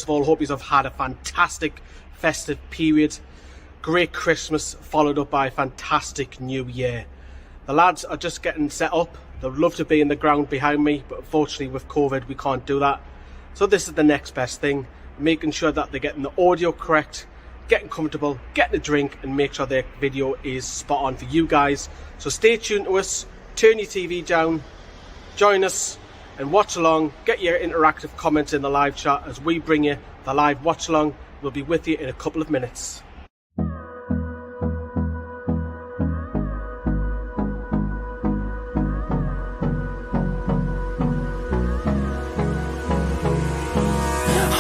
of all, hope you've had a fantastic festive period. Great Christmas followed up by a fantastic New Year. The lads are just getting set up. They'd love to be in the ground behind me, but unfortunately with COVID we can't do that. So this is the next best thing, making sure that they're getting the audio correct, getting comfortable, getting a drink, and make sure their video is spot on for you guys. So stay tuned to us, turn your TV down, join us and watch along. Get your interactive comments in the live chat as we bring you the live watch along. We'll be with you in a couple of minutes.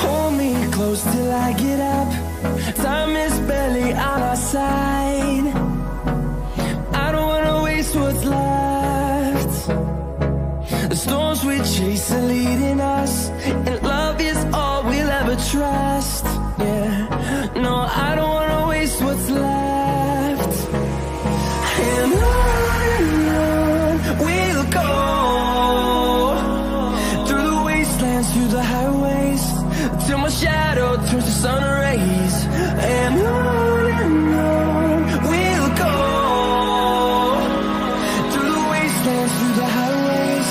Hold me close till I get up. Time is barely on our side. I don't wanna waste what's left. The storms we chase are leading us, and love is all we'll ever trust. Yeah, no, I don't wanna waste what's left. And on we'll go, through the wastelands, through the highways, till my shadow turns to sun rays. And on we'll go, through the wastelands, through the highways,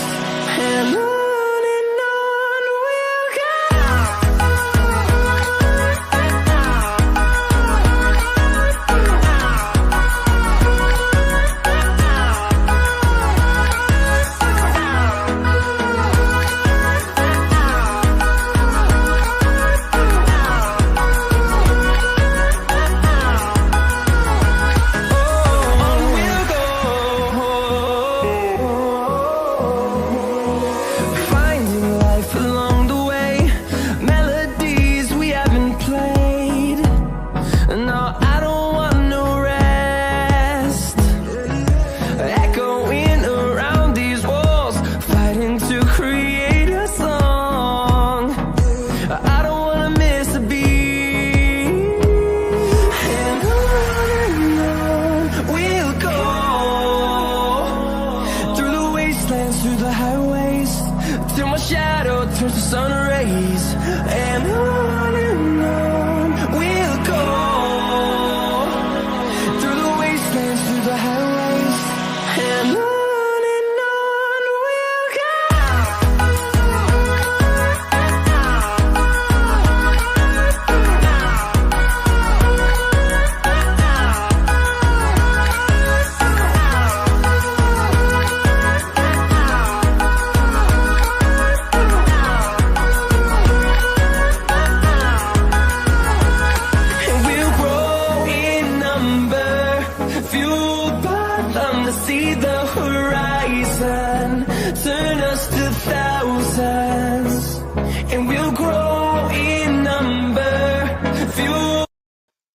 and on we'll go. Finding life along the way, melodies we haven't played. No, I don't want no rest. Echoing around these walls, fighting to create a song. I don't wanna miss a beat. And on we'll go, through the wastelands, through the highways, till my shadow turns to sun rays. And on we'll go, through the wastelands, through the highways, and on we'll And we'll grow in number, fueled by them to see the horizon, turn us to thousands. And we'll grow in number, fueled.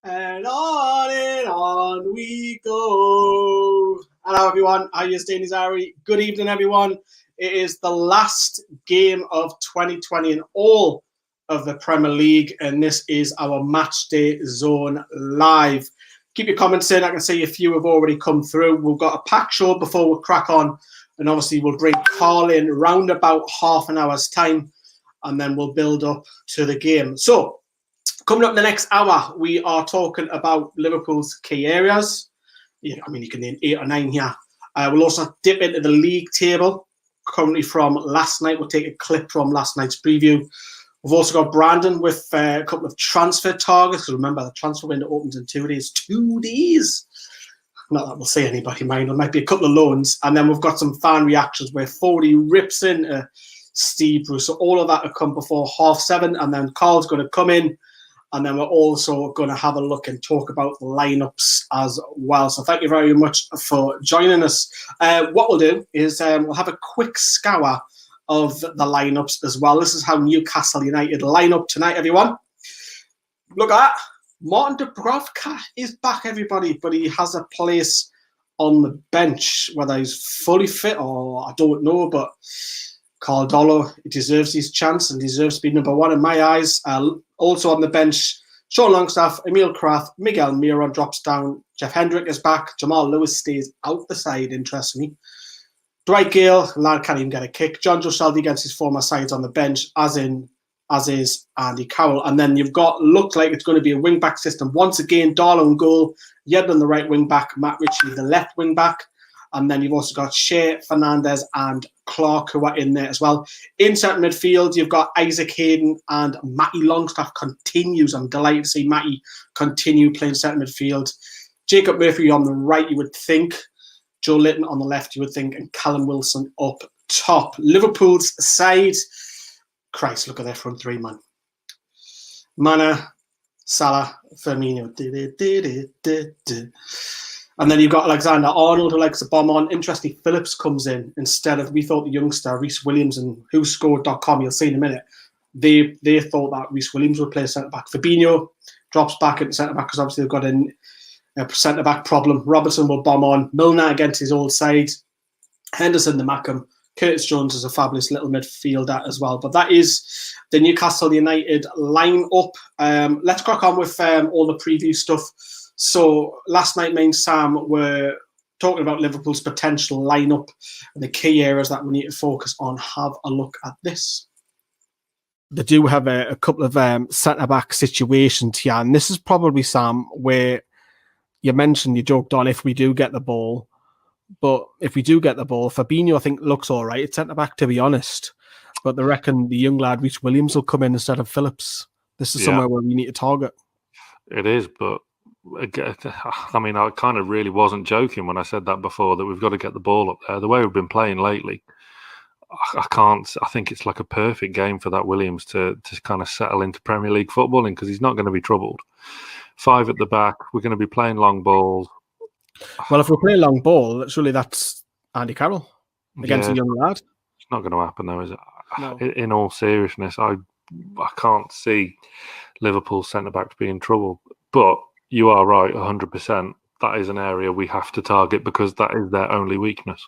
And on we go. Hello everyone, how are you staying, Zari? Good evening everyone. It is the last game of 2020 in all of the Premier League, and this is our Match Day Zone live. Keep your comments in. I can see a few have already come through. We've got a packed show before we crack on, and obviously we'll bring Carl in round about half an hour's time, and then we'll build up to the game. So coming up in the next hour, we are talking about Liverpool's key areas. Yeah, I mean, you can name 8 or 9 here. We'll also dip into the league table, currently from last night. We'll take a clip from last night's preview. We've also got Brandon with a couple of transfer targets. Because remember, the transfer window opens in 2 days. 2 days! Not that we'll see anybody mind. There might be a couple of loans. And then we've got some fan reactions where 40 rips into Steve Bruce. So all of that will come before 7:30. And then Carl's going to come in. And then we're also going to have a look and talk about lineups as well. So thank you very much for joining us. What we'll do is we'll have a quick scour of the lineups as well. This is how Newcastle United line up tonight, everyone. Look at that. Martin Dubravka is back, everybody, but he has a place on the bench. Whether he's fully fit or I don't know, but Carl Dollo, he deserves his chance and deserves to be number one in my eyes. Also on the bench, Sean Longstaff, Emil Kraft, Miguel Miron drops down. Jeff Hendrick is back. Jamaal Lascelles stays out the side, interestingly. Dwight Gale, lad can't even get a kick. John Joe Shelby against his former sides on the bench, as in as is Andy Carroll. And then you've got, looked like it's going to be a wing-back system. Once again, Darlow in goal, Yedlin the right wing-back, Matt Ritchie the left wing-back. And then you've also got Shea, Fernandez and Clark who are in there as well. In centre midfield, you've got Isaac Hayden and Matty Longstaff continues. I'm delighted to see Matty continue playing centre midfield. Jacob Murphy on the right, you would think. Joe Litton on the left, you would think. And Callum Wilson up top. Liverpool's side... Christ, look at their front three, man. Mana, Salah, Firmino. And then you've got Alexander Arnold, who likes to bomb on. Interesting, Phillips comes in instead of, we thought the youngster, Reece Williams, and whoscored.com, you'll see in a minute. They thought that Reece Williams would play centre-back. Fabinho drops back into centre-back because obviously they've got a centre-back problem. Robertson will bomb on. Milner against his old side. Henderson, the Mackham. Curtis Jones is a fabulous little midfielder as well. But that is the Newcastle United line-up. Let's crack on with all the preview stuff. So last night, me and Sam were talking about Liverpool's potential line-up and the key areas that we need to focus on. Have a look at this. They do have a couple of centre-back situations here. And this is probably, Sam, where you mentioned, you joked on if we do get the ball. But if we do get the ball, Fabinho, I think, looks all right at centre-back, to be honest. But they reckon the young lad, Reece Williams, will come in instead of Phillips. This is somewhere where we need to target. It is, but I mean, I kind of really wasn't joking when I said that before, that we've got to get the ball up there. The way we've been playing lately, I think it's like a perfect game for that Williams to kind of settle into Premier League footballing, because he's not going to be troubled. 5 at the back, we're going to be playing long balls. Well, if we play long ball, surely that's Andy Carroll against a young lad. It's not going to happen, though, is it? No. In all seriousness, I can't see Liverpool centre-backs being in trouble. But you are right, 100%. That is an area we have to target because that is their only weakness.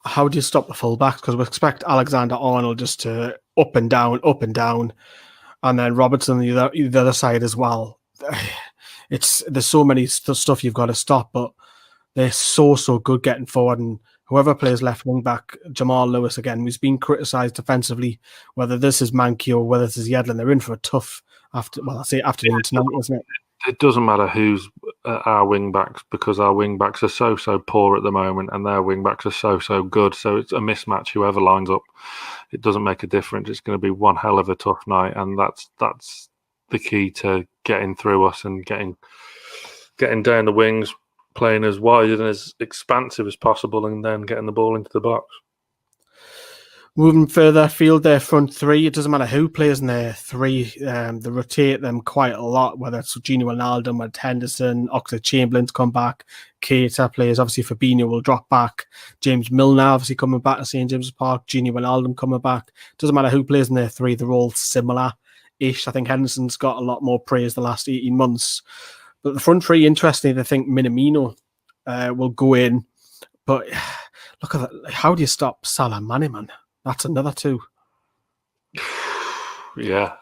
How do you stop the full-backs? Because we expect Alexander-Arnold just to up and down, and then Robertson the other side as well. There's so many stuff you've got to stop, but they're so good getting forward. And whoever plays left wing back, Jamal Lewis again, who's been criticised defensively, whether this is Mankey or whether this is Yedlin, they're in for a tough afternoon tonight, isn't it? It doesn't matter who's our wing backs, because our wing backs are so poor at the moment, and their wing backs are so good. So it's a mismatch. Whoever lines up, it doesn't make a difference. It's going to be one hell of a tough night, and that's the key to getting through us and getting down the wings, playing as wide and as expansive as possible, and then getting the ball into the box. Moving further afield, their front three, it doesn't matter who plays in their three, they rotate them quite a lot, whether it's Gini Wijnaldum, whether it's Henderson, Oxlade-Chamberlain's come back, Keita plays, obviously Fabinho will drop back, James Milner obviously coming back to St James's Park, Gini Wijnaldum coming back. Doesn't matter who plays in their three, they're all similar-ish. I think Henderson's got a lot more praise the last 18 months. But the front three, interestingly, I think Minamino will go in. But look at that. How do you stop Salah Mane, man? That's another two. Yeah.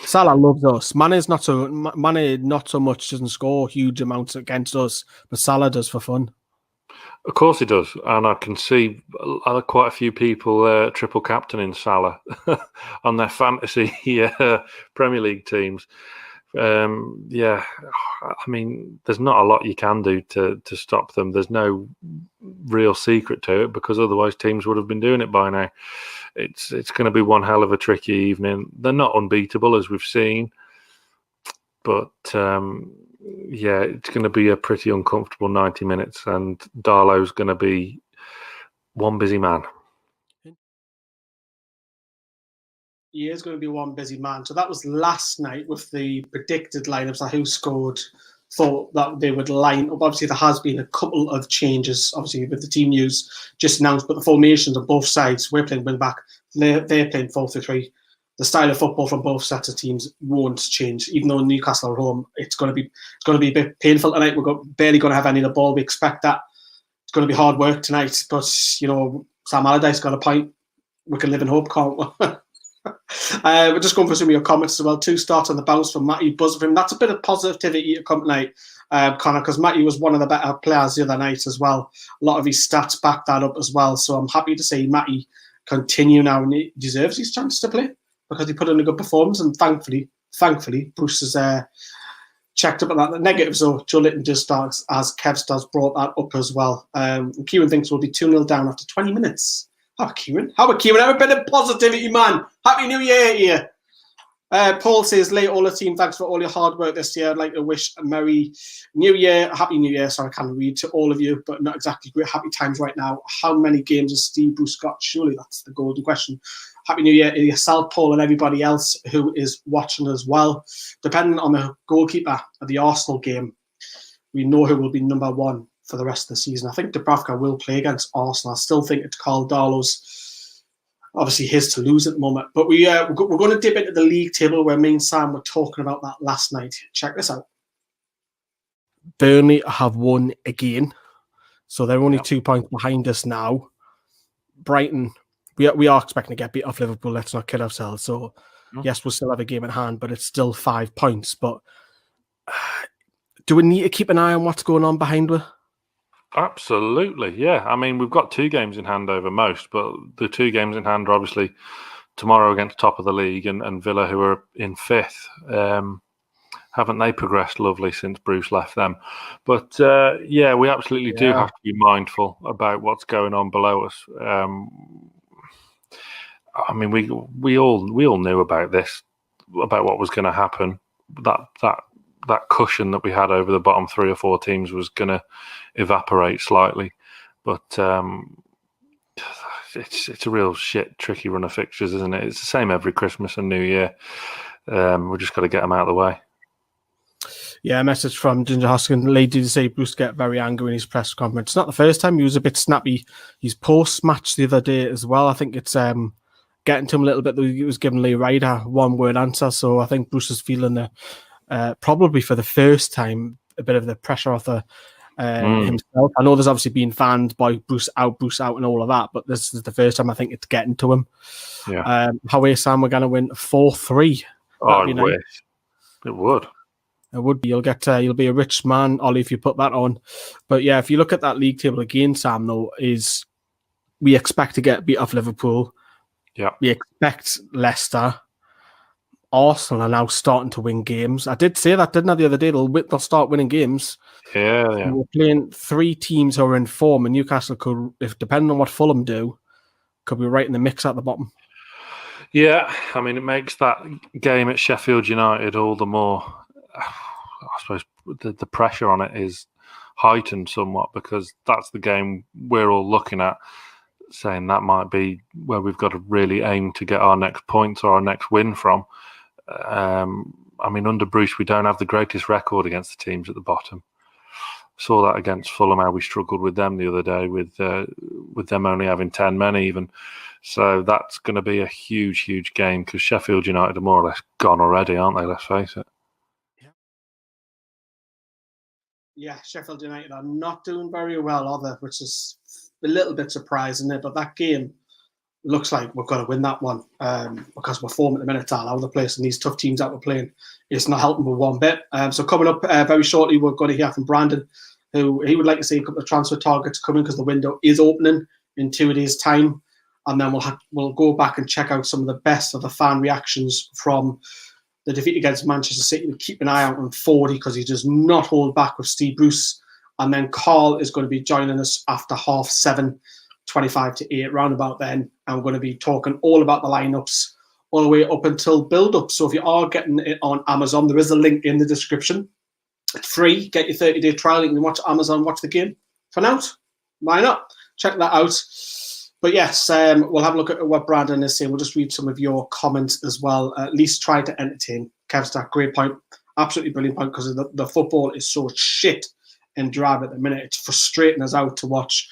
Salah loves us. Mane not so much, doesn't score huge amounts against us, but Salah does for fun. Of course he does. And I can see quite a few people triple captaining Salah on their fantasy Premier League teams. I mean, there's not a lot you can do to stop them. There's no real secret to it, because otherwise teams would have been doing it by now. It's going to be one hell of a tricky evening. They're not unbeatable, as we've seen, but it's going to be a pretty uncomfortable 90 minutes, and Darlow's going to be one busy man. He is going to be one busy man. So that was last night with the predicted lineups that who scored thought that they would line up. Obviously, there has been a couple of changes, obviously, with the team news just announced, but the formations on both sides, we're playing wing back, they're playing 4-3-3. The style of football from both sets of teams won't change. Even though Newcastle are home, it's going to be a bit painful tonight. We're barely going to have any of the ball. We expect that. It's going to be hard work tonight, but, Sam Allardyce got a point. We can live in hope, can't we? We're just going for some of your comments as well. 2 starts on the bounce from Matty. Buzz for him. That's a bit of positivity to come tonight, Connor, because Matty was one of the better players the other night as well. A lot of his stats back that up as well. So I'm happy to see Matty continue now, and he deserves his chance to play. because he put in a good performance, and thankfully, Bruce has checked up on that. The negatives, though, Joe Litton just starts, as Kev does, brought that up as well. Kieran thinks we'll be 2-0 down after 20 minutes. How about Kieran? Have a bit of positivity, man. Happy New Year to you. Paul says, late all the team, thanks for all your hard work this year. I'd like to wish a Merry New Year, Happy New Year. Sorry, I can't read to all of you, but not exactly great happy times right now. How many games has Steve Bruce got? Surely that's the golden question. Happy New Year to yourself, Paul, and everybody else who is watching as well. Depending on the goalkeeper of the Arsenal game, we know who will be number one for the rest of the season. I think Dubravka will play against Arsenal. I still think it's Carl Darlow's obviously his to lose at the moment. But we're going to dip into the league table where me and Sam were talking about that last night. Check this out. Burnley have won again. So they're only 2 points behind us now. Brighton, we are expecting to get beat off Liverpool. Let's not kid ourselves. So, yes, we'll still have a game at hand, but it's still 5 points. But do we need to keep an eye on what's going on behind us? Absolutely, yeah. I mean, we've got 2 games in hand over most, but the 2 games in hand are obviously tomorrow against top of the league and Villa, who are in 5th. Haven't they progressed lovely since Bruce left them? But yeah, we absolutely do have to be mindful about what's going on below us. I mean, we all knew about this, about what was going to happen. That cushion that we had over the bottom 3 or 4 teams was going to evaporate slightly, but it's a real tricky run of fixtures, isn't it? It's the same every Christmas and New Year. We've just got to get them out of the way. Yeah, a message from Ginger Hoskin. Lady to say Bruce get very angry in his press conference. It's not the first time he was a bit snappy. His post-match the other day as well. I think it's getting to him a little bit. He was giving Lee Ryder one-word answer, so I think Bruce is feeling probably for the first time a bit of the pressure off himself. I know there's obviously been fanned by Bruce out and all of that, but this is the first time I think it's getting to him. Yeah. However, Sam, we're going to win 4-3. Oh, I wish. It would. It would be. You'll be a rich man, Ollie, if you put that on. But yeah, if you look at that league table again, Sam, though, is we expect to get beat off Liverpool. Yeah. We expect Leicester. Arsenal are now starting to win games. I did say that, didn't I, the other day? They'll start winning games. Yeah. We're playing 3 teams who are in form, and Newcastle could, if depending on what Fulham do, could be right in the mix at the bottom. Yeah, I mean, it makes that game at Sheffield United all the more. I suppose the pressure on it is heightened somewhat because that's the game we're all looking at, saying that might be where we've got to really aim to get our next points or our next win from. I mean, under Bruce, we don't have the greatest record against the teams at the bottom. Saw that against Fulham, how we struggled with them the other day, with them only having 10 men even. So that's going to be a huge, huge game because Sheffield United are more or less gone already, aren't they? Let's face it. Yeah, Sheffield United are not doing very well, are they? Which is a little bit surprising, isn't it? But that game looks like we've got to win that one because we're form at the minute all over the place, and these tough teams that we're playing, it's not helping with one bit. So coming up very shortly, we're going to hear from Brandon, who he would like to see a couple of transfer targets coming because the window is opening in 2 days' time, and then we'll go back and check out some of the best of the fan reactions from the defeat against Manchester City. We'll keep an eye out on 40 because he does not hold back with Steve Bruce. And then Carl is going to be joining us after 7:30, 25 to 8, roundabout then. And we're going to be talking all about the lineups all the way up until build-up. So if you are getting it on Amazon, there is a link in the description. It's free. Get your 30-day trial. You can watch Amazon, watch the game for now. Why not? Check that out. But yes, we'll have a look at what Brandon is saying. We'll just read some of your comments as well. At least try to entertain. Kev's that great point. Absolutely brilliant point because the football is so shit and drab at the minute. It's frustrating us out to watch.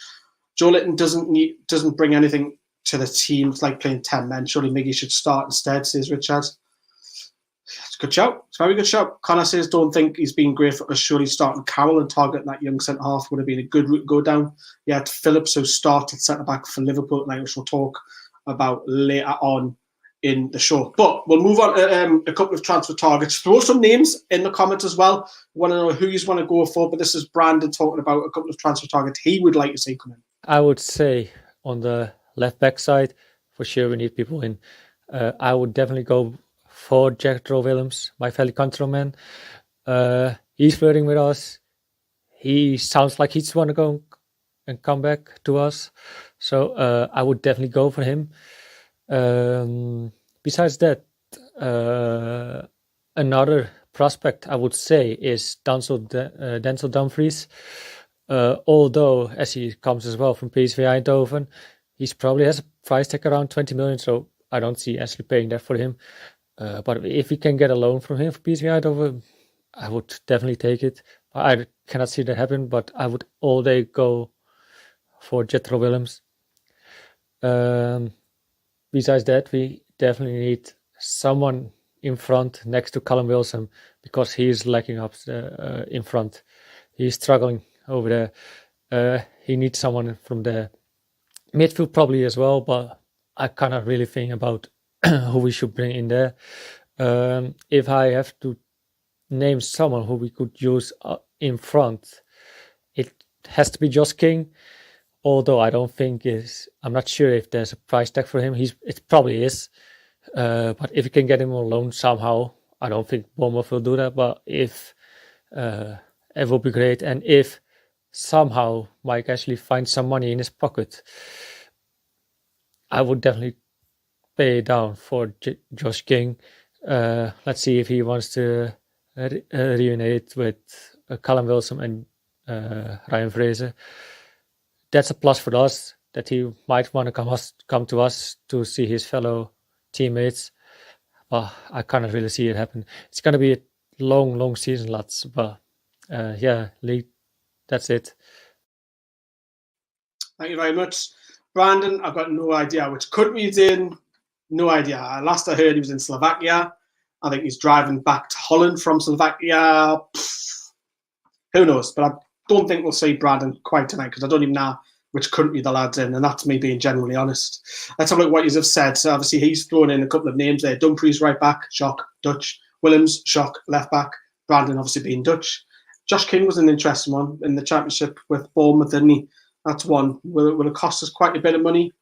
Joe Litton doesn't bring anything to the team. It's like playing 10 men. Surely Miggy should start instead, says Richard. It's a good shout. It's a very good shout. Connor says, don't think he's been great for us. Surely starting Carroll and targeting that young centre-half would have been a good route to go down. Yeah, Phillips, who started centre-back for Liverpool tonight, which we'll talk about later on in the show. But we'll move on to a couple of transfer targets. Throw some names in the comments as well. We want to know who you want to go for, but this is Brandon talking about a couple of transfer targets he would like to see come in. I would say on the left-back side, for sure we need people in. I would definitely go for Jethro Willems, my fellow countryman. He's flirting with us. He sounds like he's want to go and come back to us. So I would definitely go for him. Besides that, another prospect I would say is Denzel Dumfries. Although, as he comes as well from PSV Eindhoven, he probably has a price tag around 20 million, so I don't see Ashley paying that for him. But if we can get a loan from him for PSV Eindhoven, I would definitely take it. I cannot see that happen, but I would all day go for Jethro Willems. Besides that, we definitely need someone in front next to Callum Wilson because he's lacking up in front. He's struggling over there. He needs someone from the midfield probably as well, but I cannot really think about who we should bring in there. If I have to name someone who we could use in front, it has to be Josh King. Although I don't think I'm not sure if there's a price tag for him. It probably is. But if you can get him on loan somehow, I don't think Bournemouth will do that. But if it would be great, and if somehow Mike actually finds some money in his pocket, I would definitely pay down for Josh King. Let's see if he wants to reunite with Callum Wilson and Ryan Fraser. That's a plus for us that he might want to come to us to see his fellow teammates. But I can't really see it happen. It's going to be a long season, lads. But Lee, that's it. Thank you very much. Brandon, I've got no idea which country he's in. No idea. Last I heard, he was in Slovakia. I think he's driving back to Holland from Slovakia. Who knows? But I don't think we'll see Brandon quite tonight because I don't even know which country the lad's in, and that's me being genuinely honest. Let's have a look at what you have said. So obviously he's thrown in a couple of names there. Dumfries right back, shock, Dutch. Willems, shock, left back. Brandon obviously being Dutch. Josh King was an interesting one in the Championship with Bournemouth, didn't he? That's one. Will it cost us quite a bit of money?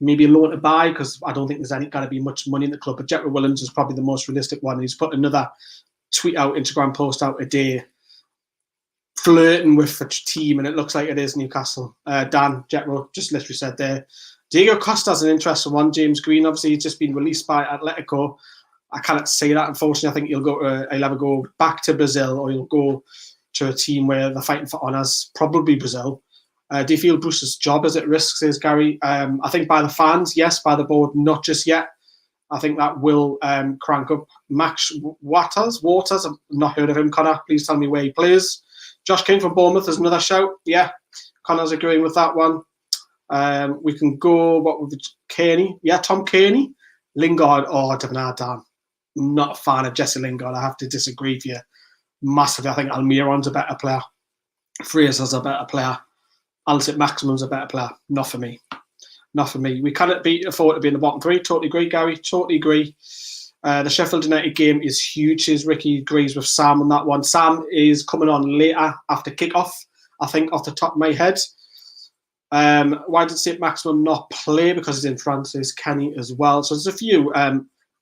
Maybe a loan to buy because I don't think there's going to be much money in the club. But Jethro Willems is probably the most realistic one. He's put another tweet out, Instagram post out a day, flirting with the team, and it looks like it is Newcastle. Dan, Jethro just literally said there. Diego Costa's an interesting one. James Green, obviously, he's just been released by Atletico. I cannot say that, unfortunately. I think he'll either go back to Brazil or he'll go to a team where they're fighting for honours, probably Brazil. Do you feel Bruce's job is at risk, says Gary? I think by the fans, yes. By the board, not just yet. I think that will crank up. Max Waters, I've not heard of him. Connor, please tell me where he plays. Josh King from Bournemouth is another shout. Yeah, Connor's agreeing with that one. We can go, what with Kearney? Yeah, Tom Kearney. Lingard, Dan. Not a fan of Jesse Lingard. I have to disagree with you massively. I think Almiron's a better player. Fraser's a better player. Saint-Maximin's a better player. Not for me. We cannot afford to be in the bottom three. Totally agree, Gary. Totally agree. The Sheffield United game is huge. Says Ricky agrees with Sam on that one. Sam is coming on later after kickoff, I think, off the top of my head. Why did Saint-Maximin not play? Because he's in France. There's Kenny as well. So there's a few.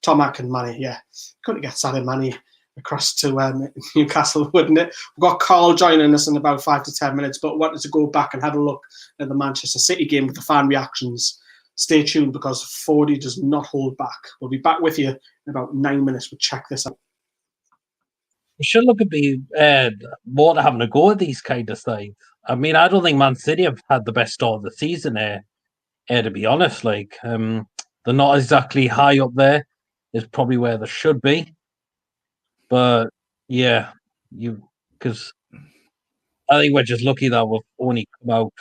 Tomac and Manny, yeah. Couldn't get Sadio Manny across to Newcastle, wouldn't it? We've got Carl joining us in about 5 to 10 minutes, but wanted to go back and have a look at the Manchester City game with the fan reactions. Stay tuned because 40 does not hold back. We'll be back with you in about 9 minutes. We'll check this out. We should look at more having a go at these kind of sides. I mean, I don't think Man City have had the best start of the season to be honest. Like, they're not exactly high up there. Is probably where they should be. But yeah, because I think we're just lucky that we've only come out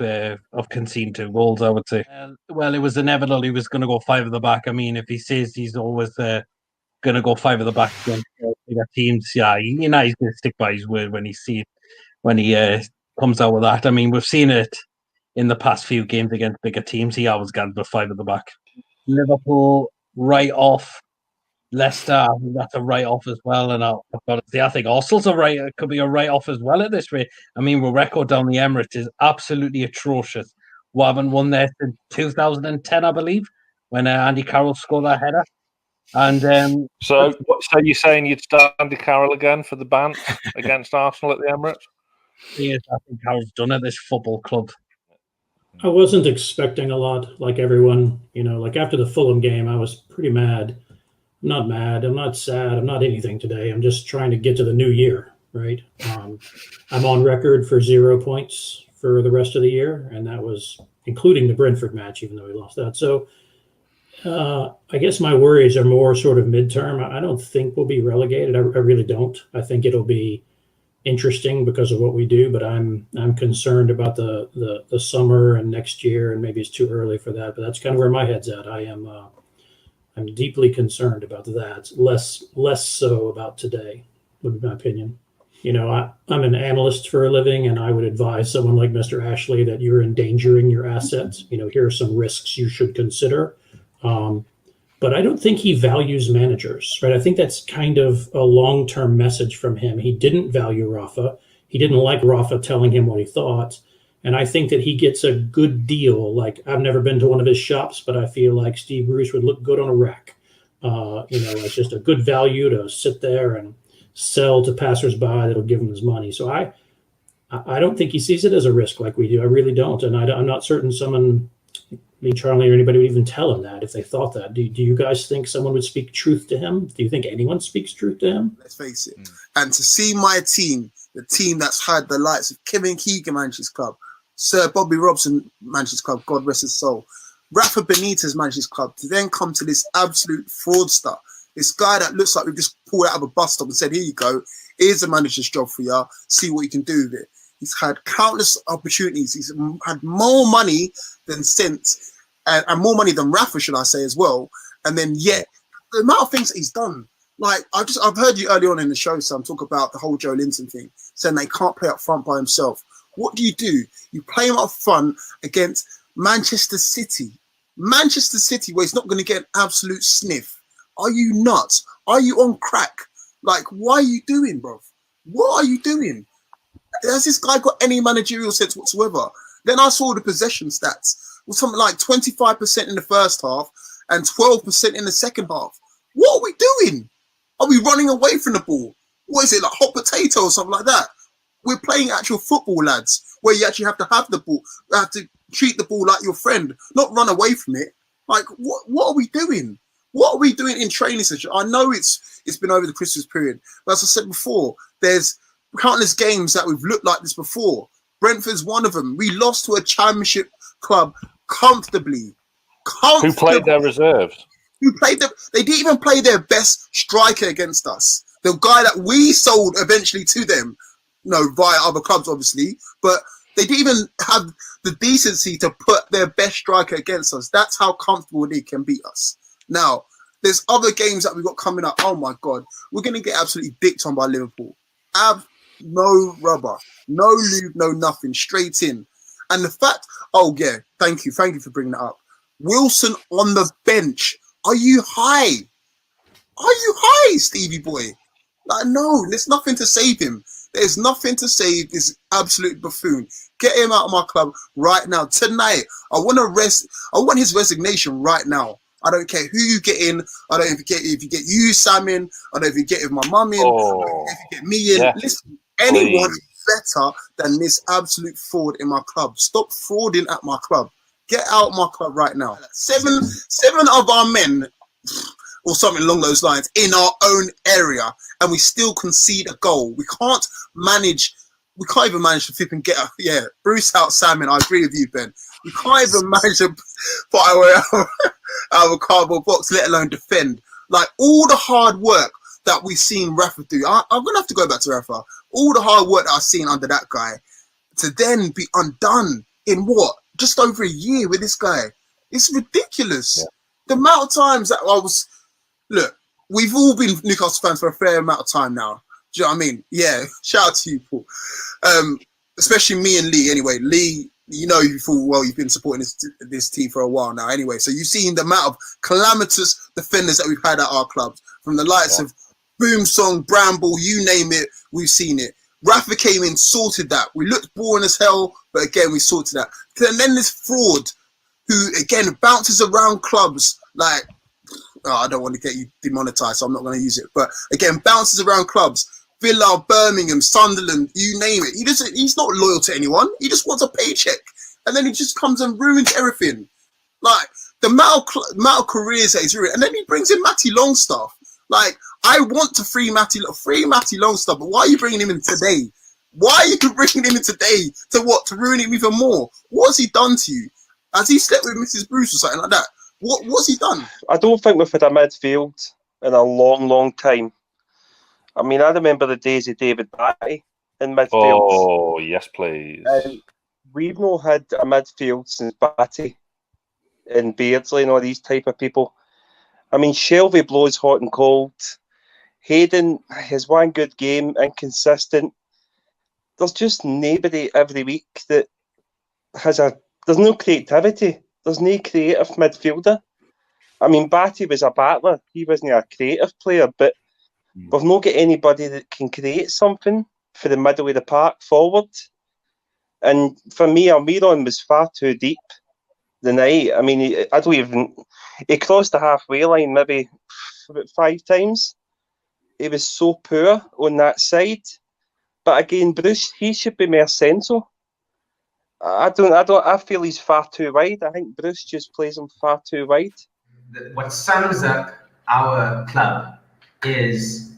of conceding 2 goals, I would say. Well, it was inevitable he was going to go 5 at the back. I mean, if he says he's always going to go 5 at the back against bigger teams, yeah, he's going to stick by his word when he comes out with that. I mean, we've seen it in the past few games against bigger teams. He always got the 5 at the back. Liverpool, right off. Leicester, I think that's a write-off as well. And I've got to say, I think Arsenal's could be a write-off as well at this rate. I mean, our record down the Emirates is absolutely atrocious. We haven't won there since 2010, I believe, when Andy Carroll scored that header. And so you're saying you'd start Andy Carroll again for the Bants against Arsenal at the Emirates? Yes, I think Carroll's done at this football club. I wasn't expecting a lot, like everyone. Like after the Fulham game, I was pretty mad. I'm not mad. I'm not sad. I'm not anything today. I'm just trying to get to the new year, right? I'm on record for 0 points for the rest of the year, and that was including the Brentford match, even though we lost that. So I guess my worries are more sort of midterm. I don't think we'll be relegated. I really don't. I think it'll be interesting because of what we do, but I'm concerned about the summer and next year, and maybe it's too early for that. But that's kind of where my head's at. I'm deeply concerned about that. Less so about today, would be my opinion. I'm an analyst for a living, and I would advise someone like Mr. Ashley that you're endangering your assets. Here are some risks you should consider. But I don't think he values managers, right? I think that's kind of a long-term message from him. He didn't value Rafa. He didn't like Rafa telling him what he thought. And I think that he gets a good deal. Like, I've never been to one of his shops, but I feel like Steve Bruce would look good on a rack. It's just a good value to sit there and sell to passersby that'll give him his money. So I don't think he sees it as a risk like we do. I really don't. And I'm not certain someone, me, Charlie, or anybody would even tell him that if they thought that. Do you guys think someone would speak truth to him? Do you think anyone speaks truth to him? Let's face it. And to see my team, the team that's had the likes of Kevin Keegan, Manchester Club, Sir Bobby Robson, Manchester Club, God rest his soul, Rafa Benitez, Manchester Club, to then come to this absolute fraudster, this guy that looks like we've just pulled out of a bus stop and said, here you go, here's the manager's job for you, see what you can do with it. He's had countless opportunities. He's had more money than sense, and more money than Rafa, should I say, as well. And then, yet, the amount of things that he's done. Like, I've heard you early on in the show, Sam, talk about the whole Joe Linton thing, saying they can't play up front by himself. What do? You play him up front against Manchester City. Manchester City, where he's not going to get an absolute sniff. Are you nuts? Are you on crack? Like, what are you doing, bro? What are you doing? Has this guy got any managerial sense whatsoever? Then I saw the possession stats. It was something like 25% in the first half and 12% in the second half. What are we doing? Are we running away from the ball? What is it, like hot potato or something like that? We're playing actual football, lads, where you actually have to have the ball. You have to treat the ball like your friend, not run away from it. Like, what are we doing? What are we doing in training session? I know it's been over the Christmas period, but as I said before, there's countless games that we've looked like this before. Brentford's one of them. We lost to a championship club comfortably. Who played their reserves? They didn't even play their best striker against us. The guy that we sold eventually to them, via other clubs, obviously, but they didn't even have the decency to put their best striker against us. That's how comfortable they can beat us. Now, there's other games that we've got coming up. Oh my God, we're going to get absolutely dicked on by Liverpool. No rubber, no lube, no nothing, straight in. And the fact, thank you for bringing that up. Wilson on the bench. Are you high? Are you high, Stevie boy? Like, no, there's nothing to save him. There's nothing to save this absolute buffoon. Get him out of my club right now, tonight. I want his resignation right now. I don't care who you get in. I don't if you get you, Sam, in. I don't know if you get my mum in. I don't know if you get me in. Yeah. Listen, anyone is better than this absolute fraud in my club. Stop frauding at my club. Get out of my club right now. Seven of our men, or something along those lines, in our own area, and we still concede a goal. We can't even manage to flip and get Bruce out, Simon. I agree with you, Ben. We can't even manage to put away our cardboard box, let alone defend. Like, all the hard work that we've seen Rafa do. I'm going to have to go back to Rafa. All the hard work that I've seen under that guy, to then be undone in what? Just over a year with this guy. It's ridiculous. Yeah. The amount of times that look, we've all been Newcastle fans for a fair amount of time now. Do you know what I mean? Yeah, shout out to you, Paul. Especially me and Lee. Anyway, Lee, you full well you've been supporting this team for a while now. Anyway, so you've seen the amount of calamitous defenders that we've had at our clubs, from the likes of Boomsong, Bramble, you name it, we've seen it. Rafa came in, sorted that. We looked boring as hell, but again, we sorted that. And then this fraud, who again bounces around clubs like. Oh, I don't want to get you demonetized, so I'm not going to use it. But again, bounces around clubs, Villa, Birmingham, Sunderland, you name it. He's not loyal to anyone. He just wants a paycheck, and then he just comes and ruins everything. Like the amount of careers that he's ruined, and then he brings in Matty Longstaff. Like I want to free Matty Longstaff, but why are you bringing him in today? Why are you bringing him in today? To what? To ruin him even more? What has he done to you? Has he slept with Mrs. Bruce or something like that? What's he done? I don't think we've had a midfield in a long, long time. I mean, I remember the days of David Batty in midfield. Oh, yes, please. We've not had a midfield since Batty and Beardsley and all these type of people. I mean, Shelby blows hot and cold. Hayden has one good game, inconsistent. There's just nobody every week that has there's no creativity. There's no creative midfielder. I mean, Batty was a battler. He wasn't a creative player, but we've not got anybody that can create something for the middle of the park forward. And for me, Almiron was far too deep the night. I mean, he crossed the halfway line maybe about 5 times. He was so poor on that side. But again, Bruce, he should be more central. I feel he's far too wide. I think Bruce just plays him far too wide. What sums up our club is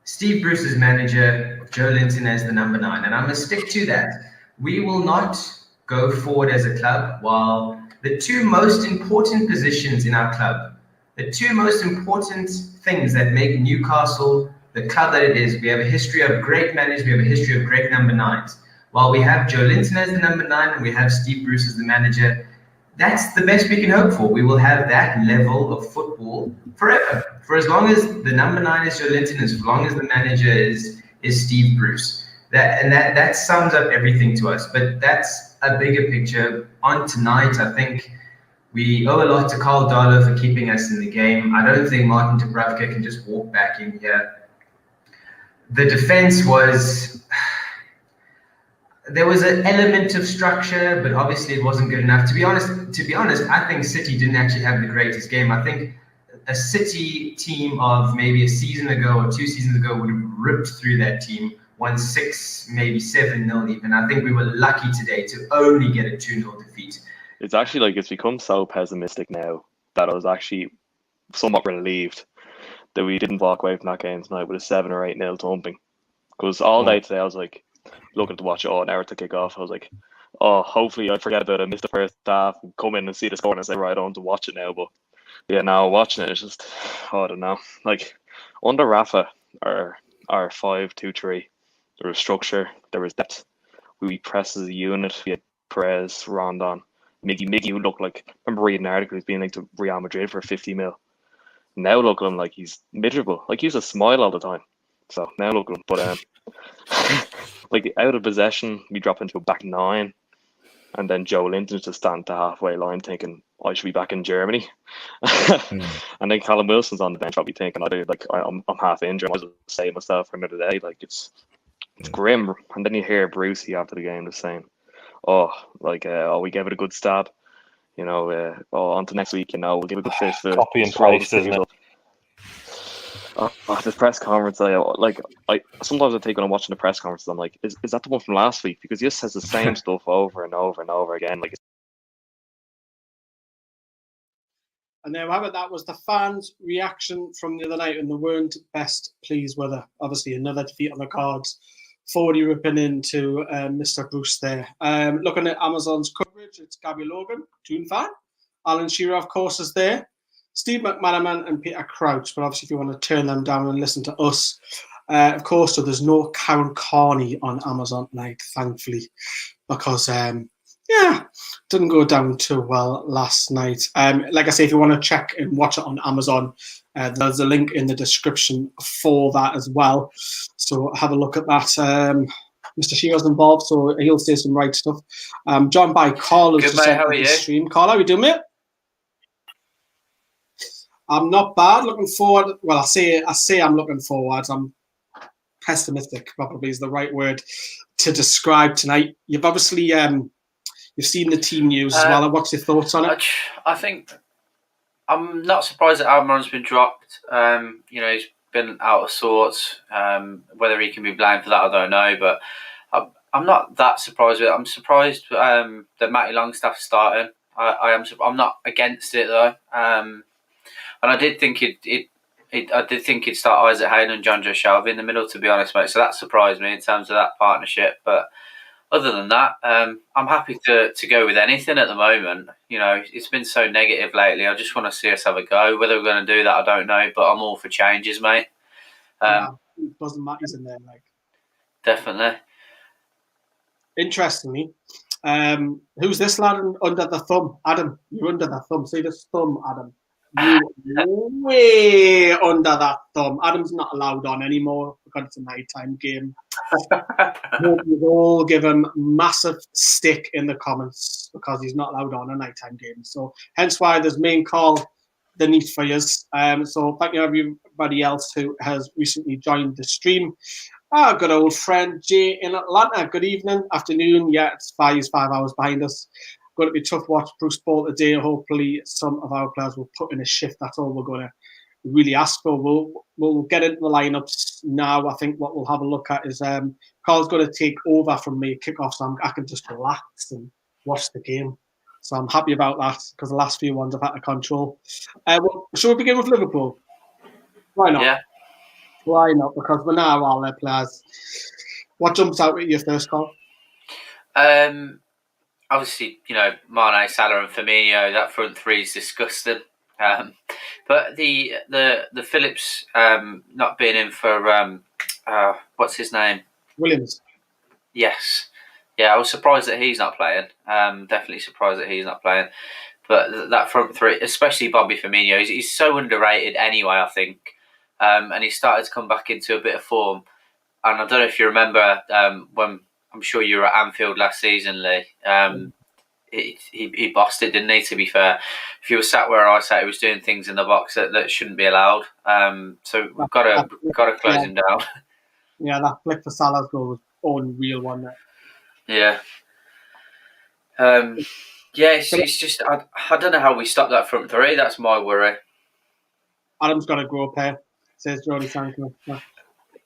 Steve Bruce's manager, Joe Linton as the number 9. And I'm going to stick to that. We will not go forward as a club while the 2 most important positions in our club, the 2 most important things that make Newcastle the club that it is, we have a history of great managers, we have a history of great number 9s. While we have Joe Linton as the number 9 and we have Steve Bruce as the manager, that's the best we can hope for. We will have that level of football forever. For as long as the number 9 is Joe Linton, as long as the manager is Steve Bruce. That sums up everything to us. But that's a bigger picture. On tonight, I think we owe a lot to Carl Darlow for keeping us in the game. I don't think Martin Dubravka can just walk back in here. The defense was... There was an element of structure, but obviously it wasn't good enough. To be honest, I think City didn't actually have the greatest game. I think a City team of maybe a season ago or 2 seasons ago would have ripped through that team, won 6, maybe 7-0 even. I think we were lucky today to only get a 2-0 defeat. It's actually like it's become so pessimistic now that I was actually somewhat relieved that we didn't walk away from that game tonight with a 7 or 8-0 thumping. Because all day today I was like, looking to watch it an hour to kick off. I was like, oh, hopefully I forget about it, miss the first half, and come in and see the score and say, right, I want to watch it now. But yeah, now watching it, it's just, I don't know. Like, under Rafa, our 5-2-3, there was structure, there was depth. We pressed as a unit. We had Perez, Rondon, Miggy, who looked like, I remember reading an article, he's being linked to Real Madrid for 50 mil. Now look at him like he's miserable. Like, he used to smile all the time. So now look at him. But like out of possession, we drop into a back 9, and then Joe Linton's just standing at the halfway line thinking, I should be back in Germany. And then Callum Wilson's on the bench probably thinking, I'm half injured, I might as well save myself for another day. Like it's grim. And then you hear Brucey after the game just saying, we gave it a good stab. You know, on to next week, we'll give it a good fist for copy and paste, isn't it? The press conference, I sometimes I think when I'm watching the press conferences, I'm like, is that the one from last week? Because he just says the same stuff over and over and over again. And there we have it. That was the fans' reaction from the other night, and they weren't best pleased with it. Obviously, another defeat on the cards. 40 ripping into Mr. Bruce there. Looking at Amazon's coverage, it's Gabby Logan, Toon fan. Alan Shearer, of course, is there. Steve McManaman and Peter Crouch. But obviously, if you want to turn them down and listen to us, of course, so there's no Karen Carney on Amazon tonight, thankfully, because didn't go down too well last night. Like I say, if you want to check and watch it on Amazon, there's a link in the description for that as well. So have a look at that. Mr. Shearer's involved, so he'll say some right stuff. Joined by Carl. Good mate, how are you? Stream. Carl, how are you doing, mate? I'm not bad. Looking forward. Well, I say I'm looking forward. I'm pessimistic. Probably is the right word to describe tonight. You've obviously You've seen the team news as well. What's your thoughts on it? I think I'm not surprised that Almiron's been dropped. He's been out of sorts. Whether he can be blamed for that, I don't know. But I'm not that surprised with it. I'm surprised that Matty Longstaff's starting. I'm not against it though. And I did think he'd start Isaac Hayden and John Joe Shelby in the middle, to be honest, mate. So that surprised me in terms of that partnership. But other than that, I'm happy to go with anything at the moment. It's been so negative lately. I just want to see us have a go. Whether we're going to do that, I don't know. But I'm all for changes, mate. Doesn't matter, in there, like. Definitely. Interestingly, who's this lad under the thumb? Adam, you're under the thumb. See this thumb, Adam? You're way under that thumb. Adam's not allowed on anymore because it's a nighttime game. You all give him massive stick in the comments because he's not allowed on a nighttime game. So hence why there's main call the need for us. So thank you everybody else who has recently joined the stream. Our good old friend Jay in Atlanta. Good evening, afternoon. Yeah, it's 5 hours behind us. Going to be a tough watch Bruce Ball today. Hopefully some of our players will put in a shift. That's all we're going to really ask for. We'll get into the lineups now. I think what we'll have a look at is Carl's going to take over from me kickoff, so I can just relax and watch the game. So I'm happy about that because the last few ones I've had to control. Shall we begin with Liverpool? Why not? Yeah. Why not? Because we're now all their players. What jumps out at you first, Carl? Obviously, Mane, Salah, and Firmino. That front three is disgusting. But the Phillips not being in for what's his name? Williams. Yes. Yeah, I was surprised that he's not playing. Definitely surprised that he's not playing. But that front three, especially Bobby Firmino, he's so underrated anyway, I think. And he started to come back into a bit of form. And I don't know if you remember when, I'm sure you were at Anfield last season, Lee. He bossed it, didn't he, to be fair? If you were sat where I sat, he was doing things in the box that shouldn't be allowed. So we've got to close him down. Yeah, that flick for Salah's goal was unreal, wasn't it? Yeah. It's just, I don't know how we stop that front three. That's my worry. Adam's got to grow up here, says Jordan Sanko.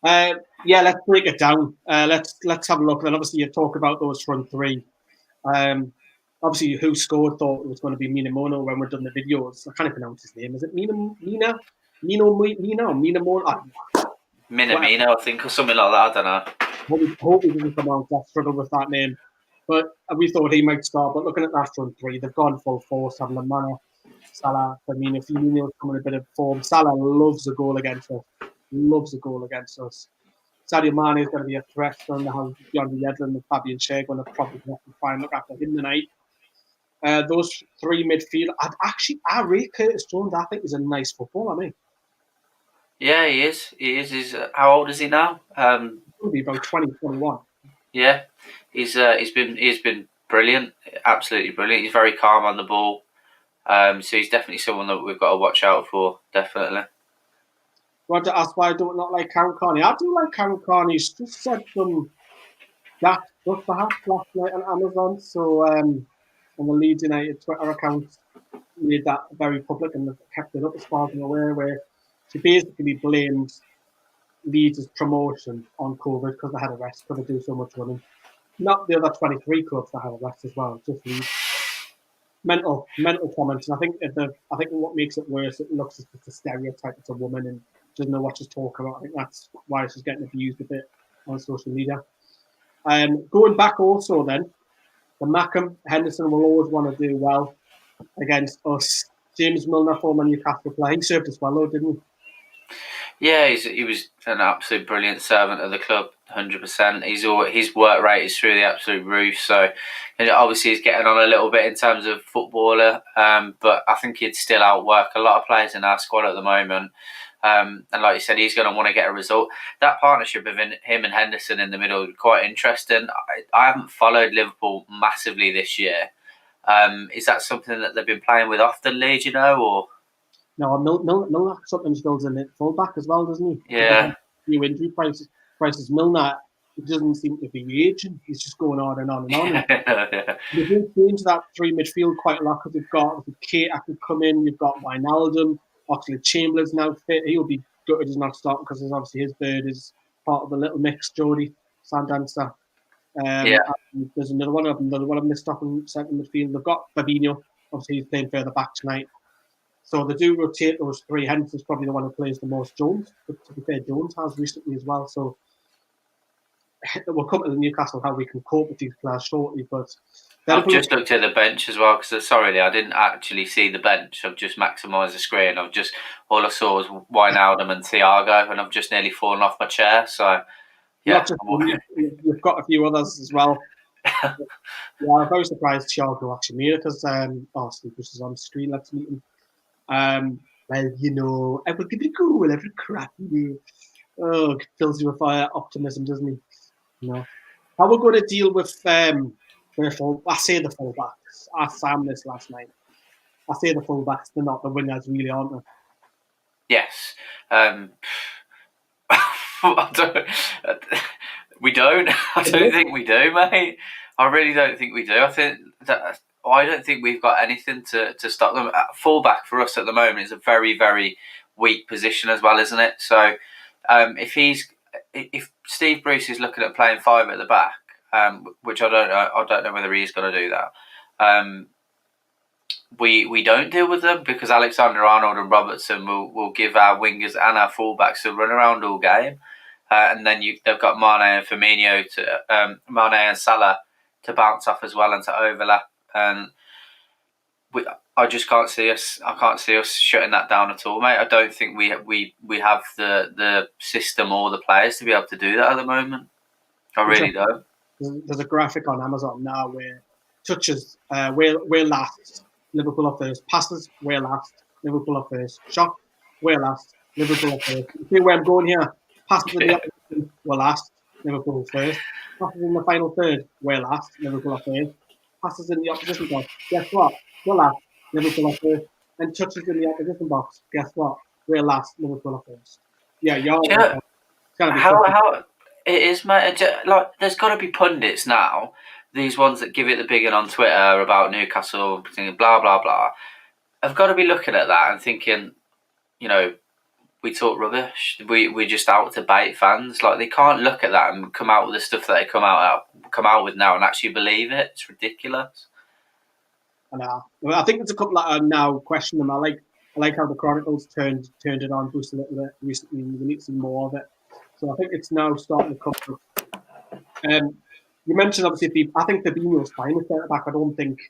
Let's break it down. Let's have a look. And obviously, you talk about those front three. Obviously, who scored thought it was going to be Minamono when we're done the videos. I can't pronounce his name. Is it Minamino? Minamino, I think, or something like that. I don't know. Hope he didn't come out. I struggled with that name. But we thought he might start. But looking at that front three, they've gone full force. Having Mane, Salah, Firmino's coming in a bit of form. Salah loves a goal against us. Sadio Mane is going to be a threat. Going to have Bjorn Yedlin and Fabian Schär going to probably have to try and look after him tonight. Those three midfield. I rate Curtis Jones. I think he's a nice footballer. I mean. Yeah, he is. He's how old is he now? He'll be about 20, 21. Yeah, he's been brilliant, absolutely brilliant. He's very calm on the ball. So he's definitely someone that we've got to watch out for. Definitely. I want to ask why I don't not like Karen Carney. I do like Karen Carney. He's just said some that stuff perhaps last night on Amazon. So on the Leeds United Twitter account made that very public and kept it up as far as I'm aware, where she basically blamed Leeds' promotion on COVID because they had a rest, because they do so much running. Not the other 23 clubs that had a rest as well, just Leeds. Mental comments. And I think what makes it worse, it looks as if it's a stereotype. It's a woman and doesn't know what she's talking about. I think that's why she's getting abused a bit on social media. Going back also then, the Mackham, Henderson will always want to do well against us. James Milner, former Newcastle player, he served us well though, didn't he? Yeah, he was an absolute brilliant servant of the club, 100%. His work rate is through the absolute roof. So, obviously, he's getting on a little bit in terms of footballer, but I think he'd still outwork a lot of players in our squad at the moment. And like you said, he's going to want to get a result. That partnership of him and Henderson in the middle is quite interesting. I haven't followed Liverpool massively this year. Is that something that they've been playing with often, Lee, do you know, or? No, Milner sometimes goes in at fullback as well, doesn't he? Yeah. New injury prices. Milner, he doesn't seem to be aging. He's just going on and on and on. Yeah. They've been changed that three midfield quite a lot because they've got Kate that could come in. You've got Wijnaldum. Oxlade-Chamberlain's now fit. He'll be gutted he's not starting because obviously his bird is part of the little mix. Jody Sandancer. Yeah. There's another one I've missed off in centre midfield. They've got Fabinho. Obviously he's playing further back tonight. So they do rotate those three. Henderson's probably the one who plays the most. Jones, but to be fair, Jones has recently as well. So we'll come to the Newcastle how we can cope with these players shortly. But I've just looked at the bench as well because sorry, I didn't actually see the bench. I've just maximised the screen. All I saw was Wijnaldum and Thiago, and I've just nearly fallen off my chair. So yeah, you've got a few others as well. Yeah, I'm very surprised Thiago actually made it because Steve Bruce is on the screen. Let's meet him. Well, you know, I will give it a go whatever crap you do. Fills you with optimism, doesn't he? You know. How we're going to deal with I say the fullbacks. I asked Sam this last night. I say the fullbacks, they're not the wingers, really, aren't they? Yes. We don't. I don't think we do, mate. I really don't think we do. I don't think we've got anything to stop them. Fullback for us at the moment is a very, very weak position as well, isn't it? So if Steve Bruce is looking at playing five at the back, which I don't know whether he's going to do that. We don't deal with them because Alexander-Arnold and Robertson will give our wingers and our fullbacks to run around all game, and then they've got Mane and Firmino Mane and Salah to bounce off as well and to overlap, and I just can't see us. I can't see us shutting that down at all, mate. I don't think we have the system or the players to be able to do that at the moment. I really don't. There's a graphic on Amazon now where touches, we're last, Liverpool are first. Passes, we're last, Liverpool are first. Shot, we're last, Liverpool are first. You see where I'm going here? Passes in the opposition, we're last, Liverpool first. Passes in the final third, we're last, Liverpool are first. Passes in the opposition box, guess what? We're last, Liverpool are first. And touches in the opposition box, guess what? We're last, Liverpool are first. Yeah, how it is, mate. Like, there's got to be pundits now. These ones that give it the big one on Twitter about Newcastle, blah blah blah. I've got to be looking at that and thinking, you know, we talk rubbish. We're just out to bait fans. Like, they can't look at that and come out with the stuff that they come out with now and actually believe it. It's ridiculous. I know. I think there's a couple that are now questioning them. I like how the Chronicles turned it on just a little bit recently, and we need to see more of it. So I think it's now starting to come up. You mentioned obviously, I think Fabinho's fine at centre back. I don't think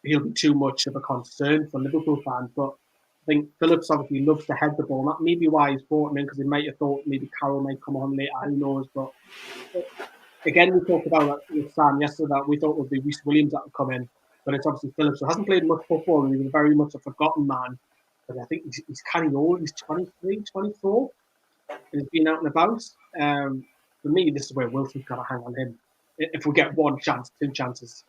he'll be too much of a concern for Liverpool fans, but I think Phillips obviously loves to head the ball. That may be why he's brought him in, because he might have thought maybe Carroll might come on later. Who knows? But again, we talked about that with Sam yesterday, that we thought it would be Reece Williams that would come in, but it's obviously Phillips, who hasn't played much football and he's very much a forgotten man. But I think he's kind of old. He's 23, 24. And he's been out and about. For me, this is where Wilson's got to hang on him. If we get one chance, two chances.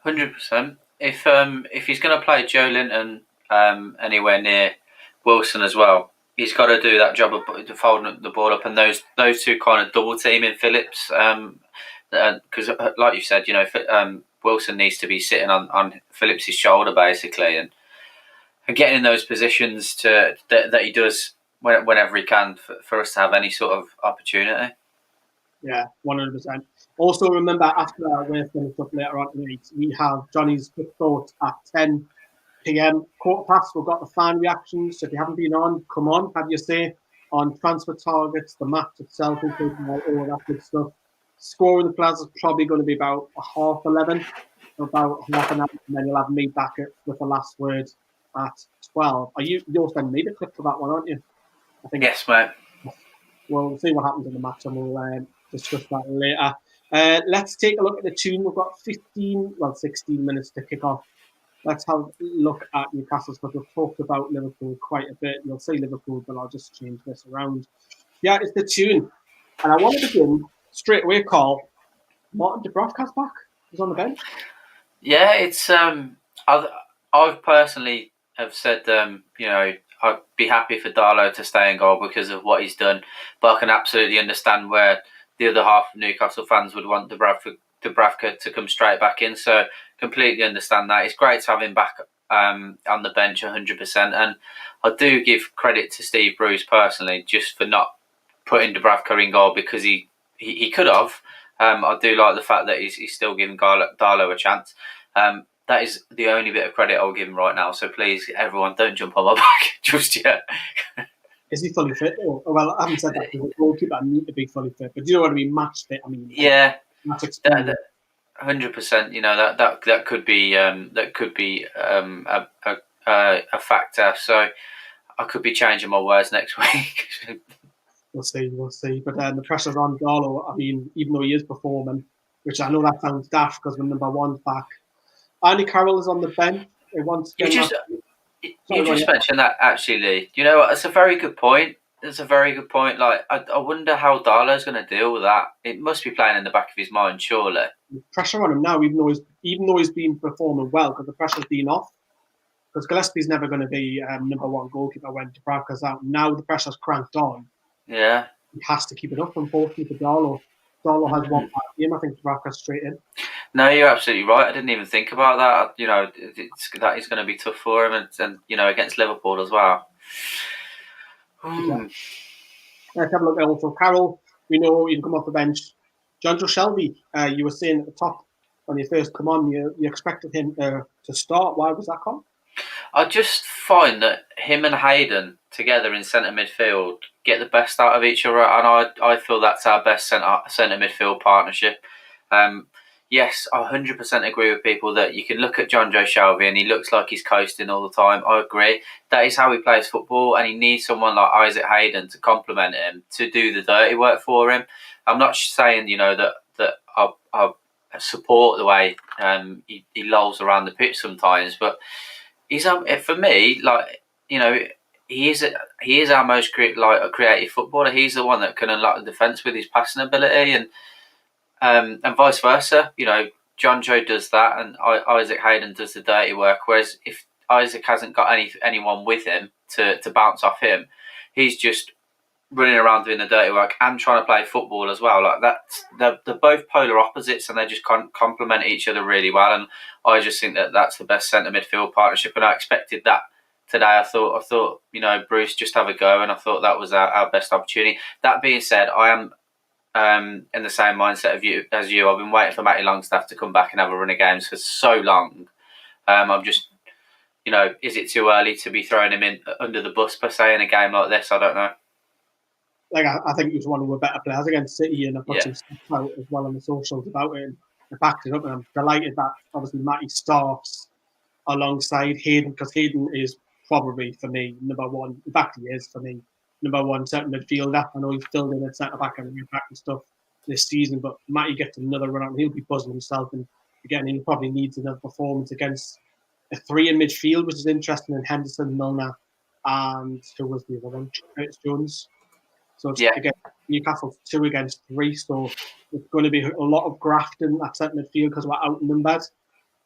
100%. If he's going to play Joe Linton anywhere near Wilson as well, he's got to do that job of folding the ball up, and those two kind of double teaming Phillips. Because like you said, you know, Wilson needs to be sitting on Phillips' shoulder basically, and getting in those positions that he does whenever he can for us to have any sort of opportunity. Yeah, 100%. Also, remember, after we're finished up later on tonight, we have Johnny's Quick Thoughts at 10 p.m. Quarter past, we've got the fan reactions. So if you haven't been on, come on, have your say on transfer targets, the match itself, including all that good stuff. Score in the plaza is probably going to be about 11:30, about half an hour, and then you'll have me back with the last word at 12. You're sending me the clip for that one, aren't you? I think. Yes, mate. We'll see what happens in the match, and we'll discuss that later. Let's take a look at the tune. We've got 16 minutes to kick off. Let's have a look at Newcastle's, because we've talked about Liverpool quite a bit. You'll see Liverpool, but I'll just change this around. Yeah, it's the tune. And I want to begin straight away, Carl. Martin Dubravka's back. He's on the bench. Yeah, it's I personally have said, you know, I'd be happy for Darlow to stay in goal because of what he's done, but I can absolutely understand where the other half of Newcastle fans would want Dubravka to come straight back in. So completely understand that. It's great to have him back on the bench 100%. And I do give credit to Steve Bruce personally just for not putting Dubravka in goal, because he could have. I do like the fact that he's still giving Darlow a chance. That is the only bit of credit I'll give him right now. So please, everyone, don't jump on my back just yet. Is he fully fit? Oh, well, I haven't said that because the goalkeeper need to be fully fit. But do you know what I mean? Match fit. I mean, yeah, match experience. 100%. You know that could be a factor. So I could be changing my words next week. We'll see. But the pressure's on Darlow. I mean, even though he is performing, which I know that sounds daft because we're number one back. Andy Carroll is on the bench. You just mentioned that, actually, Lee. You know what? It's a very good point. Like, I wonder how Darlow's going to deal with that. It must be playing in the back of his mind, surely. Pressure on him now, even though he's been performing well, because the pressure's been off. Because Gillespie's never going to be number one goalkeeper when Dubravka's out. Now the pressure's cranked on. Yeah. He has to keep it up, unfortunately, for Darlow. Darlow has one bad game. I think Dubravka's straight in. No, you're absolutely right. I didn't even think about that. You know, that is going to be tough for him, and you know, against Liverpool as well. Let's have a look at also Carroll. We know you can come off the bench. John Joe Shelby, you were saying at the top when you first come on, you expected him to start. Why was that, Con? I just find that him and Hayden together in centre midfield get the best out of each other, and I feel that's our best centre midfield partnership. Yes, I 100% agree with people that you can look at John Joe Shelby and he looks like he's coasting all the time. I agree. That is how he plays football, and he needs someone like Isaac Hayden to complement him, to do the dirty work for him. I'm not saying, you know, that I support the way he lolls around the pitch sometimes, but he's for me, like, you know, he is our most creative footballer. He's the one that can unlock the defence with his passing ability, and vice versa. You know, John Joe does that, and Isaac Hayden does the dirty work. Whereas if Isaac hasn't got anyone with him to bounce off him, he's just running around doing the dirty work and trying to play football as well. Like that, they're both polar opposites, and they just complement each other really well. And I just think that that's the best centre midfield partnership, and I expected that today. I thought, you know, Bruce, just have a go, and I thought that was our best opportunity. That being said, I am in the same mindset as you. I've been waiting for Matty Longstaff to come back and have a run of games for so long. I'm just, you know, is it too early to be throwing him in under the bus per se in a game like this? I don't know. Like, I think he was one of the better players against City, and I put some stuff out as well on the socials about it, and I backed it up, and I'm delighted that obviously Matty starts alongside Hayden, because Hayden is probably, for me, number one. In fact, he is, for me, number one centre midfielder. I know he's filled in at centre back and wing back and stuff this season, but Matty gets another run out and he'll be buzzing himself. And again, he probably needs another performance against a three in midfield, which is interesting, in Henderson, Milner, and who was the other one? Curtis Jones. So it's again, Newcastle 2 against 3. So it's going to be a lot of grafting at centre midfield because we're outnumbered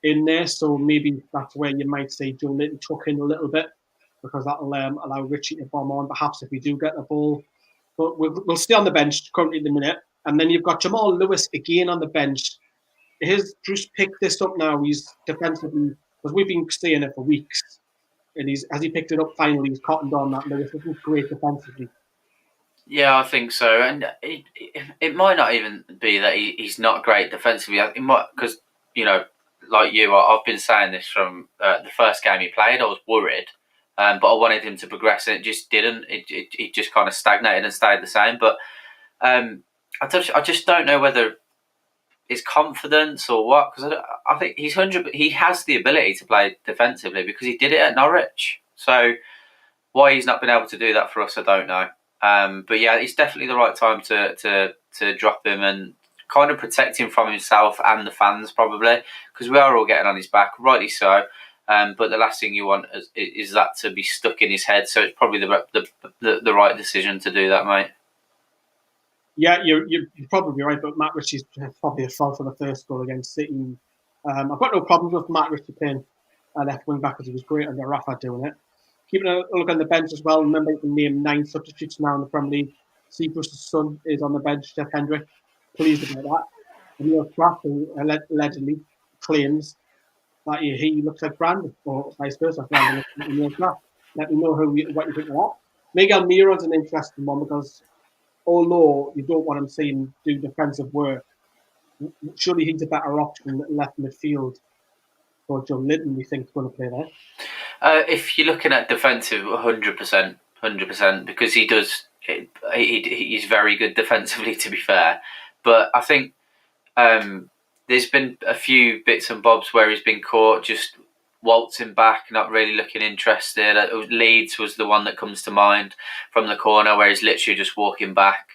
in there. So maybe that's where you might see Joe Linton tuck in a little bit, because that'll allow Richie to bomb on, perhaps, if we do get the ball. But we'll stay on the bench currently at the minute. And then you've got Jamal Lewis again on the bench. Bruce picked this up now. He's defensively, because we've been saying it for weeks. And has he picked it up finally? He's cottoned on that Lewis. This is great defensively. Yeah, I think so. And it might not even be that he's not great defensively. It might, because, you know, like you, I've been saying this from the first game he played. I was worried. But I wanted him to progress, and it just didn't. It just kind of stagnated and stayed the same. But I just don't know whether it's confidence or what, because I think he's 100. He has the ability to play defensively because he did it at Norwich. So why he's not been able to do that for us, I don't know. But yeah, it's definitely the right time to drop him and kind of protect him from himself and the fans, probably, because we are all getting on his back, rightly so. But the last thing you want is that to be stuck in his head. So it's probably the right decision to do that, mate. Yeah, you're probably right, but Matt Ritchie's probably a fault for the first goal against City. I've got no problems with Matt Ritchie playing left wing back, because he was great under Rafa doing it. Keeping a look on the bench as well. Remember, you can name 9 substitutes now in the Premier League. Steve Bruce's son is on the bench, Jeff Hendrick. Pleased about that. And Neil Kraft, who allegedly claims that he looks like Brandon, or vice versa. Brandon looks like Neil Kraft. Let me know what you think of that. Miguel Miron's an interesting one because although you don't want him seeing do defensive work, surely he's a better option left midfield. Or John Linton, we think, is going to play there. If you're looking at defensive, 100%, because he does. He's very good defensively, to be fair. But I think there's been a few bits and bobs where he's been caught just waltzing back, not really looking interested. Leeds was the one that comes to mind from the corner where he's literally just walking back.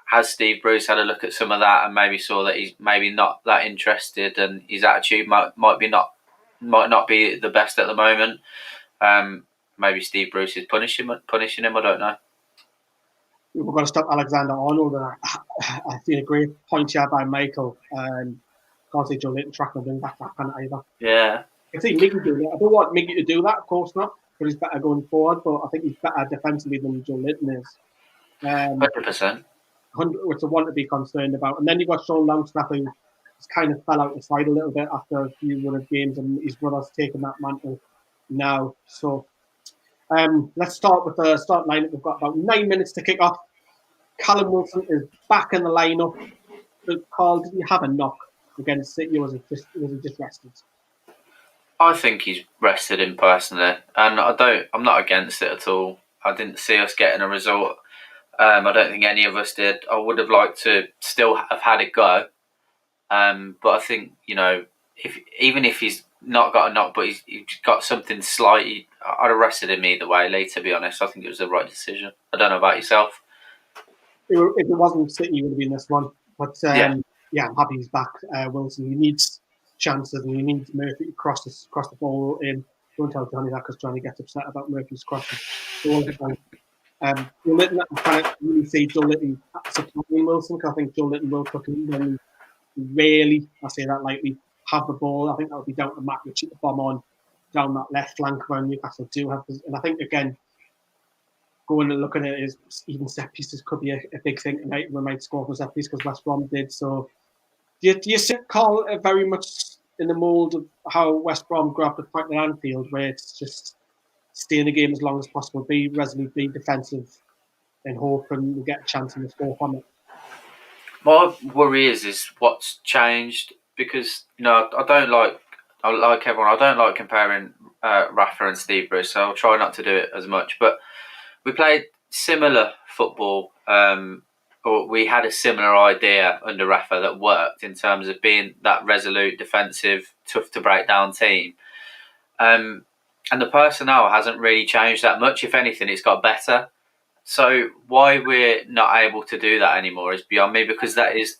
Has Steve Bruce had a look at some of that and maybe saw that he's maybe not that interested and his attitude might not be the best at the moment? Maybe Steve Bruce is punishing him. I don't know. We're going to stop Alexander Arnold. I see a great point here by Michael. Can't see Joe Linton tracking him back that kind either. Yeah. I see Miggy doing it. I don't want Miggy to do that, of course not, but he's better going forward. But I think he's better defensively than Joe Linton is. 100%. It's a one to be concerned about. And then you've got Sean Longstaff, who has kind of fell out the side a little bit after a few run of games, and his brother's taken that mantle now. So let's start with the start lineup. We've got about 9 minutes to kick off. Callum Wilson is back in the lineup. But Carl, did he have a knock against City, or was it just rested? I think he's rested him personally, and I'm not against it at all. I didn't see us getting a result. I don't think any of us did. I would have liked to still have had it go, but I think even if he's not got a knock, but he's got something slightly, I'd have rested him either way. Lee, to be honest, I think it was the right decision. I don't know about yourself. If it wasn't City, it would have been this one. But I'm happy he's back. Wilson, he needs chances and he needs Murphy to cross the ball in. Don't tell Johnny that because Johnny gets upset about Murphy's crossing all the time. Joe Linton, I'm trying to really see Joe Linton supplying Wilson because I think Joe Linton will cook him when he rarely, I say that lightly, have the ball. I think that would be down to Matt Ritchie to bomb on down that left flank where Newcastle do have. And I think, again, going and looking at it is even set pieces could be a big thing tonight. We might score for set piece because West Brom did. So do you see Carl very much in the mould of how West Brom grabbed the point at Anfield, where it's just stay in the game as long as possible, be resolute, be defensive, and hope and we get a chance in the score from it? My worry is what's changed, because I like everyone. I don't like comparing Rafa and Steve Bruce, so I'll try not to do it as much. But we played similar football, or we had a similar idea under Rafa that worked in terms of being that resolute, defensive, tough to break down team. And the personnel hasn't really changed that much. If anything, it's got better. So why we're not able to do that anymore is beyond me, because that is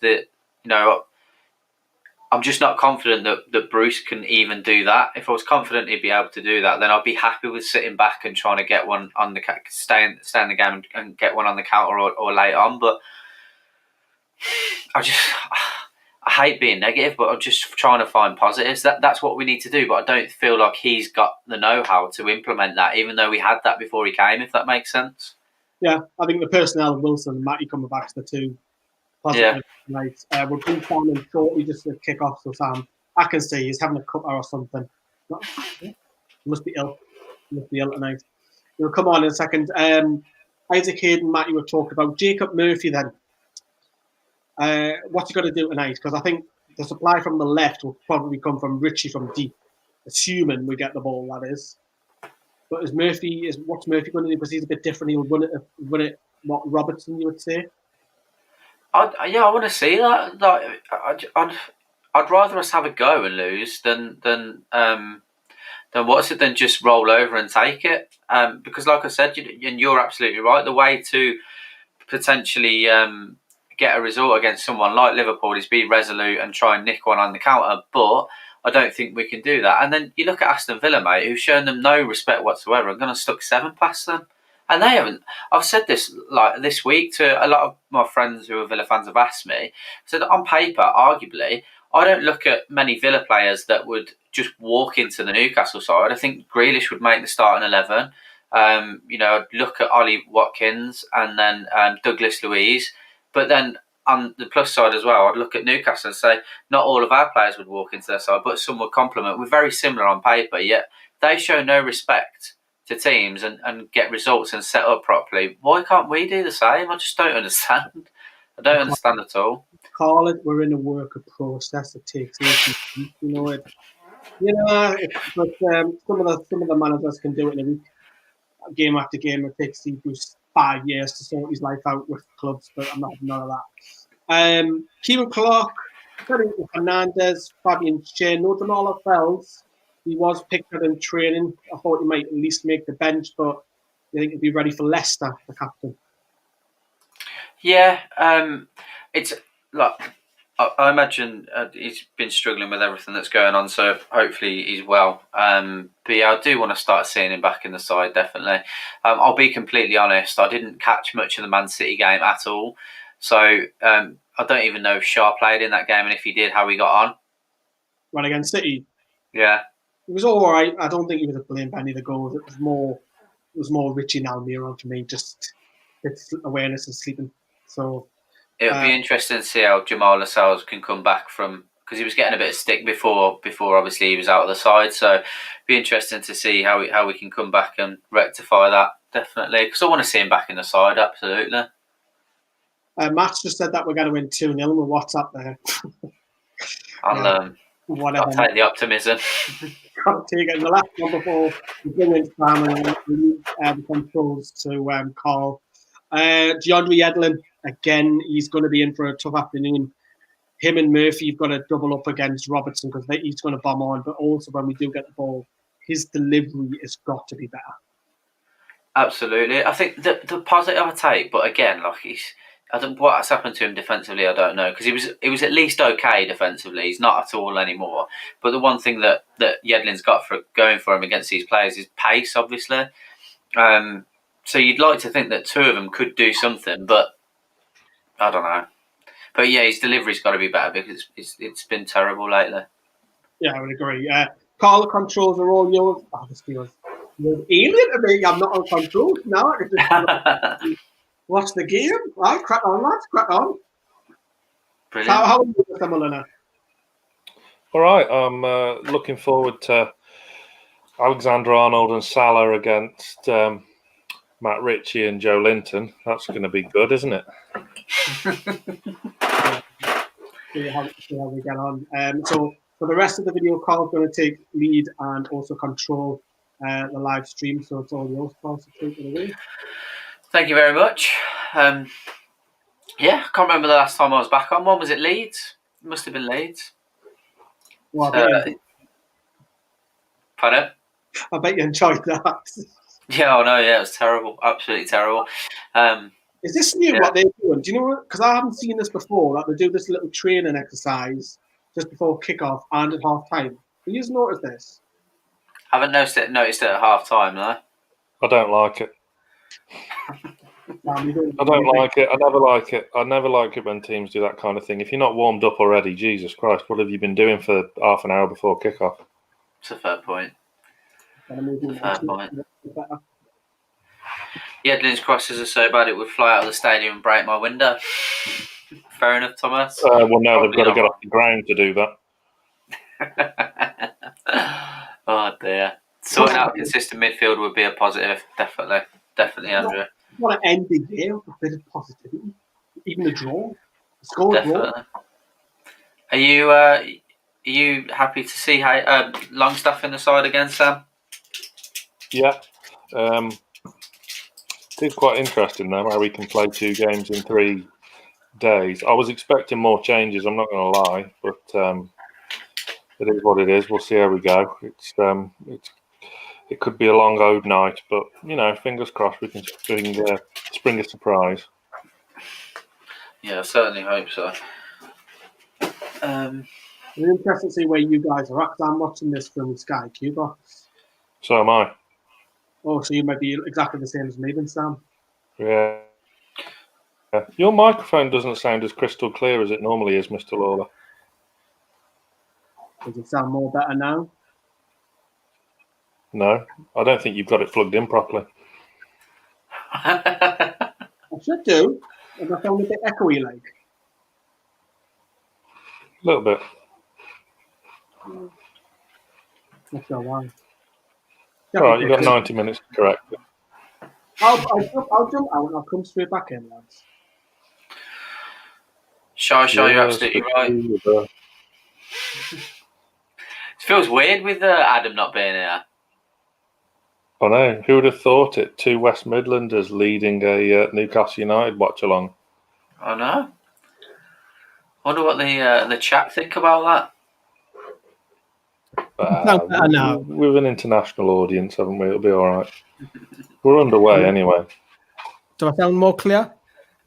I'm just not confident that Bruce can even do that. If I was confident he'd be able to do that, then I'd be happy with sitting back and trying to get one on the stay in the game and get one on the counter or late on. But I hate being negative, but I'm just trying to find positives. That's what we need to do. But I don't feel like he's got the know-how to implement that, even though we had that before he came, if that makes sense. Yeah, I think the personnel of Wilson and Matty coming back to the two positive tonight. We're being farming shortly just to kick off. So Sam, I can see he's having a cuppa or something. He must be ill. He must be ill tonight. We'll come on in a second. Isaac Hayden, Matty, were talking about Jacob Murphy then. What's he got to do tonight? Because I think the supply from the left will probably come from Ritchie from deep, assuming we get the ball, that is. But what's Murphy going to do? Because he's a bit different. He'll run it. What Robertson, you would say? I want to see that. I'd rather us have a go and lose than just roll over and take it. Because, like I said, and you're absolutely right. The way to potentially get a result against someone like Liverpool is be resolute and try and nick one on the counter, but I don't think we can do that. And then you look at Aston Villa, mate, who've shown them no respect whatsoever. I'm going to stuck 7 past them, and they haven't. I've said this this week to a lot of my friends who are Villa fans have asked me. I said on paper, arguably, I don't look at many Villa players that would just walk into the Newcastle side. I think Grealish would make the starting 11. I'd look at Ollie Watkins and then Douglas Luiz. But then on the plus side as well, I'd look at Newcastle and say not all of our players would walk into their side, but some would complement. We're very similar on paper, yet they show no respect to teams and get results and set up properly. Why can't we do the same? I just don't understand. I don't understand at all. Call it, we're in a work of process. It takes 18 months, but some of the managers can do it in a week, game after game. It takes Steve Bruce 5 years to sort his life out with clubs, but I'm not having none of that. Kieran Clark, Fernandez, Fabian Schär, no Jamaal Lascelles. He was picked up in training. I thought he might at least make the bench, but I think he'll be ready for Leicester, the captain. Yeah, it's like I imagine he's been struggling with everything that's going on, so hopefully he's well. But yeah, I do want to start seeing him back in the side, definitely. I'll be completely honest, I didn't catch much of the Man City game at all, so I don't even know if Shaw played in that game, and if he did, how he got on. Well, against City? Yeah. It was all right. I don't think he was to blame for any of the goals. It was more Richie and Almiron for me, just its awareness and sleeping. So it'll be interesting to see how Jamaal Lascelles can come back from, because he was getting a bit of stick before obviously he was out of the side. So it'll be interesting to see how we can come back and rectify that, definitely. Because I want to see him back in the side, absolutely. Matt's just said that we're going to win 2-0 with WhatsApp there. I'll take the optimism. Can't take it. In the last one before we bring in Sam and the controls to Carl. DeAndre Yedlin, again, he's going to be in for a tough afternoon. Him and Murphy have got to double up against Robertson because he's going to bomb on. But also, when we do get the ball, his delivery has got to be better. Absolutely. I think the positive I take, but again, what's happened to him defensively, I don't know, because he was at least okay defensively. He's not at all anymore. But the one thing that Yedlin's got going for him against these players is pace, obviously. So you'd like to think that two of them could do something, but I don't know. But yeah, his delivery's got to be better because it's been terrible lately. Yeah, I would agree. Carl, the controls are all yours. Oh, this feels alien to me. I'm not on controls now. I can just watch the game. Right, crack on, lads. Crack on. Brilliant. How are you, Mr. Mulliner? All right. I'm looking forward to Alexander-Arnold and Salah against Matt Ritchie and Joe Linton. That's going to be good, isn't it? See how we get on. So for the rest of the video, Carl's going to take lead and also control the live stream. So it's all yours, Carl. So take it away. Thank you very much. I can't remember the last time I was back on. When was it? Leeds? It must have been Leeds. Well, pardon? I bet you enjoyed that. Yeah, it was terrible. Absolutely terrible. Is this new, what they're doing? Do you know what? Because I haven't seen this before, that they do this little training exercise just before kickoff and at half time. Have you just noticed this? I haven't noticed it at half time, no. I don't like it. I don't like it. I never like it. I never like it when teams do that kind of thing. If you're not warmed up already, Jesus Christ, what have you been doing for half an hour before kickoff? It's a fair point. Yedlin's crosses are so bad it would fly out of the stadium and break my window. Fair enough, Thomas. Well, no, they've got to get off the ground to do that. Oh dear. Sorting out a consistent midfield would be a positive, definitely, Andrew. I want to end the year with a bit of positivity, even a draw, a score draw. Are you happy to see how Longstaff in the side again, Sam? Yeah. It's quite interesting though how we can play 2 games in 3 days. I was expecting more changes, I'm not going to lie, but it is what it is. We'll see how we go. It could be a long owed night, but fingers crossed we can spring a surprise. Yeah, I certainly hope so. I'm interested to see where you guys are at. I'm watching this from Sky Cuba. So am I. Oh, so you might be exactly the same as me then, Sam. Yeah. Your microphone doesn't sound as crystal clear as it normally is, Mr. Lawler. Does it sound more better now? No, I don't think you've got it plugged in properly. I should do. If I sound a bit echoey, like. A little bit. Not sure why. All right, you got 90 minutes to correct it. I'll jump out and I'll come straight back in, lads. Sure, you're absolutely right. It feels weird with Adam not being here. I know. Who would have thought it? 2 West Midlanders leading a Newcastle United watch-along. I know. Wonder what the chat think about that. With an international audience, haven't we? It'll be all right. We're underway anyway. Do I sound more clear?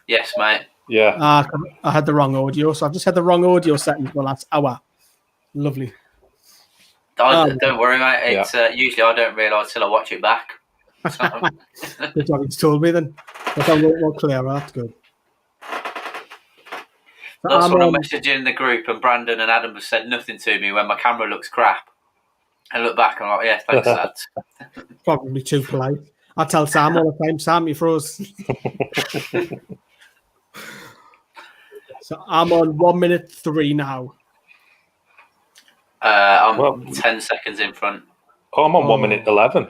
Yes, mate. Yeah. I had the wrong audio, so I've just had the wrong audio setting for the last hour. Lovely. Don't worry, mate. It's usually I don't realise till I watch it back. Good job, he's told me then. I sound a little more clear. That's good. That's when I'm messaging in the group, and Brandon and Adam have said nothing to me when my camera looks crap. I look back and I'm like, yeah, thanks, lads. Probably too polite. I tell Sam all the time, Sam, you froze. So I'm on 1 minute 3 now. I'm 10 seconds in front. Oh, I'm on 1 minute 11.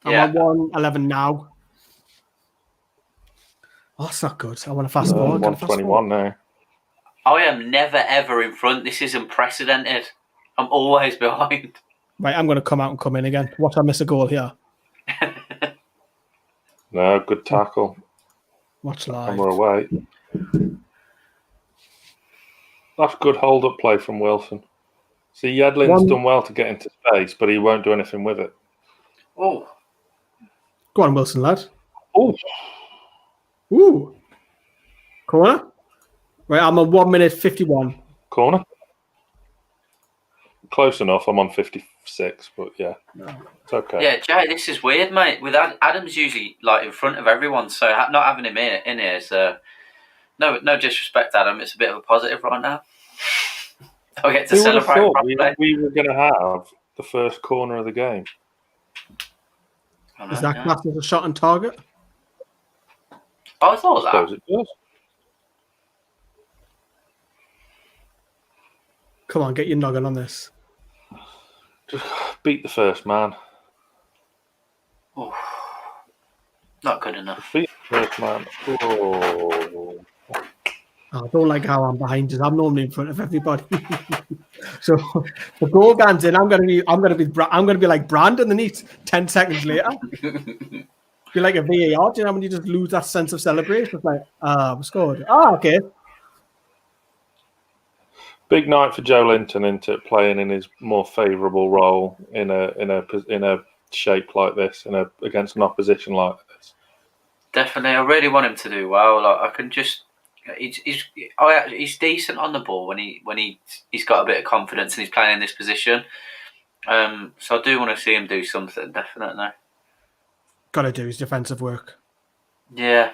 I'm on 1:11 now. Oh, that's not good. I want to fast forward. 1:21 now. I am never ever in front. This is unprecedented. I'm always behind. Right, I'm going to come out and come in again. Watch, I miss a goal here. No, good tackle. Watch live. And we're away. That's good hold-up play from Wilson. See, Yedlin's done well to get into space, but he won't do anything with it. Oh. Go on, Wilson, lad. Oh. Ooh. Corner. Right, I'm on 1 minute 51. Corner. Close enough. I'm on 56, but yeah. It's okay. Yeah, Jay, this is weird, mate. With Adam's usually like in front of everyone, so not having him in here is no disrespect, Adam. It's a bit of a positive right now. I get to celebrate properly. We were going to have the first corner of the game. Is that classed as a shot on target? I thought that. I suppose it does. Come on, get your noggin on this. Just beat the first man. Oh, not good enough. Beat the first man. Oh. I don't like how I'm behind you. I'm normally in front of everybody. So the goal guns in. I'm gonna be like Brandon the neat 10 seconds later. Be like a VAR, do you know when you just lose that sense of celebration? It's like, we scored. Okay. Big night for Joe Linton into playing in his more favourable role in a shape like this, against an opposition like this. Definitely, I really want him to do well. Like, I can just. He's decent on the ball when he's got a bit of confidence and he's playing in this position. So I do want to see him do something, definitely. Got to do his defensive work. Yeah.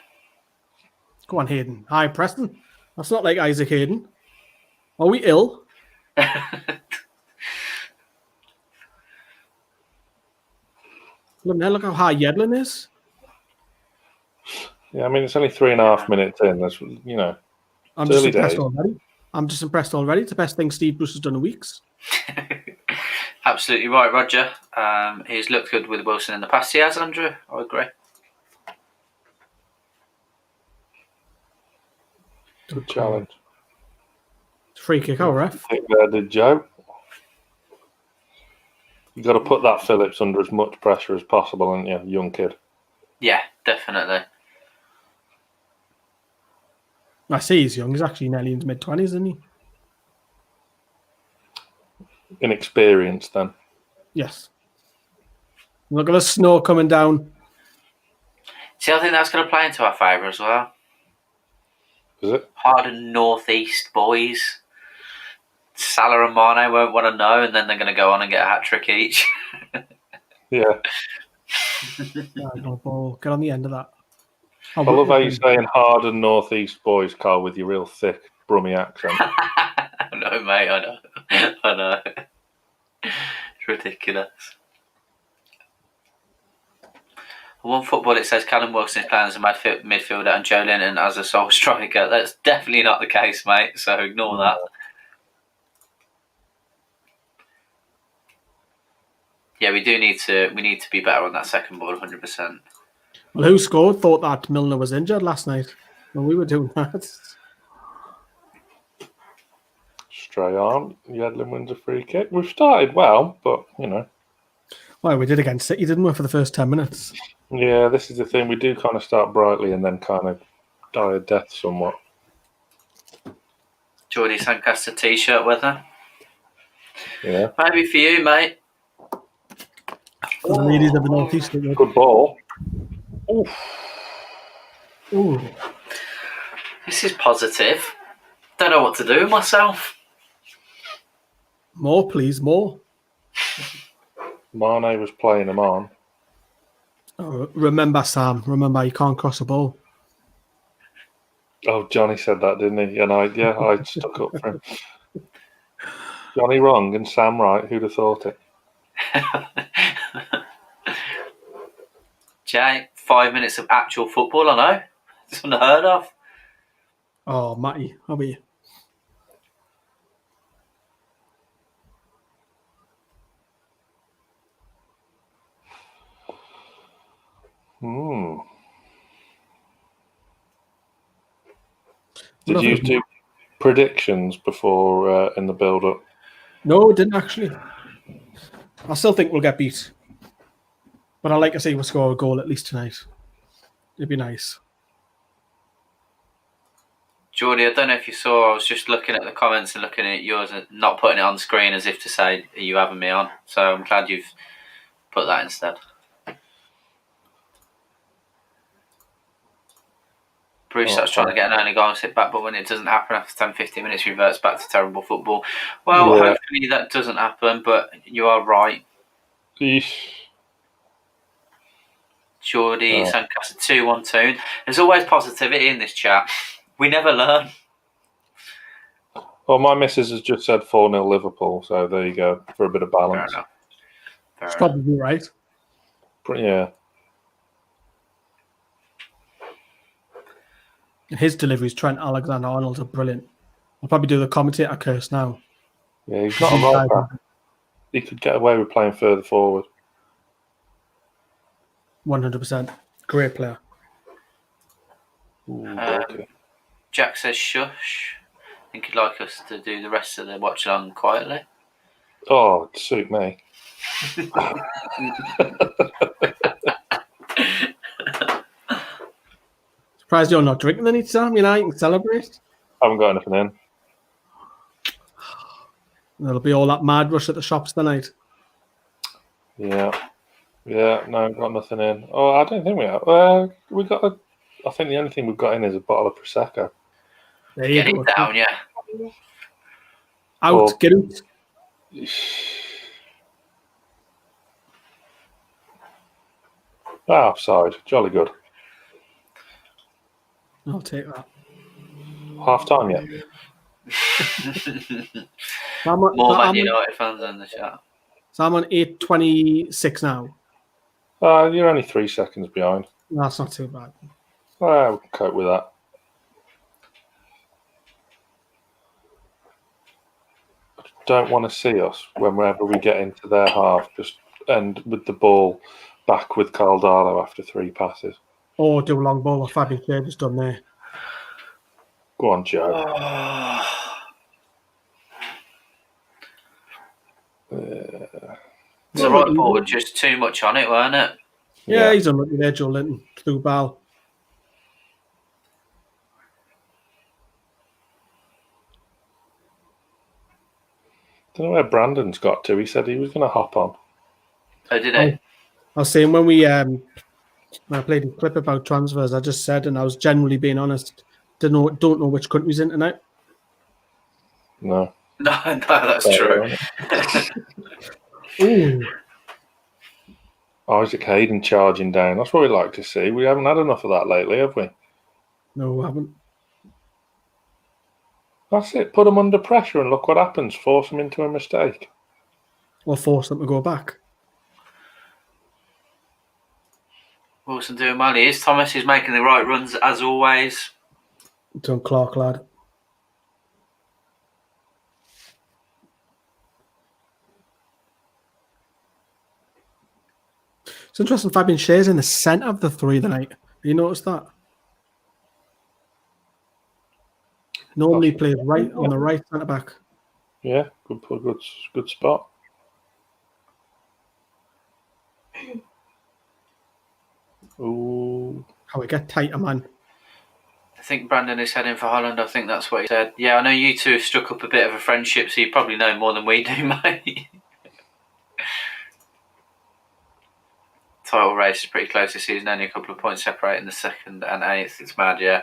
Go on, Hayden. Hi, Preston. That's not like Isaac Hayden. Are we ill? Look how high Yedlin is. Yeah, I mean, it's only 3.5 minutes in. That's, I'm just impressed already. I'm just impressed already. It's the best thing Steve Bruce has done in weeks. Absolutely right, Roger. He's looked good with Wilson in the past. He has, Andrew. I agree. Good challenge. Free kick, ref. I think there did Joe. You got to put that Phillips under as much pressure as possible, haven't you, young kid? Yeah, definitely. I see he's young. He's actually nearly in his mid-20s, isn't he? Inexperienced, then. Yes. Look at the snow coming down. See, I think that's going to play into our favour as well. Is it? Harden northeast boys. Salah and Mane won't want to know, and then they're going to go on and get a hat-trick each. Yeah. Ball. Get on the end of that. I love how you're saying hard and northeast boys, Carl, with your real thick Brummy accent. I know, mate. I know. It's ridiculous. I One football, it says Callum Wilson is playing as a midfielder and Joe Linton as a sole striker. That's definitely not the case, mate. So ignore that. Yeah, we need to be better on that second ball, 100%. Well, who scored? Thought that Milner was injured last night when we were doing that. Stray on. Yedlin wins a free kick. We've started well, but Well, we did against City, didn't we, for the first 10 minutes? Yeah, this is the thing. We do kind of start brightly and then kind of die a death somewhat. Geordie Sancaster t-shirt weather. Yeah. Maybe for you, mate. For the ladies of the North East. Good ball. Oof. Ooh. This is positive. Don't know what to do with myself. More, please, more. Mane was playing him on. Oh, remember, Sam. Remember, you can't cross a ball. Oh, Johnny said that, didn't he? And I stuck up for him. Johnny wrong and Sam right. Who'd have thought it? Jay, 5 minutes of actual football, I know. It's unheard of. Oh, Matty, how about you? Did you do predictions before in the build-up? No, didn't actually. I still think we'll get beat. But I'd like to see we'll score a goal at least tonight. It'd be nice. Geordie, I don't know if you saw, I was just looking at the comments and looking at yours and not putting it on screen as if to say, are you having me on? So I'm glad you've put that instead. Bruce starts trying to get an early goal and sit back, but when it doesn't happen after 10-15 minutes, he reverts back to terrible football. Well, hopefully that doesn't happen, but you are right. Eesh. Geordie, Sancaster 2-1-2. There's always positivity in this chat. We never learn. Well, my missus has just said 4-0 Liverpool, so there you go, for a bit of balance. Fair enough. It's probably right. Yeah. His deliveries, Trent Alexander-Arnold, are brilliant. I'll probably do the commentator curse now. Yeah, he's not a right back. He could get away with playing further forward. 100%. Great player. Ooh, okay. Jack says shush. I think he'd like us to do the rest of the watch along quietly. Oh, it'd suit me. Surprised you're not drinking any, Sam. You can celebrate. I haven't got anything in. There'll be all that mad rush at the shops tonight. Yeah, no, got nothing in. Oh, I don't think we have. We got I think the only thing we've got in is a bottle of Prosecco. There you Get go. it down, yeah. Out, get out. Offside. Jolly good. I'll take that. Half time yet? More Man United fans in the chat. So I'm on 8:26 now. You're only 3 seconds behind. That's not too bad. We can cope with that. I don't want to see us whenever we get into their half just end with the ball back with Caldaro after 3 passes. Or do a long ball or Fabian Kerr just done there. Go on, Joe. It's a right ball, just too much on it, weren't it? Yeah, he's unlucky there, Joe Linton. Through ball. Don't know where Brandon's got to. He said he was going to hop on. Oh, did he? I was saying when when I played a clip about transfers, I just said, and I was generally being honest, don't know which country's in tonight. No. No, that's true. Ooh. Isaac Hayden charging down. That's what we like to see. We haven't had enough of that lately, have we? No, we haven't. That's it. Put them under pressure and look what happens. Force them into a mistake. Or force them to go back. Wilson doing well. He is. Thomas is making the right runs as always. Done Clark, lad. It's interesting. Fabian Schär's in the centre of the three tonight. Have you noticed that? Normally he plays right on the right centre back. Yeah, good spot. Ooh. How we get tighter, man. I think Brandon is heading for Holland. I think that's what he said. Yeah, I know you two have struck up a bit of a friendship, so you probably know more than we do, mate. Title race is pretty close this season. Only a couple of points separating the 2nd and 8th. It's mad, yeah.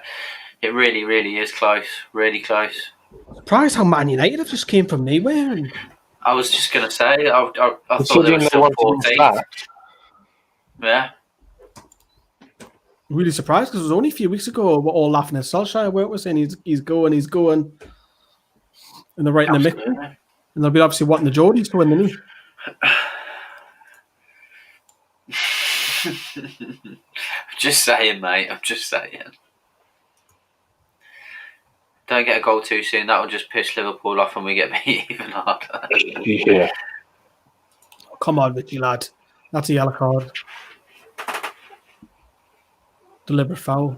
It really, really is close. Really close. Surprised how Man United have just came from nowhere. I was just going to say, I thought they were still 14th. Yeah. Really surprised because it was only a few weeks ago we're all laughing at Solskjaer, weren't we? Saying he's going. And they're right in the middle. And they'll be obviously wanting the Geordies to win the knee. Just saying, mate. I'm just saying. Don't get a goal too soon. That will just piss Liverpool off and we get beat even harder. Yeah. Come on, Richie, lad. That's a yellow card. Deliberate foul.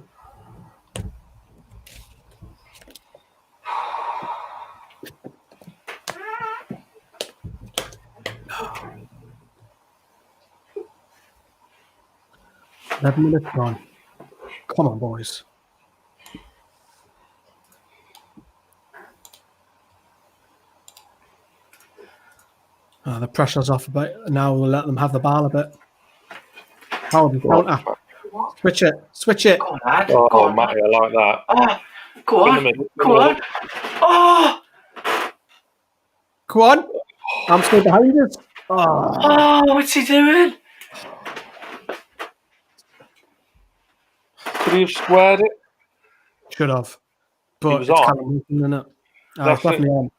$11 minutes gone. Come on, boys. The pressure's off a bit. Now we'll let them have the ball a bit. Howard, counter. Switch it. Go on, lad. Oh, Matty, I like that. Oh, go on. Go on. Oh! Go on. I'm still behind us. Oh, what's he doing? Could he have squared it? Should have. But was it's on. kind of moving, isn't it? That's It's definitely on.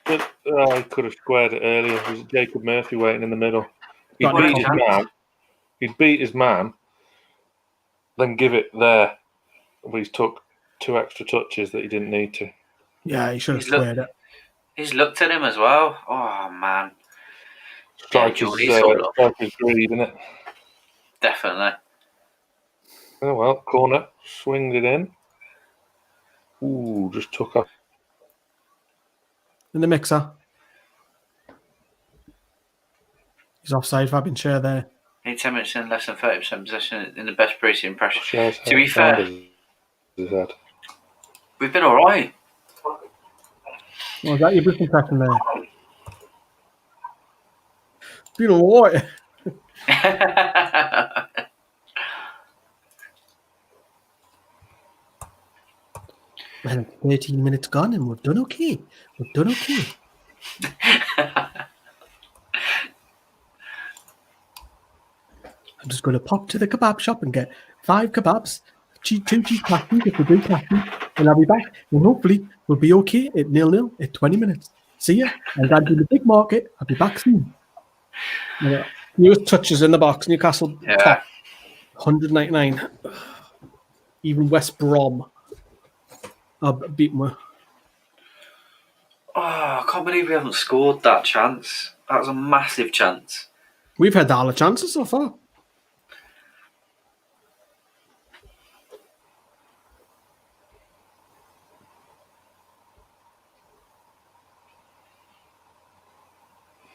He could have squared it earlier. It was Jacob Murphy waiting in the middle. He'd Got beat his man. He'd beat his man, then give it there. But he's took 2 extra touches that he didn't need to. Yeah, he should have squared it. He's looked at him as well. Oh, man. Striker's greed, isn't it? Definitely. Oh, well, corner. Swinged it in. Ooh, just took up. In the mixer. He's offside. Fabian Schär there. 10 minutes in, less than 30% possession in the best pre-season impression. To be fair, we've been alright. Was that your brief impression there? Been alright. Well, 13 minutes gone and we're done okay. I'm just going to pop to the kebab shop and get 5 kebabs, 2 cheese pasties if we do pasties, and I'll be back. And hopefully we'll be okay at 0-0 at 20 minutes. See ya. I'm going to do the big market. I'll be back soon. Yeah. Newest touches in the box. Newcastle top 199. Even West Brom are beaten with. Oh, I can't believe we haven't scored that chance. That was a massive chance. We've had all the chances so far.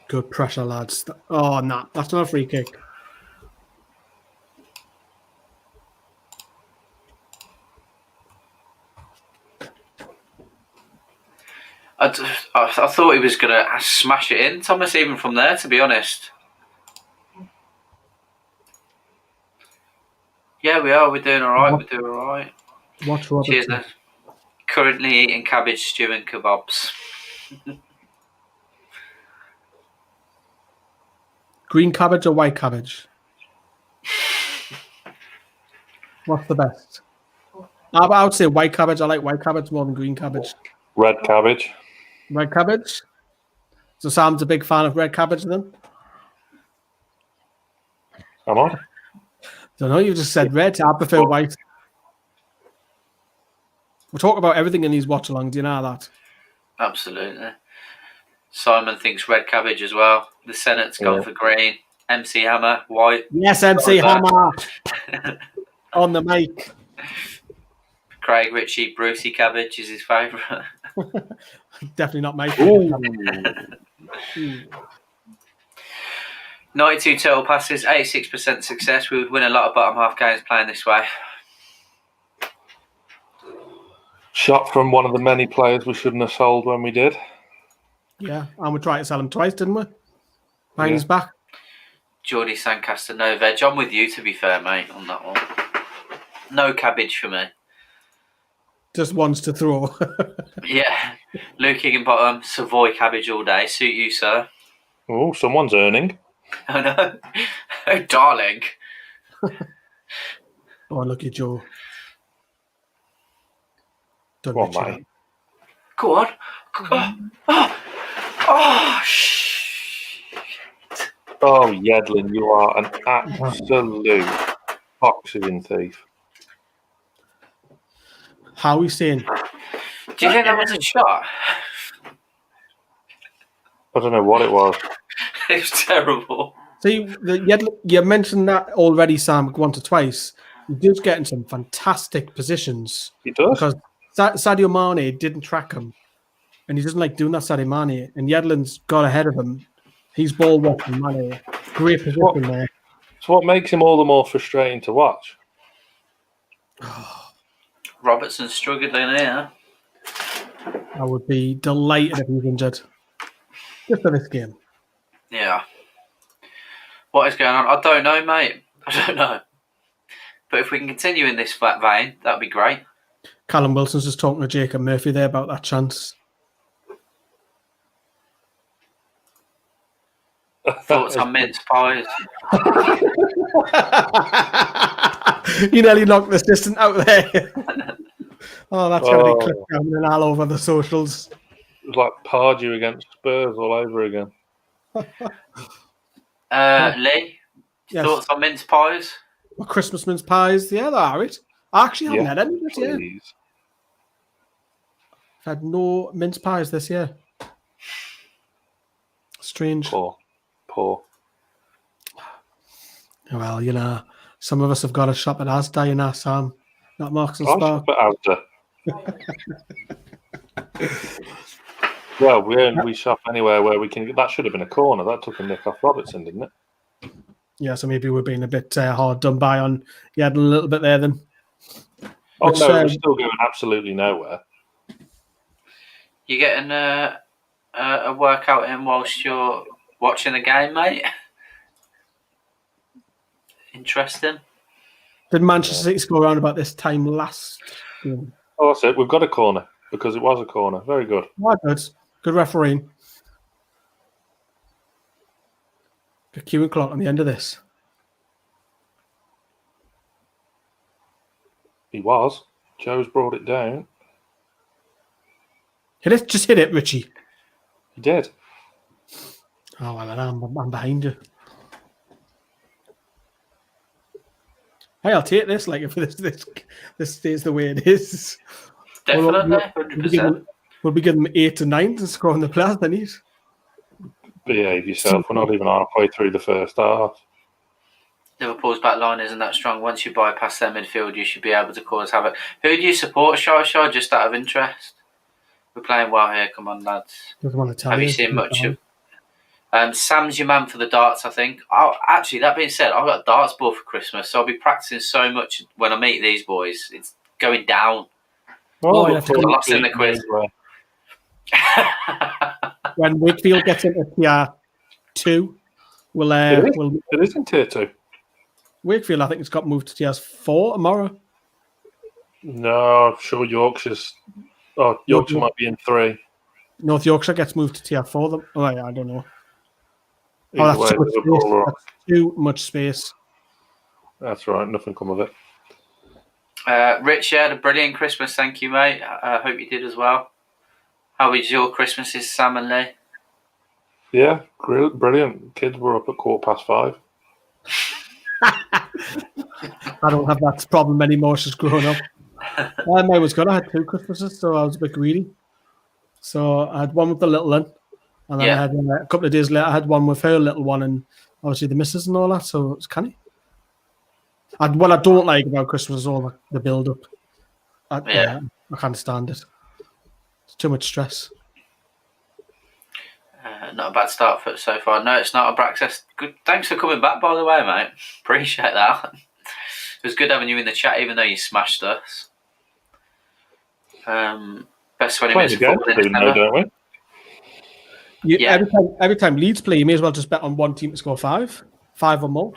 Good pressure, lads. Oh, nah, that's not a free kick. I thought he was going to smash it in, Thomas, even from there, to be honest. Yeah, we are. We're doing all right. Watch Robert. Cheers, then. Currently eating cabbage stew and kebabs. Green cabbage or white cabbage? What's the best? I would say white cabbage. I like white cabbage more than green cabbage. Red cabbage. Red cabbage? So Sam's a big fan of red cabbage then? Am I? Don't know. You just said red. I prefer white. We talk about everything in these watch-alongs. Do you know that? Absolutely. Simon thinks red cabbage as well. The Senate's gone for green. MC Hammer, white. Yes, MC Hammer. On the mic. Craig Ritchie, Brucey cabbage is his favourite. Definitely not my favourite. 92 total passes, 86% success. We would win a lot of bottom half games playing this way. Shot from one of the many players we shouldn't have sold when we did. Yeah, and we tried to sell him twice, didn't we? Behind his back. Geordie Sancaster, no veg. I'm with you, to be fair, mate, on that one. No cabbage for me. Just ones to throw. Yeah. Luke Higginbottom, Savoy cabbage all day. Suit you, sir. Oh, someone's earning. Oh, no. Oh, darling. Oh, look at Joe. Go on, mate. Go on. Oh, shit. Oh, Yedlin, you are an absolute oxygen thief. How are we saying? Do you think that was a shot? I don't know what it was. It was terrible. See, you mentioned that already, Sam, once or twice. He does get in some fantastic positions. He does. Because Sadio Mane didn't track him. And he doesn't like doing that, Sadio Mane. And Yedlin's got ahead of him. He's ball watching Mane. Great position there. So what makes him all the more frustrating to watch? Robertson's struggling here. I would be delighted if he was injured. Just for this game. Yeah. What is going on? I don't know, mate. I don't know. But if we can continue in this flat vein, that'd be great. Callum Wilson's just talking to Jacob Murphy there about that chance. Thoughts on mince pies? You nearly knocked the assistant out there. Oh, that's going to be clipped down and all over the socials. It was like Pardew against Spurs all over again. Lee, Yes. thoughts on mince pies? Well, Christmas mince pies, yeah, they're all right. I actually haven't had any this year. I've had no mince pies this year. Strange. Poor. Well, you know, some of us have got to shop at Asda, you know, Sam. Not Marks and Spark. Well, we shop anywhere where we can. That should have been a corner. That took a nick off Robertson, didn't it? Yeah, so maybe we're being a bit hard done by on a little bit there then. Oh, no, we're still going absolutely nowhere. You getting a workout in whilst you're watching the game, mate? Interesting. Did Manchester City score around about this time last game? Oh, that's it. We've got a corner because it was a corner. Very good. Oh, good refereeing. Good cue and clock on the end of this. He was. Joe's brought it down. Hit it. Just hit it, Richie. He did. Oh, well, I'm behind you. Hey, I'll take this. Like if this stays the way it is. Definitely, 100%. We'll be giving them 8 to 9 to score on the players they need. Behave yourself. We're not even halfway through the first half. Liverpool's back line isn't that strong. Once you bypass their midfield, you should be able to cause havoc. Who do you support, Shah? Just out of interest. We're playing well here. Come on, lads. Doesn't want to tell Have you seen much of... Sam's your man for the darts, I think. Oh, actually, that being said, I've got a darts ball for Christmas, so I'll be practicing so much when I meet these boys. It's going down. Oh, you have to go lost in the quiz. When Wakefield gets into tier 2, it is in tier 2. Wakefield, I think, it's got moved to tier 4 tomorrow. No, I'm sure Yorkshire's. Oh, Yorkshire might be in 3. North Yorkshire gets moved to tier 4. Oh, yeah, I don't know. Either That's way, that's too much space. That's right. Nothing come of it. Rich, you had a brilliant Christmas. Thank you, mate. I hope you did as well. How was your Christmases, Sam and Lee? Yeah, brilliant. Kids were up at 5:15. I don't have that problem anymore since growing up. Well, mine was good. I had 2 Christmases, so I was a bit greedy. So I had one with the little one, and then I had a couple of days later, I had one with her little one, and obviously the missus and all that. So it was canny. What I don't like about Christmas is all the build-up. I can't stand it. It's too much stress. Not a bad start for it so far. No, it's not a Braxis. Good. Thanks for coming back, by the way, mate. Appreciate that. It was good having you in the chat, even though you smashed us. Best 20 minutes of football, don't we? Every time Leeds play, you may as well just bet on one team to score 5 or more.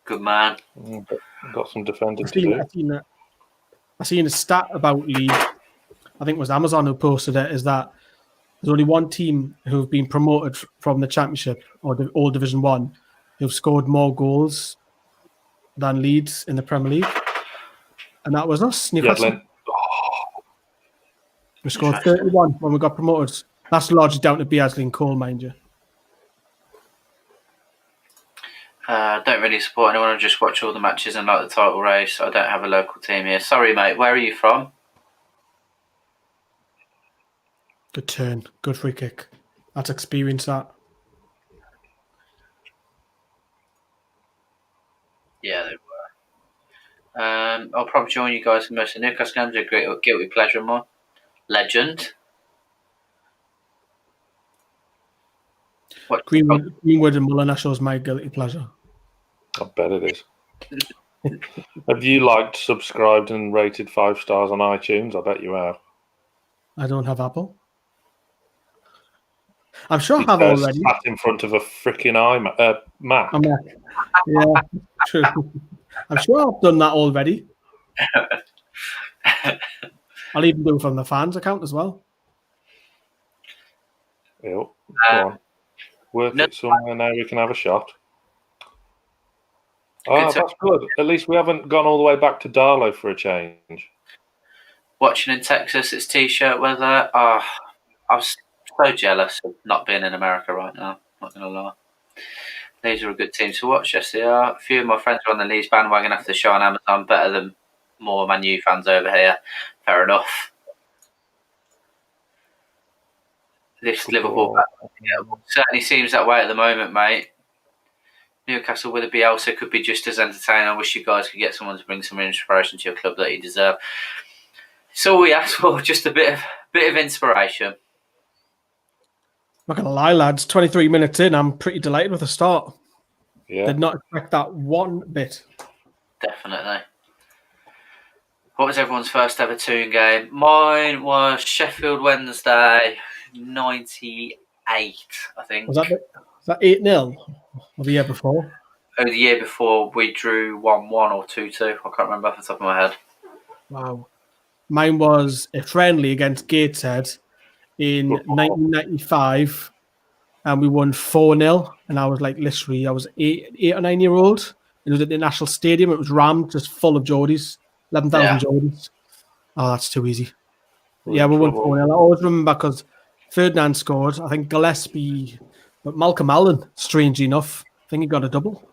Good man. Got some defenders. I seen a stat about Leeds. I think it was Amazon who posted it. Is that there's only one team who've been promoted from the Championship or the All Division 1 who've scored more goals than Leeds in the Premier League, and that was us, Newcastle. We scored 31 when we got promoted. That's largely down to Beardsley and Cole, mind you. Don't really support anyone. I just watch all the matches and like the title race. I don't have a local team here. Sorry, mate. Where are you from? Good turn. Good free kick. That's experience, that. Yeah, they were. I'll probably join you guys for most of the Newcastle games. A great guilty pleasure, more. Legend. What? Greenwood and Mulliner shows my guilty pleasure. I bet it is. Have you liked, subscribed, and rated 5 stars on iTunes? I bet you have. I don't have Apple. I'm sure I have already. Sat in front of a freaking Mac. A Mac. Yeah, true. I'm sure I've done that already. I'll even do it from the fans account as well. Yep. Go on. Work it somewhere now. We can have a shot. Oh, that's good. At least we haven't gone all the way back to Darlow for a change. Watching in Texas, it's t-shirt weather. I was so jealous of not being in America right now. Not going to lie. Leeds are a good team to watch. Yes, they are. A few of my friends are on the Leeds bandwagon after the show on Amazon. Better than more Man U fans over here. Fair enough. This Liverpool certainly seems that way at the moment, mate. Newcastle with a Bielsa could be just as entertaining. I wish you guys could get someone to bring some inspiration to your club that you deserve. So we asked for just a bit of inspiration. I'm not going to lie, lads. 23 minutes in, I'm pretty delighted with the start. Yeah. Did not expect that one bit. Definitely. What was everyone's first ever Toon game? Mine was Sheffield Wednesday, 98, I think. Was that 8-0 or the year before? Oh, the year before we drew 1-1 or 2-2. I can't remember off the top of my head. Wow. Mine was a friendly against Gateshead in 1995, and we won 4-0. And I was like, literally, I was 8 or 9 year old. It was at the National Stadium. It was rammed, just full of Geordies, 11,000 Geordies. Oh, that's too easy. Yeah, we won 4-0. I always remember because Ferdinand scored. I think Gillespie, but Malcolm Allen, strangely enough, I think he got a double.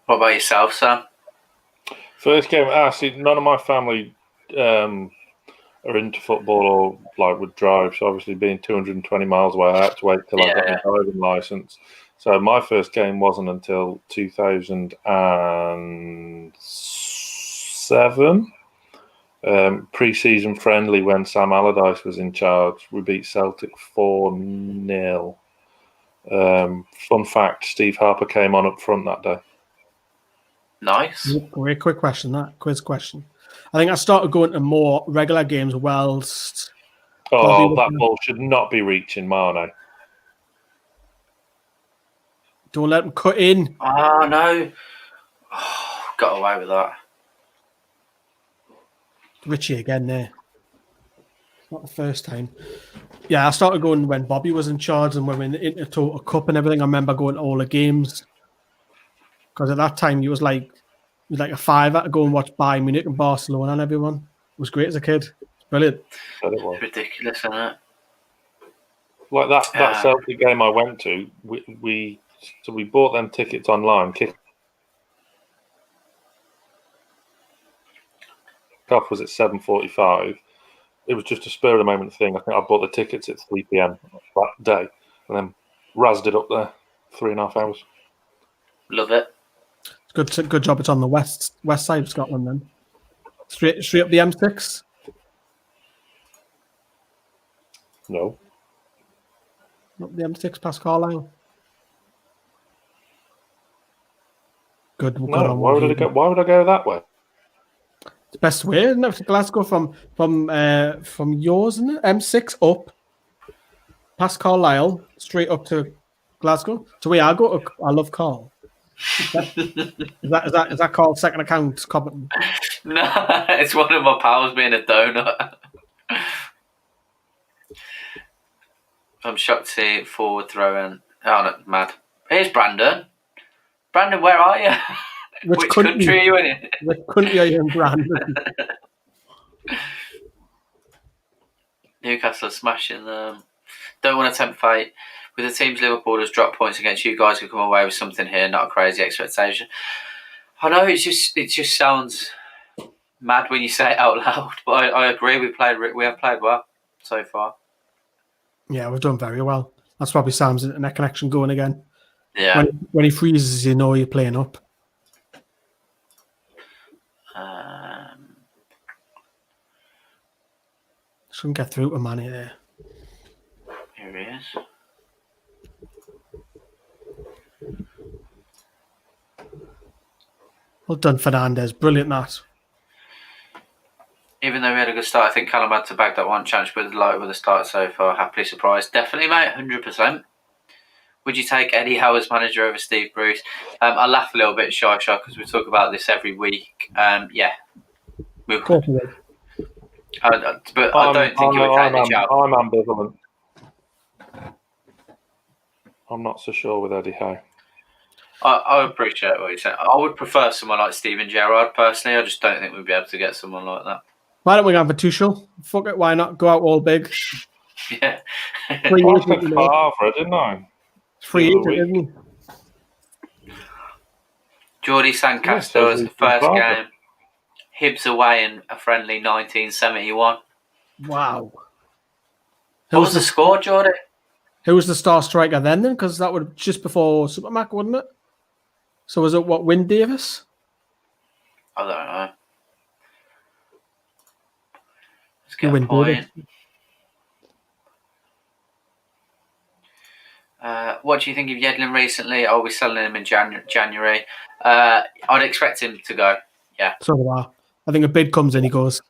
What about yourself, Sam? First game, see, none of my family are into football or like would drive. So obviously, being 220 miles away, I had to wait till I got my driving license. So my first game wasn't until 2007. Pre-season friendly when Sam Allardyce was in charge. We beat Celtic 4-0. Fun fact: Steve Harper came on up front that day. Nice. Great quick question, that quiz question. I think I started going to more regular games whilst... Oh, that ball should not be reaching Mane. Don't let him cut in. Oh, no. Oh, got away with that. Richie again there. Not the first time. Yeah, I started going when Bobby was in charge and when we were in the Total Cup and everything. I remember going to all the games. Because at that time, it was like a fiver to go and watch Bayern Munich and Barcelona and everyone. It was great as a kid. It's brilliant. Ridiculous, isn't it? Like that Celtic game I went to, we bought them tickets online. Kickoff was at 7:45. It was just a spur of the moment thing. I think I bought the tickets at 3 p.m. that day, and then razzed it up there 3.5 hours. Love it. Good job. It's on the west side of Scotland then. Straight up the M6. No. Up the M6 past Carlisle. Good. No. Why would I go that way? It's the best way, isn't it? To Glasgow from yours, isn't it? M6 up past Carlisle, straight up to Glasgow. So where I go, I love Carl. Is that Carl's second account? No, it's one of my pals being a donut. I'm shocked to see forward throwing. Oh, no, mad. Here's Brandon. Brandon, where are you? Which country are you in? Which country are you in, Brandon? Newcastle smashing them. Don't want to tempt fate. With the teams Liverpool has dropped points against, you guys could come away with something here, not a crazy expectation. I know it just sounds mad when you say it out loud, but I agree. We have played well so far. Yeah, we've done very well. That's probably Sam's internet connection going again. Yeah. When he freezes, you know you're playing up. Shouldn't get through to Manny there. Here he is. Well done, Fernandez. Brilliant, that. Even though we had a good start, I think Callum had to bag that one chance, but delighted with the start so far. Happily surprised. Definitely, mate, 100%. Would you take Eddie Howe as manager over Steve Bruce? I laugh a little bit, Shy, because we talk about this every week. Yeah. Of course we would. But I don't think you would take the job. I'm ambivalent. I'm not so sure with Eddie Howe. I appreciate what you're saying. I would prefer someone like Steven Gerrard, personally. I just don't think we'd be able to get someone like that. Why don't we have a Tuchel? Fuck it, why not? Go out all big. Yeah. Free agent, didn't I? Free agent, isn't he? Geordie Sancaster was the first game. Hibs away in a friendly 1971. Wow. What was the score, Geordie? Who was the star striker then? Because that would just before Supermac, wouldn't it? So was it Wyn Davis? I don't know. Let's get a point. What do you think of Yedlin recently? Are we selling him in January? I'd expect him to go. Yeah. So do I. I think a bid comes in, he goes.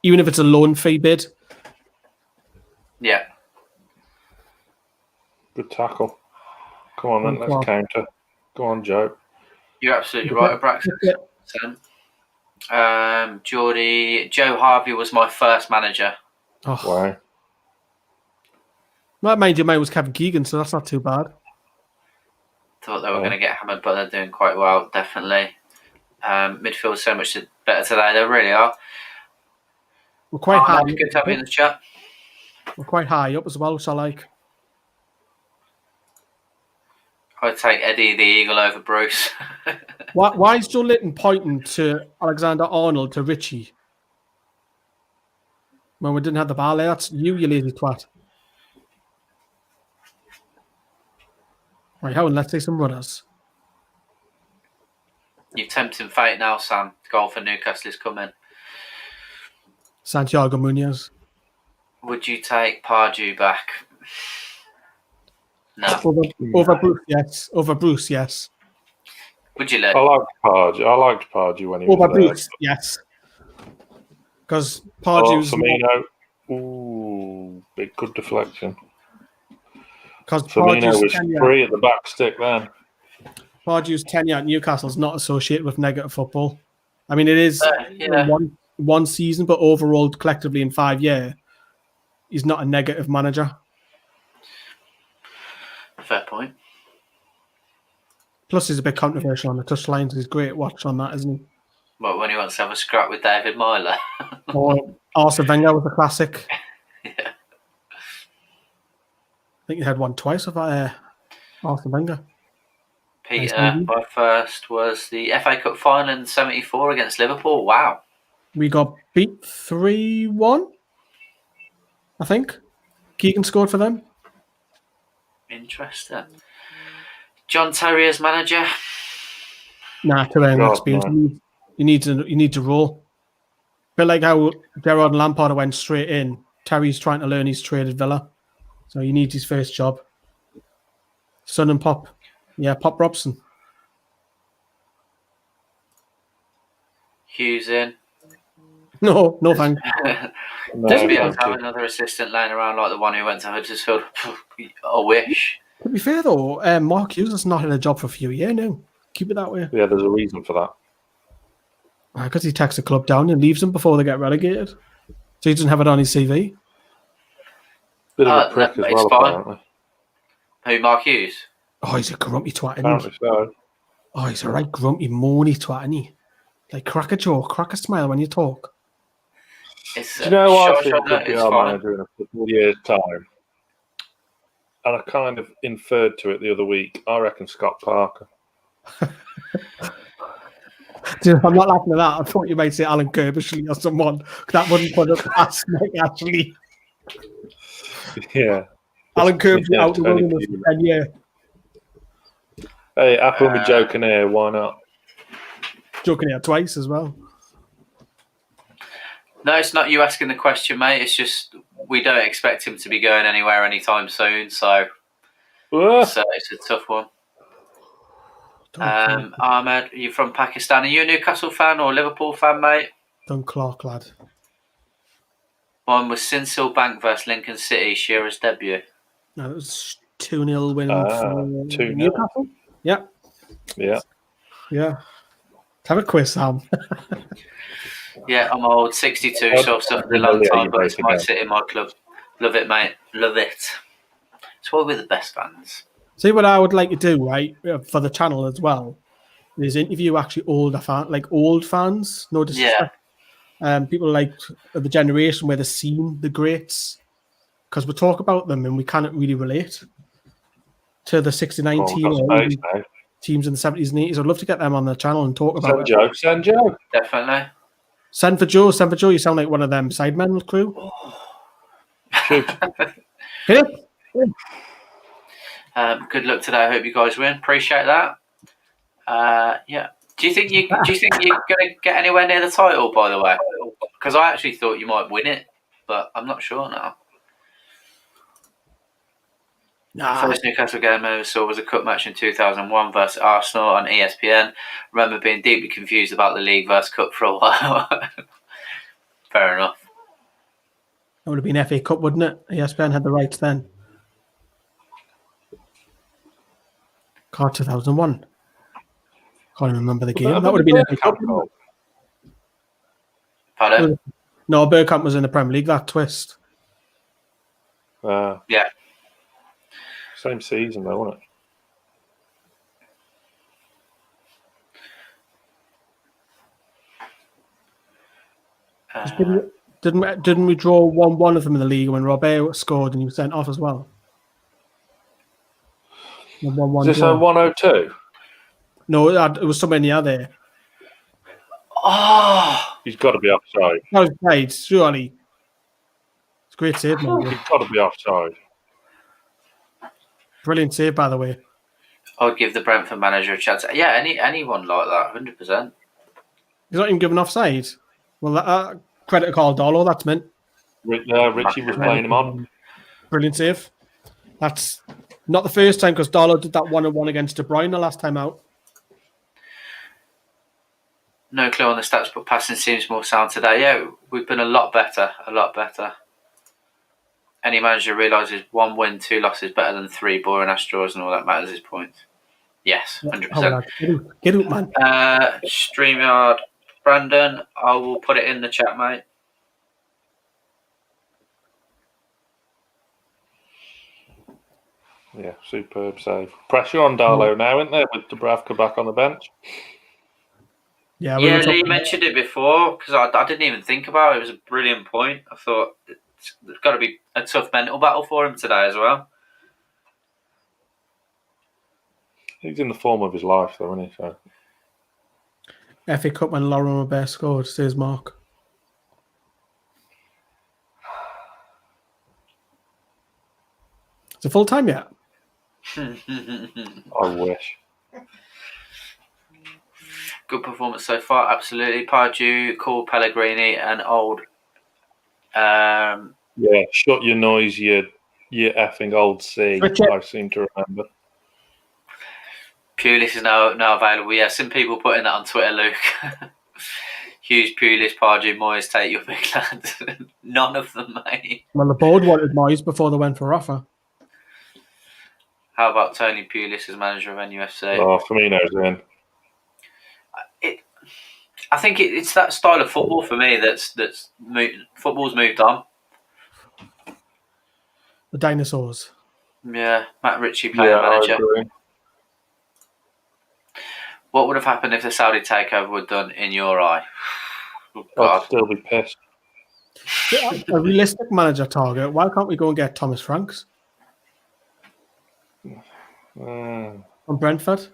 Even if it's a loan fee bid. Yeah. Good tackle. Come on then, let's counter. Go on, Joe. You're absolutely right, Braxton. Geordie, Joe Harvey was my first manager. Oh. Why? Well, mind you, mine was Kevin Keegan, so that's not too bad. Thought they were going to get hammered, but they're doing quite well, definitely. Midfield so much better today, they really are. We're quite high. Good to have you in the chat. We're quite high up as well, which I like. I'd take Eddie the Eagle over Bruce. Why is Joe Litton pointing to Alexander Arnold to Richie when we didn't have the ball there? That's you lazy twat. Right, Howard, let's see some runners. You're tempting fate now, Sam. The goal for Newcastle is coming. Santiago Munoz. Would you take Pardew back? No. Over Bruce, yes. Over Bruce, yes. Would you let? I liked Pardew when he was over there. Bruce, yes. Because Pardew's... Firmino. Ooh, big good deflection. Because Firmino was free at the back stick then. Pardew's tenure at Newcastle is not associated with negative football. I mean, it is one season, but overall, collectively in 5 years, he's not a negative manager. Fair point. Plus, he's a bit controversial on the touchlines. He's great watch on that, isn't he? Well, when he wants to have a scrap with David Myler. Or Arsene Wenger was a classic. Yeah. think he had one twice of Arthur Wenger. Peter, Nice. my first was the FA Cup final in '74 against Liverpool. Wow. We got beat 3-1, I think. Keegan scored for them. Interesting. John Terry as manager. Nah, too early God, experience. no. You need to roll. Bit like how Gerrard and Lampard went straight in. Terry's trying to learn his trade at Villa, so he needs his first job. Son and Pop, Pop Robson. Hughes in. No thanks. Does be able to have another assistant laying around like the one who went to Huddersfield. I wish. To be fair though, Mark Hughes has not had a job for a few years now. Keep it that way. Yeah, there's a reason for that. Because he takes the club down and leaves them before they get relegated. So he doesn't have it on his CV. Bit of a prick as well, apparently. Who, Mark Hughes? Oh, he's a grumpy twat, isn't Apparently he? so. Oh, he's a right grumpy, moany twat, isn't he? Like, crack a joke, crack a smile when you talk. Do you know what I think could be our manager in a couple of years' time? And I kind of inferred to it the other week. I reckon Scott Parker. Dude, I'm not laughing at that. I thought you might say Alan Kirbishley or someone. That wouldn't put us past Mike Ashley. Yeah. Alan Kirbishley out the wilderness for 10 years. Hey, Apple me joking here. Why not? Joking here twice as well. No, it's not you asking the question, mate. It's just we don't expect him to be going anywhere anytime soon. So it's a tough one. Ahmed, you're from Pakistan. Are you a Newcastle fan or a Liverpool fan, mate? Dun Clark, lad. Mine was Sincil Bank versus Lincoln City, Shearer's debut. No, it was 2-0 win for 2-0. Newcastle. Yeah. Have a quiz, Sam. Yeah, I'm old, 62, so I've suffered a long time, but it's my city, my club. Love it, mate. Love it. It's why we're the best fans. See, what I would like to do, right, for the channel as well, is interview actually old fans. No disrespect. Yeah. People like the generation where they've seen the greats, because we talk about them and we cannot really relate to the 69 teams in the 70s and 80s. I'd love to get them on the channel and talk about it. Send Joe. Definitely. Send for Joe. You sound like one of them Sidemen crew. Shoot. Yeah. Good luck today. I hope you guys win. Appreciate that. Do you think you're going to get anywhere near the title? By the way, because I actually thought you might win it, but I'm not sure now. First Newcastle game I ever saw was a cup match in 2001 versus Arsenal on ESPN. Remember being deeply confused about the league versus cup for a while. Fair enough. That would have been FA Cup, wouldn't it? ESPN had the rights then. God, 2001. Can't even remember the game. That would have been FA Cup. Pardon? No, Bergkamp was in the Premier League. That twist. Yeah. Same season, though, wasn't it? Didn't we draw 1-1 of them in the league when Robert scored and he was sent off as well? Is this a 102? No, it was somewhere near there. Oh! He's got to be offside. That was played, surely. It's a great save, man. He's got to be offside. Brilliant save, by the way. I'd give the Brentford manager a chance. Yeah, anyone like that, 100%. He's not even given offside. Well, credit to Carl Darlow, that's meant. Richie was playing him on. Brilliant save. That's not the first time, because Darlow did that 1-1 against De Bruyne the last time out. No clue on the stats, but passing seems more sound today. Yeah, we've been a lot better. Any manager realises 1 win, 2 losses better than 3 boring ass draws, and all that matters is points. Yes, 100%. Get out, man. StreamYard, Brandon, I will put it in the chat, mate. Yeah, superb save. Pressure on Darlow now, isn't there, with Dubravka back on the bench? Yeah, Lee mentioned it before, because I didn't even think about it. It was a brilliant point. I thought it's got to be a tough mental battle for him today as well. He's in the form of his life, though, isn't he? So. FA Cup when Laurent Robert scored, says Mark. Is it full time yet? I wish. Good performance so far, absolutely. Pardew, called Pellegrini an old. Yeah, shut your noise, you effing old C. I seem to remember. Pulis is now available. Yeah, some people putting that on Twitter, Luke. Hughes, Pulis, Pardew, Moyes, take your big lads. None of them, mate. Well, the board wanted Moyes before they went for Rafa. How about Tony Pulis as manager of NUFC? Oh, Firmino's in. I think it's that style of football for me football's moved on. The dinosaurs. Yeah, Matt Ritchie playing manager. I agree. What would have happened if the Saudi takeover were done in your eye? Oh, I'd still be pissed. A realistic manager target. Why can't we go and get Thomas Franks from Brentford?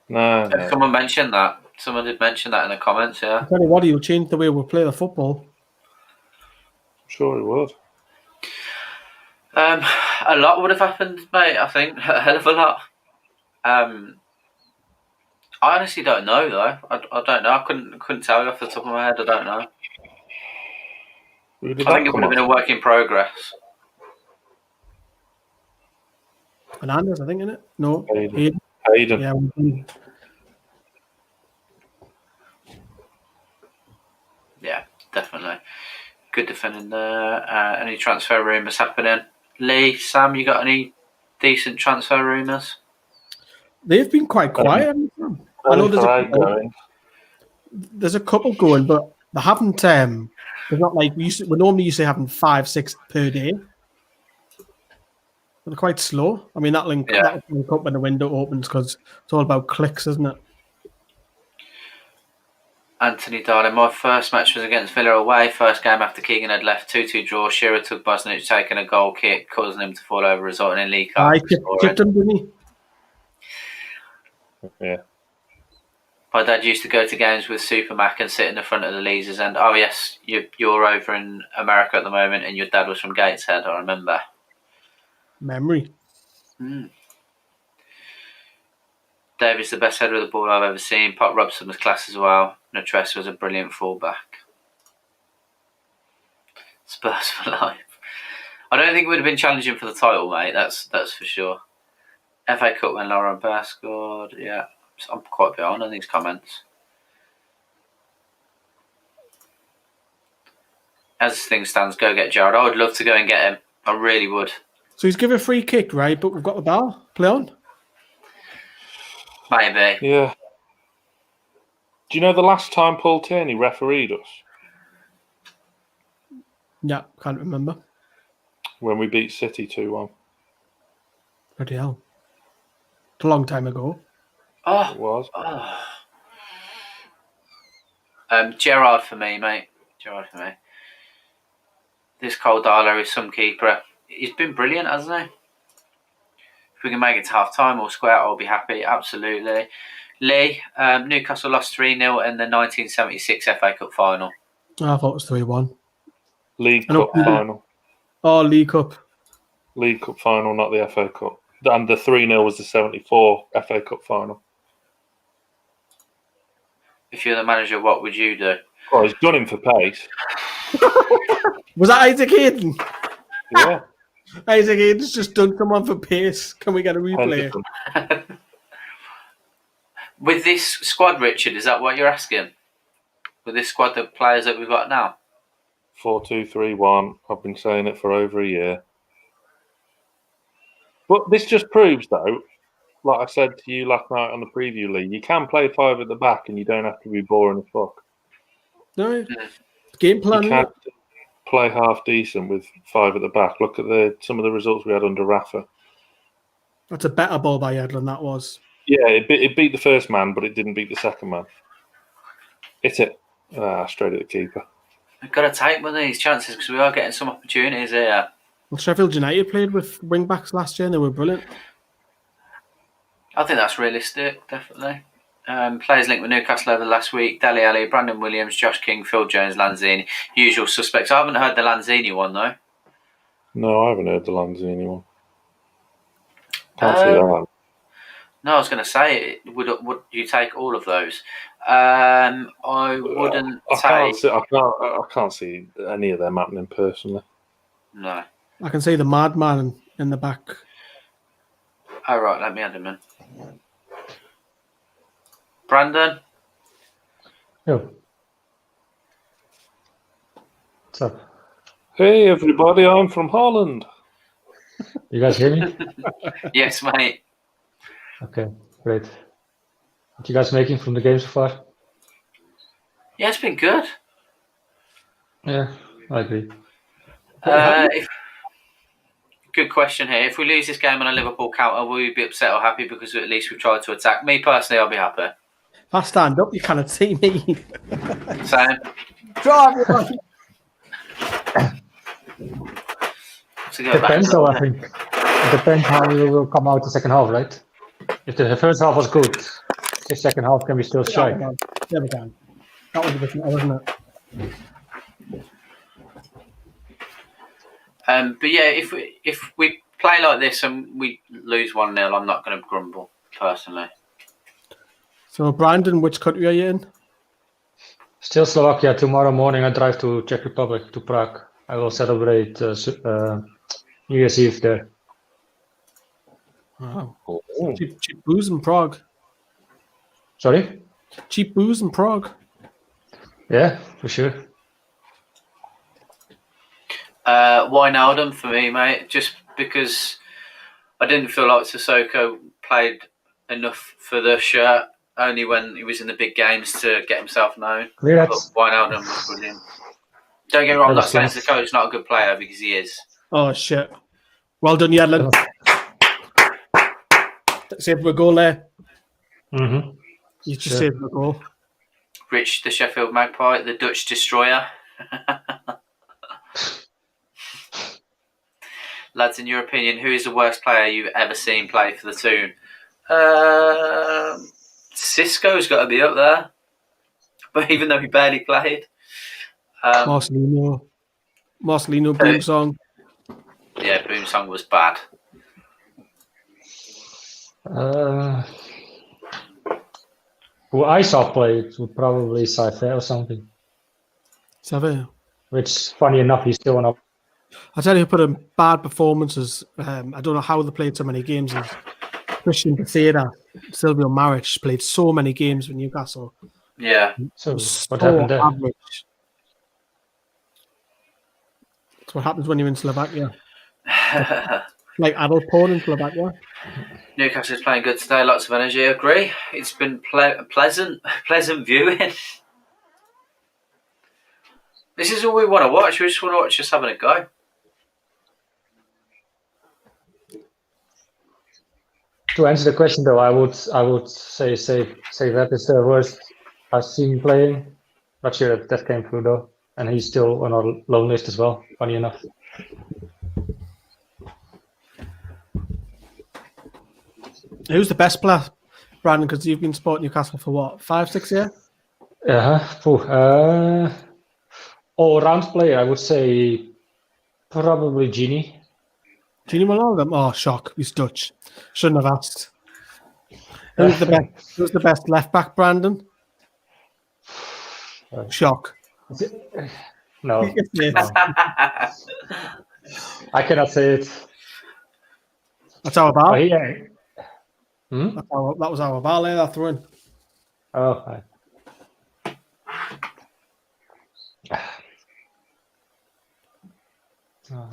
No. Someone mentioned that. Someone did mention that in the comments. Yeah. I tell you what, he'll change the way we play the football. Sure, he would. A lot would have happened, mate. I think a hell of a lot. I honestly don't know, though. I don't know. I couldn't tell you off the top of my head. I don't know. I think it would have been a work in progress. Fernandez, I think, isn't it? No, Hayden. Yeah. Yeah, definitely. Good defending there. Any transfer rumours happening? Lee, Sam, you got any decent transfer rumours? They've been quite quiet. I know there's a couple going, but they haven't. They're not like we normally used to having 5-6 per day. They're quite slow. I mean, that'll link up when the window opens because it's all about clicks, isn't it? Anthony Darling, my first match was against Villa away. First game after Keegan had left, 2-2 draw. Shearer took Bosnich taking a goal kick, causing him to fall over, resulting in Lee Cup. I tipped him, didn't he? Yeah. My dad used to go to games with Super Mac and sit in the front of the Leazes. And oh yes, you're over in America at the moment, and your dad was from Gateshead. I remember. Memory. Davis, the best header of the ball I've ever seen. Pop Robson was class as well. Notres was a brilliant fullback. Spurs for life. I don't think it would have been challenging for the title, mate. That's for sure. FA Cup when Laurent Robert scored. Yeah, I'm quite behind on these comments. As things stands, go get Gerrard. I would love to go and get him. I really would. So he's given a free kick, right? But we've got the ball. Play on. Maybe. Yeah. Do you know the last time Paul Tierney refereed us? Yeah, can't remember. When we beat City 2-1. Bloody hell. It's a long time ago. Oh. It was. Gerrard for me, mate. Gerrard for me. This Cole Darlow is some keeper. He's been brilliant, hasn't he? If we can make it to half time or square, I'll be happy. Absolutely. Lee, Newcastle lost 3-0 in the 1976 FA Cup final. I thought it was 3-1. League Cup final. Oh, League Cup. League Cup final, not the FA Cup. And the 3-0 was the 74 FA Cup final. If you're the manager, what would you do? Oh, he's done him for pace. Was that Isaac Hayden? Yeah. Isaac Hayden's just done someone for pace. Can we get a replay? With this squad, Richard, is that what you're asking? With this squad of players that we've got now? 4-2-3-1. I've been saying it for over a year. But this just proves, though, like I said to you last night on the preview league, you can play 5 at the back and you don't have to be boring as fuck. No. Game plan. You can play half decent with 5 at the back. Look at some of the results we had under Rafa. That's a better ball by Edlund, that was. Yeah, it beat the first man, but it didn't beat the second man. Hit it. Straight at the keeper. We've got to take one of these chances because we are getting some opportunities here. Well, Sheffield United played with wing backs last year and they were brilliant. I think that's realistic, definitely. Players linked with Newcastle over the last week: Dele Alli, Brandon Williams, Josh King, Phil Jones, Lanzini. Usual suspects. I haven't heard the Lanzini one, though. No, I haven't heard the Lanzini one. Can't see that. No, I was going to say, would you take all of those? I wouldn't I can't see any of them happening personally. No. I can see the madman in the back. Oh, right, let me add him in. Brandon? Yo. What's up? Hey, everybody, I'm from Holland. You guys hear me? Yes, mate. Okay, great. What you guys making from the game so far? Yeah, it's been good. Yeah, I agree. Good question here. If we lose this game on a Liverpool counter, will we be upset or happy because at least we've tried to attack? Me, personally, I'll be happy. If I stand up, you cannot see me. Same. Draw everyone. Depends, though, I think. It depends how we will come out the second half, right? If the first half was good, the second half can be still shy. Yeah, we can. That was a different, wasn't it? But yeah, if we play like this and we lose 1-0, I'm not going to grumble, personally. So, Brandon, which country are you in? Still Slovakia. Tomorrow morning I drive to Czech Republic, to Prague. I will celebrate New Year's Eve there. Wow. Cheap booze in Prague. Sorry? Cheap booze in Prague. Yeah, for sure. Wijnaldum for me, mate, just because I didn't feel like Sissoko played enough for the shirt, only when he was in the big games to get himself known. But Wijnaldum was brilliant. Don't get me wrong, I'm not saying Sissoko's not a good player, because he is. Oh, shit. Well done, Yedlin. Saved a goal there. Mm-hmm. You just saved a goal. Rich, the Sheffield Magpie, the Dutch destroyer. Lads, in your opinion, who is the worst player you've ever seen play for the Toon? Cisco's got to be up there, but even though he barely played. Marcelino Boomsong. Yeah, Boomsong was bad. Who I saw play, it would probably Saife or something. Saife? Which, funny enough, he's still on. I tell you, who put in bad performances. I don't know how they played so many games. Christian Betheda, Silvio Maric played so many games with Newcastle. Yeah. So what happened there? Average. That's what happens when you're in Slovakia. Like adult porn in Slovakia. Newcastle's playing good today. Lots of energy. I agree. It's been pleasant viewing. This is all we want to watch. We just want to watch us having a go. To answer the question, though, I would say that is the worst I've seen playing. Not sure if that came through though, and he's still on our loan list as well. Funny enough. Who's the best player, Brandon? Because you've been supporting Newcastle for what, 5-6 years? All-round player, I would say probably Gini. Gini Wijnaldum? Oh, shock. He's Dutch. Shouldn't have asked. Who's the best left back, Brandon? Shock. No. I cannot say it. That's our ball. That was our ball there, that throw in. Oh,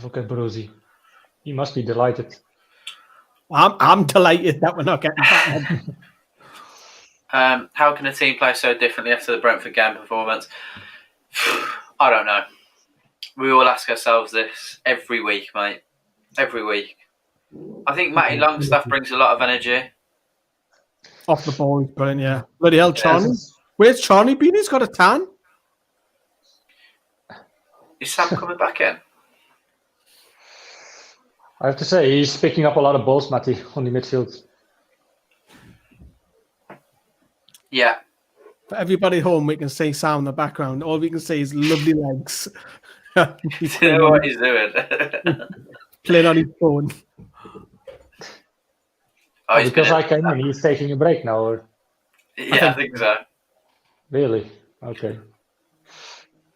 look at Borussia. He must be delighted. I'm delighted that we're not getting that. How can a team play so differently after the Brentford game performance? I don't know. We all ask ourselves this every week, mate. Every week. I think Matty Longstaff brings a lot of energy. Off the ball, he's brilliant, yeah. Bloody hell, Charney. Where's Charney been? He's got a tan. Is Sam coming back in? I have to say, he's picking up a lot of balls, Matty, on the midfield. Yeah. For everybody home, we can see Sam in the background. All we can see is lovely legs. He's You know what he's doing? playing on his phone. Oh, he's because been I came in, he's taking a break now. Or... Yeah, I think so. Really? Okay.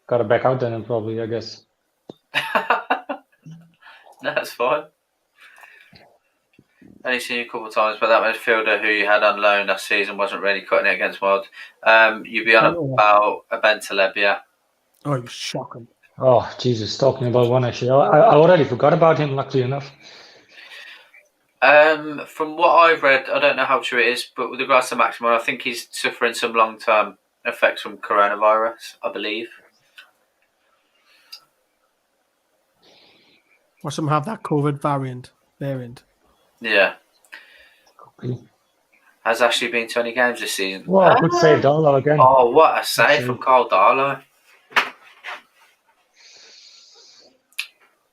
Gotta back out then, probably, I guess. No, that's fine. Only seen you a couple of times, but that midfielder who you had on loan last season wasn't really cutting it against Mod. You'd be on about a Bentaleb, yeah. Oh, you're shocking. Oh, Jesus, talking about one actually. I already forgot about him, luckily enough. From what I've read, I don't know how true it is, but with regards to Maximin, I think he's suffering some long-term effects from coronavirus, I believe. Or some have that COVID variant. Yeah. Has Ashley been to any games this season? Well, good save, Darlow again. Oh, what a save from Carl Darlow.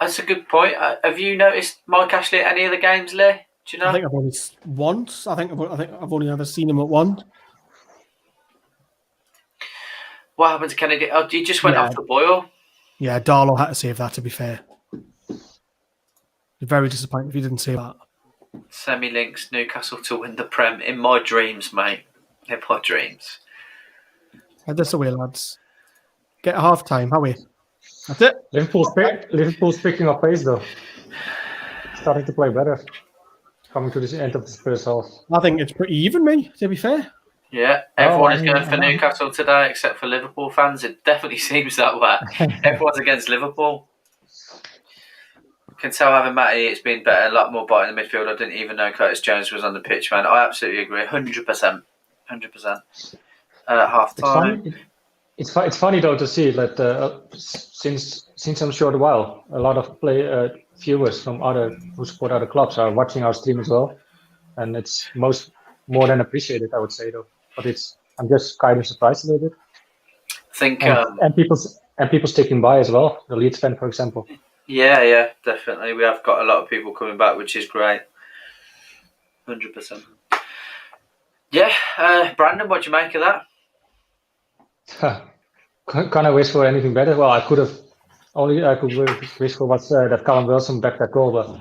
That's a good point. Have you noticed Mike Ashley at any of the games, Lee? Do you know? I think I've only once. I think I've only ever seen him at one. What happened to Kennedy? Oh, he just went off the boil. Yeah, Darlow had to save that, to be fair. Very disappointed if you didn't say that. Semi-links Newcastle to win the Prem. In my dreams, mate. In my dreams. Head this away, lads. Get a half time, how are we? That's it. Liverpool's picking up pace, though. Starting to play better. Coming to the end of the first half. I think it's pretty even, mate, to be fair. Yeah, everyone is going for Newcastle today except for Liverpool fans. It definitely seems that way. Everyone's against Liverpool. Can tell having Matty, it's been better, a lot more bite in the midfield. I didn't even know Curtis Jones was on the pitch, man. I absolutely agree, 100%. 100%. Half time. It's funny though to see that since I'm sure a while, a lot of viewers from who support other clubs are watching our stream as well, and it's more than appreciated, I would say though. But I'm just kind of surprised a little bit. I think and people sticking by as well. The Leeds fan, for example. Yeah, definitely. We have got a lot of people coming back, which is great. 100%. Yeah, Brandon, what do you make of that? Can't wish for anything better. Well, I could wish for that Callum Wilson backed that goal, but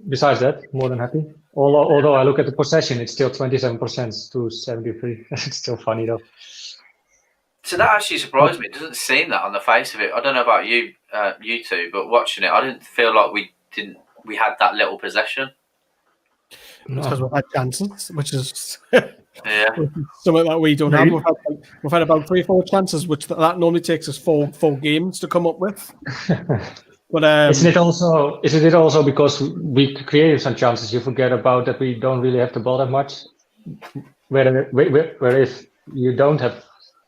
besides that, more than happy. Although I look at the possession, it's still 27% to 73%. It's still funny though. So that actually surprised me. It doesn't seem that on the face of it. I don't know about you two, but watching it, I didn't feel like we had that little possession. Because we've had chances, which is yeah something that we don't have. We've had about 3-4 chances, which that normally takes us four games to come up with. But isn't it also because we created some chances? You forget about that we don't really have the ball that much. Where if you don't have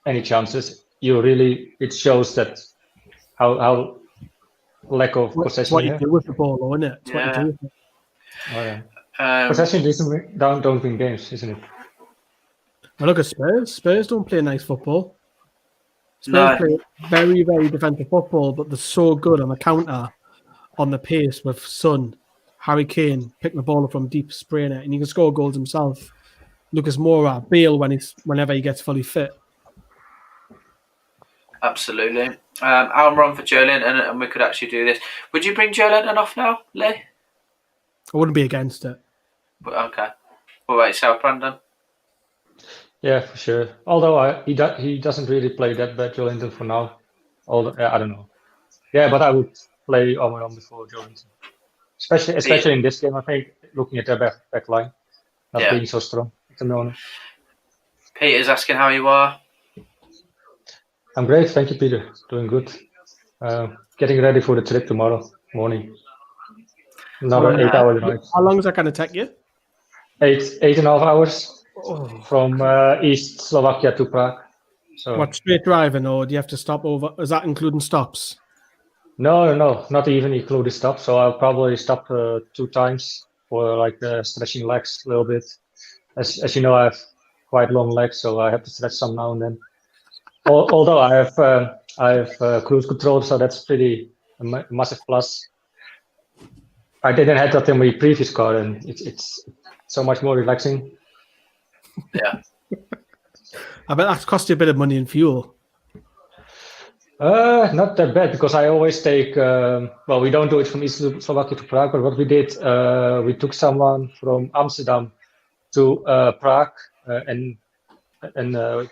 any chances, it shows that how lack of possession. What you do with the ball, isn't it? It's yeah. what you do. Oh yeah. Possession don't win games, isn't it? Well, look at Spurs. Spurs don't play nice football. Spurs play very, very defensive football, but they're so good on the counter, on the pace with Son, Harry Kane picking the ball up from deep, spraying it, and he can score goals himself. Lucas Moura, Bale whenever he gets fully fit. Absolutely. I'm wrong for Joelinton, and we could actually do this. Would you bring Joelinton off now, Lee? I wouldn't be against it. Okay. What about yourself, Brandon? Yeah, for sure. Although he doesn't really play that bad, Joelinton, for now. I don't know. Yeah, but I would play Omeron before Joelinton. Especially in this game, I think, looking at their back line, not being so strong at the moment. Peter's asking how you are. I'm great, thank you, Peter. Doing good. Getting ready for the trip tomorrow morning. Another 8-hour drive. How long is that going to take you? 8.5 hours from East Slovakia to Prague. So what, straight driving, or do you have to stop over? Is that including stops? No, not even including stops. So I'll probably stop 2 times for stretching legs a little bit. As you know, I have quite long legs, so I have to stretch some now and then. Although I have cruise control, so that's pretty a massive plus. I didn't have that in my previous car, and it's so much more relaxing. Yeah. I bet that's cost you a bit of money in fuel. Not that bad, because I always take. Well, we don't do it from East Slovakia to Prague, but what we did, we took someone from Amsterdam to Prague and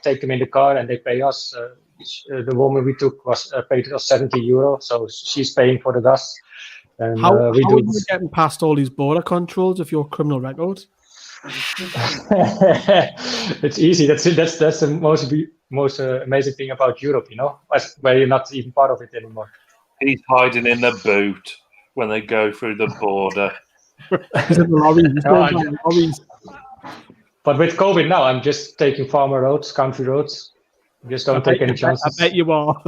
take them in the car, and they pay us. The woman we took was paid us €70, so she's paying for the gas. And How are do you getting past all these border controls of your criminal record? It's easy. That's the most amazing thing about Europe, where you're not even part of it anymore. He's hiding in the boot when they go through the border. But with COVID now, I'm just taking farmer roads, country roads. Just don't take any chances. I bet you are.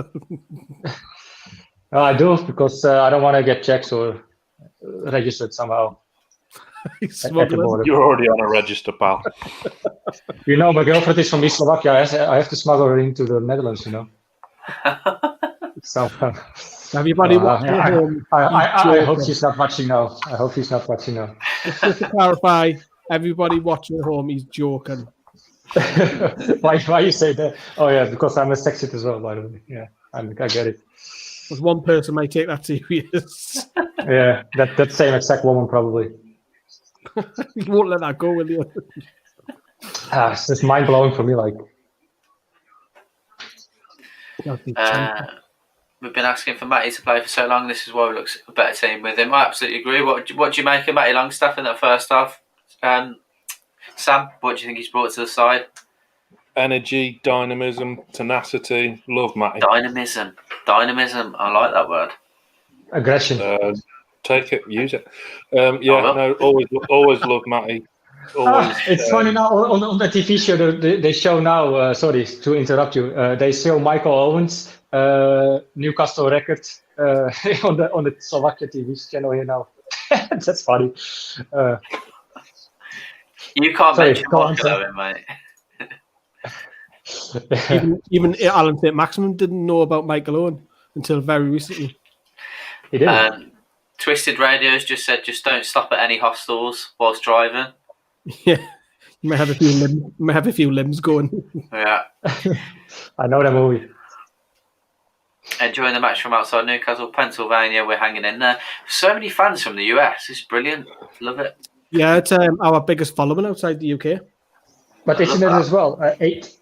No, I do, because I don't want to get checked or registered somehow. You're already on a register, pal. My girlfriend is from East Slovakia. I have to smuggle her into the Netherlands, So, everybody I hope she's not watching now. Just to clarify, everybody watching at home, he's joking. Why you say that? Oh yeah, because I'm a sexist as well, by the way. Yeah, I get it. Because one person might take that serious. Yeah, that same exact woman probably. You won't let that go, will you? It's just mind blowing for me. Like, we've been asking for Matty to play for so long. This is why we look a better team with him. I absolutely agree. What do you make of Matty Longstaff in that first half? Sam, what do you think he's brought to the side? Energy, dynamism, tenacity. Love Matty. Dynamism. I like that word. Aggression. Take it, use it. Always love Matty. It's funny now on the TV show. They show now. Sorry to interrupt you. They show Michael Owens, Newcastle record on the Slovakia TV channel here now. That's funny. You can't mention Michael Owen, mate. even Alan Saint-Maximin didn't know about Michael Owen until very recently. He did. Twisted Radio's just said, just don't stop at any hostels whilst driving. Yeah, you may have a few limbs going. Yeah, I know that movie. Enjoying the match from outside Newcastle, Pennsylvania. We're hanging in there. So many fans from the US. It's brilliant. Love it. Yeah, it's our biggest following outside the UK. But isn't it as well 8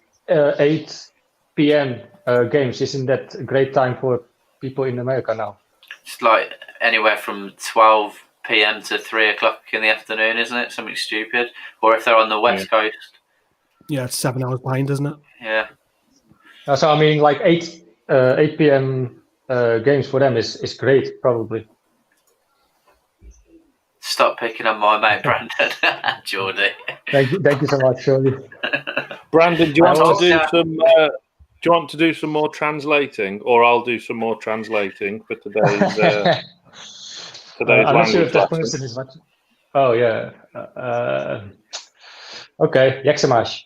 p.m. Games? Isn't that a great time for people in America now? It's like anywhere from 12 p.m. to 3 o'clock in the afternoon, isn't it? Something stupid. Or if they're on the West Coast. Yeah, it's 7 hours behind, isn't it? Yeah. So I mean, like 8 p.m. Games for them is great, probably. Stop picking on my mate Brandon. Geordie. Thank you so much, Shirley. Brandon, do you want to do some more translating, or I'll do some more translating for today's I'm not sure if that person is watching. Oh yeah. Okay, jak se máš?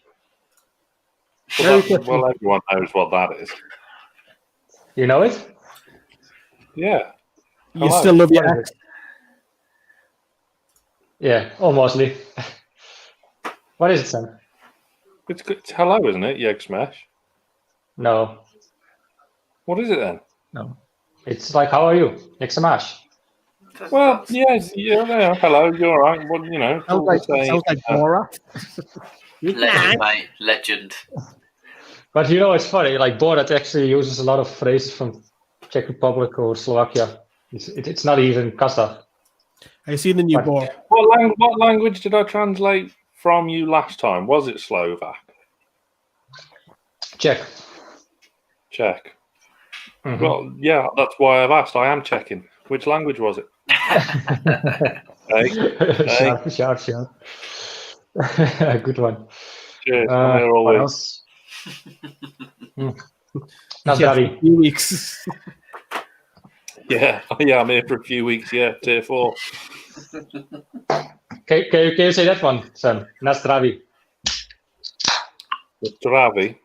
Well, everyone knows what that is. You know it? Yeah. You still love your ex? Yeah, almostly. What is it, Sam? It's hello, isn't it? Jeg smash. No. What is it then? No. It's like, how are you? Jak se máš? Well, yes, yeah, hello, you're all right. Well, Sounds like Bora. Legend, mate. Legend. But it's funny, like Borat actually uses a lot of phrases from Czech Republic or Slovakia. It's not even Kazakh. I see the new Bora. What language did I translate from you last time? Was it Slovak? Czech. Mm-hmm. Well, yeah, that's why I've asked. I am checking. Which language was it? Hey. Sharp. Good one. Cheers. I'm here all what week. Else? Not Davi. Few weeks. Yeah, I'm here for a few weeks. Yeah, tier 4. Can you say that one, Sam? Na zdraví. Zdraví.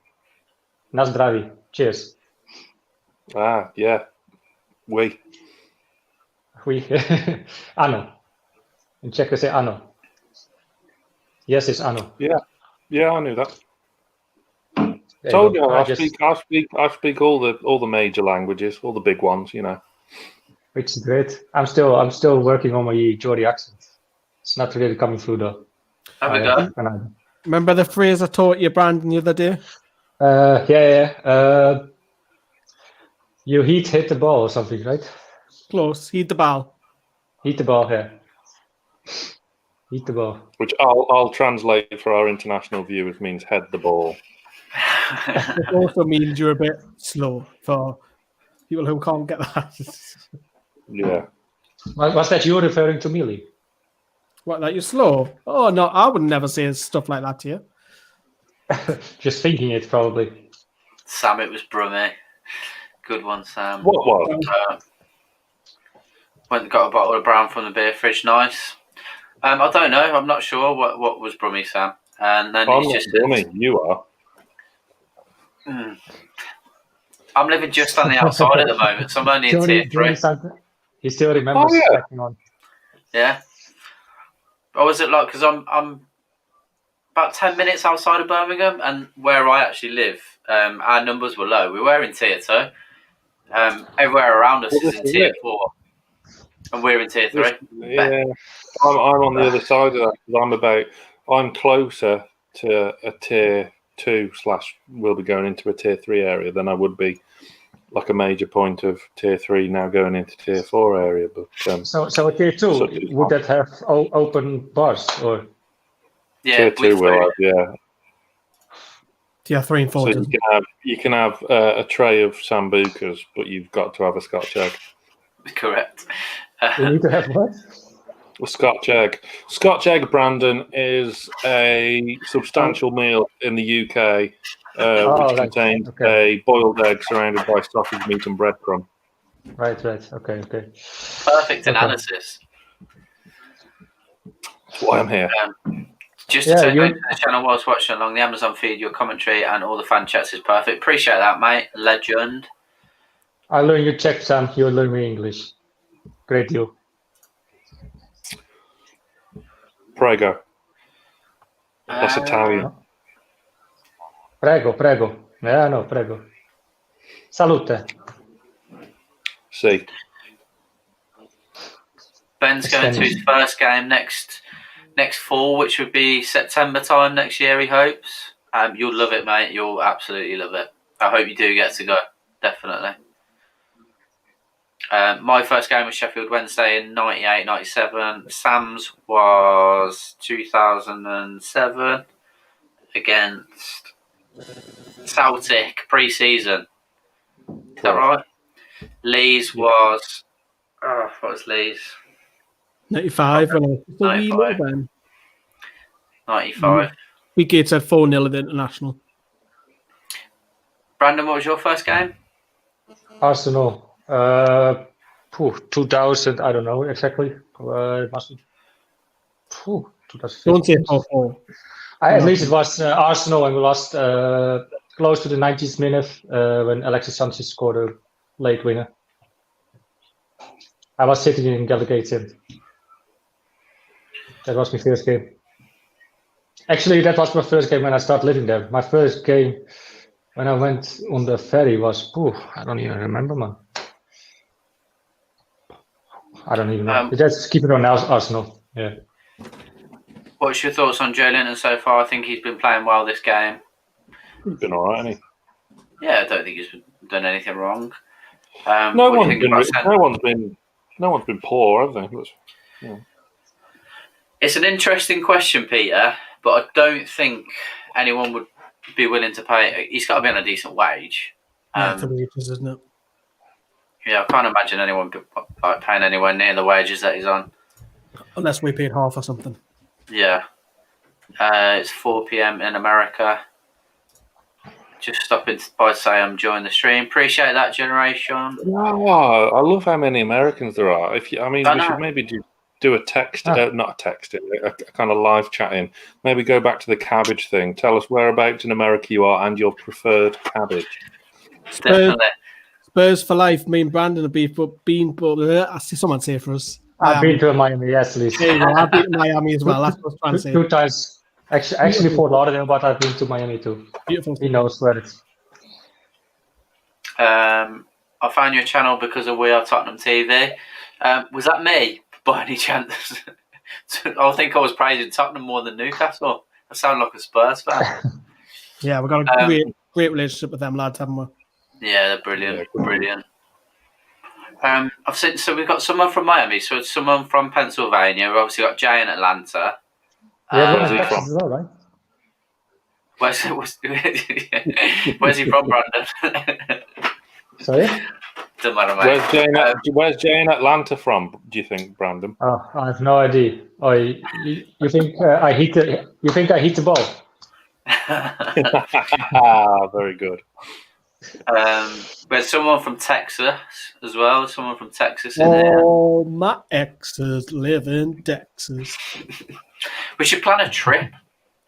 Na zdraví. Cheers. Yeah. We. Ano. In Czech we say ano. Yes, it's ano. Yeah. Yeah, I knew that. There you go. I speak all the major languages, all the big ones, you know. Which is great. I'm still working on my Geordie accent. It's not really coming through though. Have a go. Remember the phrase I taught you, Brandon, the other day? Yeah. You hit the ball or something, right? Close. Heat the ball. Hit the ball, yeah. Hit the ball. Which I'll translate for our international viewers means head the ball. It also means you're a bit slow for people who can't get that. Yeah. Was that you referring to me, Lee? What, that you're slow? Oh, no, I would never say stuff like that to you. Just thinking it, probably. Sam, it was Brummy. Good one, Sam. What was? Went and got a bottle of brown from the beer fridge. Nice. I don't know. I'm not sure what was Brummy, Sam. And then I'm not Brummy. You are. I'm living just on the outside at the moment, so I'm only in tier 3. He still remembers checking on. Yeah. Or was it like, because I'm about 10 minutes outside of Birmingham, and where I actually live, our numbers were low. We were in tier 2. Everywhere around us is in tier 4. And we're in tier 3. Yeah. I'm on the other side of that, because I'm closer to a tier 2 / we'll be going into a tier 3 area than I would be like a major point of tier 3 now going into tier 4 area. But so a tier 2, would that have open bars or? Yeah, tier 2 will have, yeah. Tier 3 and 4. So you can have a tray of sambucas, but you've got to have a Scotch egg. Correct. You need to have what? A Scotch egg. Scotch egg, Brandon, is a substantial meal in the UK, which contains a boiled egg surrounded by sausage meat and breadcrumb. Right. Okay. Perfect analysis. That's why I'm here. Just to take back to the channel whilst watching along the Amazon feed, your commentary and all the fan chats is perfect. Appreciate that, mate. Legend. I learn you Czech, Sam. You learn me English. Great deal. Prego. That's Italian. Prego. Yeah, no, prego. Salute. See. Ben's going to his first game next fall, which would be September time next year, he hopes. You'll love it, mate. You'll absolutely love it. I hope you do get to go. Definitely. My first game was Sheffield Wednesday in 98-97. Sam's was 2007 against Celtic pre-season. Is that right? Lee's was... what was Lee's? 95. 95. We Gates had 4-0 at the International. Brandon, what was your first game? Arsenal. 2000, I don't know exactly. It must be 2006. Don't say 4-4. At least it was Arsenal, and we lost close to the 90th minute when Alexis Sanchez scored a late winner. I was sitting in Gallagher. That was my first game. Actually, that was my first game when I started living there. My first game when I went on the ferry was, I don't even remember, man. I don't even know. Just keep it on Arsenal. Yeah. What's your thoughts on Joe Linton so far? I think he's been playing well this game. He's been all right, hasn't he? Yeah, I don't think he's done anything wrong. No one's been poor, have they? Yeah. It's an interesting question, Peter, but I don't think anyone would be willing to pay. He's got to be on a decent wage. That's the wages, isn't it? Yeah, I can't imagine anyone paying anywhere near the wages that he's on. Unless we paid half or something. Yeah. It's 4 p.m. in America. Just stopping by to say I'm enjoying the stream. Appreciate that, Generation. Wow, I love how many Americans there are. We should maybe do a text, not a text, a kind of live chatting. Maybe go back to the cabbage thing. Tell us whereabouts in America you are and your preferred cabbage. Spurs for life. Me and Brandon have been, I see someone say for us. I've been to Miami, yes, Liz. There you go. I've been to Miami as well. That's what I was trying to say. 2 times. Actually Fort Lauderdale, but I've been to Miami too. Beautiful. He knows where it's. I found your channel because of We Are Tottenham TV. Was that me, by any chance? I think I was praising Tottenham more than Newcastle. I sound like a Spurs fan. Yeah, we've got a great relationship with them lads, haven't we? Yeah, they're brilliant. Brilliant. I've seen, so we've got someone from Miami, so it's someone from Pennsylvania. We've obviously got Jay in Atlanta. Where's he from? As well, right? Where's he from, Brandon? Sorry? Doesn't matter, mate. Where's Jay in Atlanta from, do you think, Brandon? Oh, I have no idea. You think I hit the ball? Very good. There's someone from Texas as well. Someone from Texas in there. Oh, my exes live in Texas. We should plan a trip.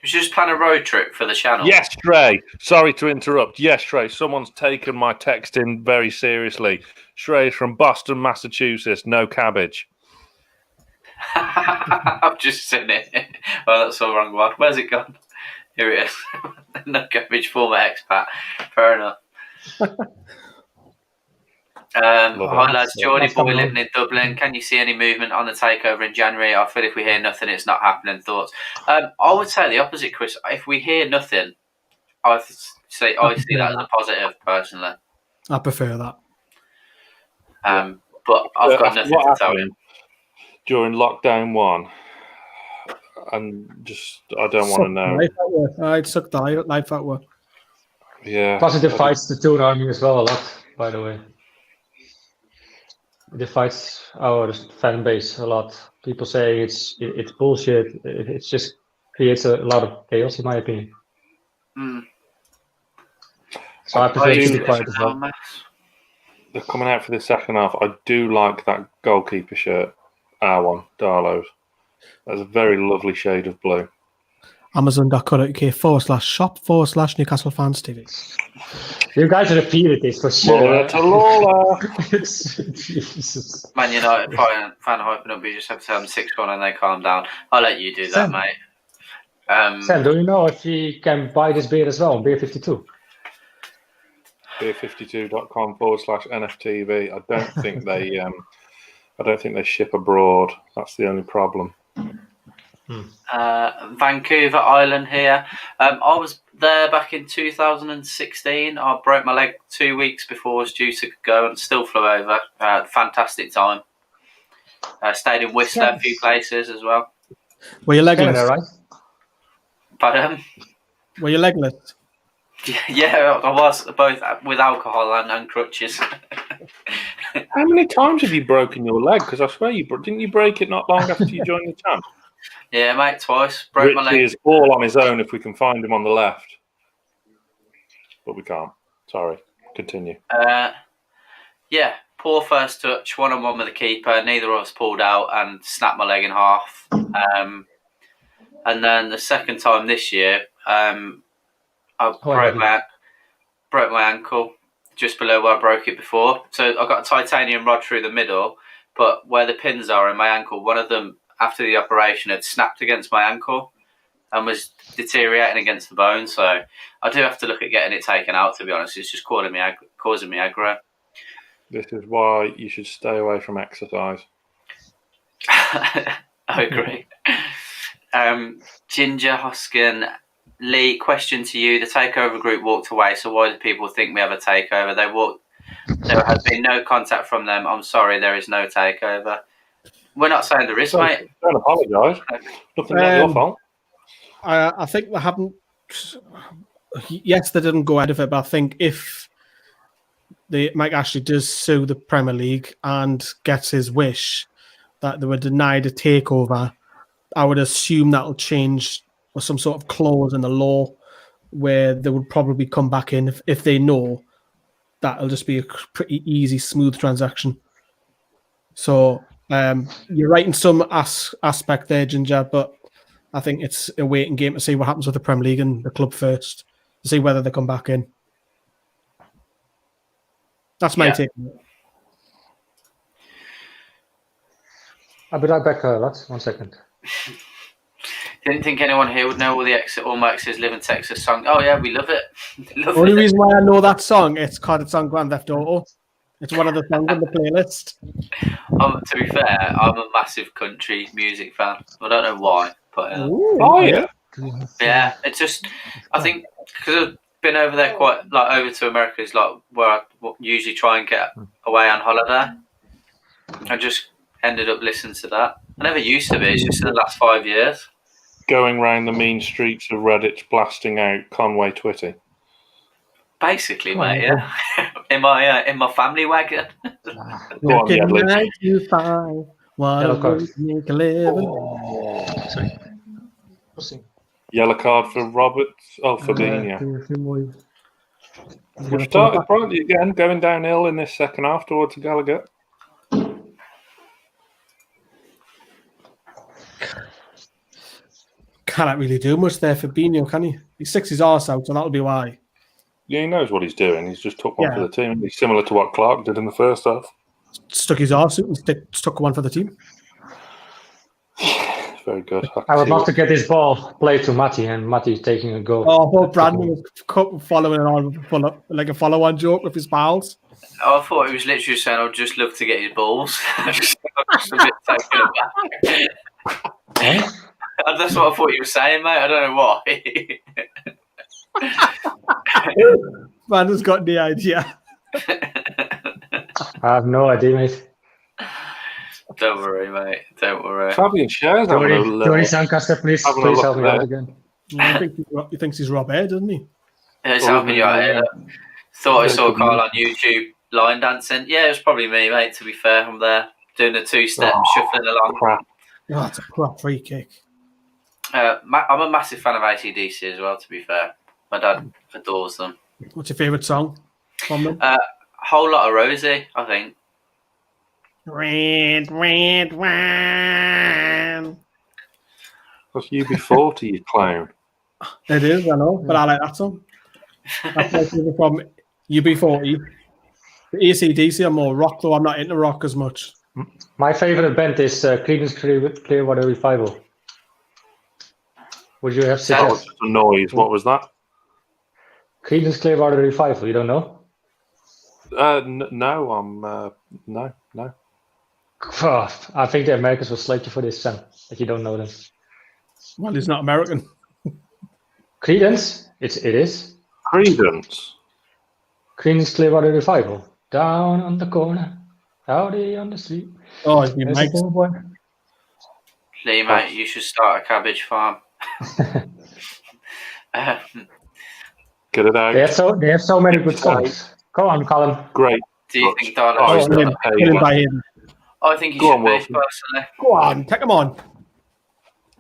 We should just plan a road trip for the channel. Yes, Trey. Sorry to interrupt. Yes, Trey. Someone's taken my texting very seriously. Trey's from Boston, Massachusetts. No cabbage. I've just seen it. Oh, that's the wrong one. Where's it gone? Here it is. No cabbage, former expat. Fair enough. Hi lads, Geordie boy living in Dublin. Can you see any movement on the takeover in January? I feel if we hear nothing, it's not happening. Thoughts? I would say the opposite, Chris. If we hear nothing, I see that as a positive, personally. I prefer that. But I've got nothing to tell you. During lockdown 1, and just I don't want to know. I'd suck the life that way. Yeah. Plus, it divides the Toon Army as well a lot, by the way. It divides our fan base a lot. People say it's bullshit. It just creates a lot of chaos, in my opinion. So I prefer to be quiet as well. They're coming out for the second half. I do like that goalkeeper shirt, R1, Darlow's. That's a very lovely shade of blue. Amazon.co.uk/shop/Newcastle Fans TV. You guys repeated this for sure. Jesus. Man United fan hyping up. You just have to tell them 6-1 and they calm down. I'll let you do that, mate. Sam, do you know if you can buy this beer as well on Beer52? Beer52.com/NFTV. I don't think they ship abroad. That's the only problem. Vancouver Island here. I was there back in 2016. I broke my leg 2 weeks before I was due to go and still flew over. Fantastic time. Stayed in Whistler, a few places as well. Were you legless? Right? Pardon? Were you legless? Yeah, I was, both with alcohol and crutches. How many times have you broken your leg? Because I swear didn't you break it not long after you joined the camp? Yeah, mate, twice. Broke my leg. Richie is all on his own if we can find him on the left. But we can't. Sorry. Continue. Yeah, poor first touch, one-on-one with the keeper. Neither of us pulled out and snapped my leg in half. And then the second time this year, I broke my ankle just below where I broke it before. So I got a titanium rod through the middle, but where the pins are in my ankle, one of them, after the operation, had snapped against my ankle and was deteriorating against the bone. So I do have to look at getting it taken out, to be honest. It's just causing me aggro. This is why you should stay away from exercise. I agree. Ginger Hoskin, Lee, question to you. The takeover group walked away, so why do people think we have a takeover? There has been no contact from them. I'm sorry, there is no takeover. We're not saying there is, mate. Don't apologise. Nothing like your fault. I think they haven't. Yes, they didn't go out of it, but I think if Mike Ashley does sue the Premier League and gets his wish that they were denied a takeover, I would assume that'll change with some sort of clause in the law where they would probably come back in if they know that'll just be a pretty easy, smooth transaction. So you're right in some aspect there, Ginger, but I think it's a waiting game to see what happens with the Premier League and the club first, to see whether they come back in. That's my take. I'll be right back, lads. 1 second. Didn't think anyone here would know all my exes live in Texas song. Oh yeah, we love it. Love Only it. reason why I know that song, it's because it's on Grand Theft Auto. It's one of the songs on the playlist. To be fair, I'm a massive country music fan. I don't know why, but yeah, it's just I think because I've been over there quite over to America is where I usually try and get away on holiday. I just ended up listening to that. I never used to be. It's just in the last 5 years. Going round the mean streets of Reddit, blasting out Conway Twitty. Basically, mate. Yeah, in my family wagon. Go on, Yedlin. Sorry. Yellow card for Roberts. Oh, Fabinho. We've started brightly again, going downhill in this second half towards Gallagher. Cannot really do much there for Fabinho, can he? He sticks his arse out, so that'll be why. Yeah, he knows what he's doing. He's just took one for the team. He's similar to what Clark did in the first half. Stuck his arse out and stuck one for the team. Very good. I would love to get this ball played to Matty, and Matty taking a goal. Oh, I thought Brandon was following it on like a follow-on joke with his pals. Oh, I thought he was literally saying, "I'd just love to get his balls." Just a bit taken aback. That's what I thought you were saying, mate. I don't know why. Brandon's got the idea. I have no idea, mate. Don't worry, mate. Don't worry. Fabian shares. Johnny Sancaster, please help me out again. I think he thinks he's Rob Air, doesn't he? Yeah, he's helping you out here. Thought I saw Carl on YouTube line dancing. Yeah, it was probably me, mate, to be fair. I'm there doing the two-step, shuffling along. Oh, that's a crap free kick. I'm a massive fan of AC/DC as well, to be fair. My dad adores them. What's your favourite song from them? Whole Lot of Rosie, I think. Red wine. That's UB40, you clown. It is, I know, but I like that song. That's my favourite from UB40. The AC/DC are more rock, though I'm not into rock as much. My favourite band is Creedence Clearwater Revival. Would you have said that? Was a noise. What was that? Creedence Clearwater Revival. You don't know? No, no. Oh, I think the Americans will slate you for this, Sam. That you don't know them. Well, he's not American. Creedence? It is. Creedence Clearwater Revival. Down on the corner, out on the street. Oh, it's been Mike. Lee, mate, you should start a cabbage farm. Get it out. They have so many good songs. Go on, Colin. Great. Do you think that? I think he should be, personally. Go on, take him on.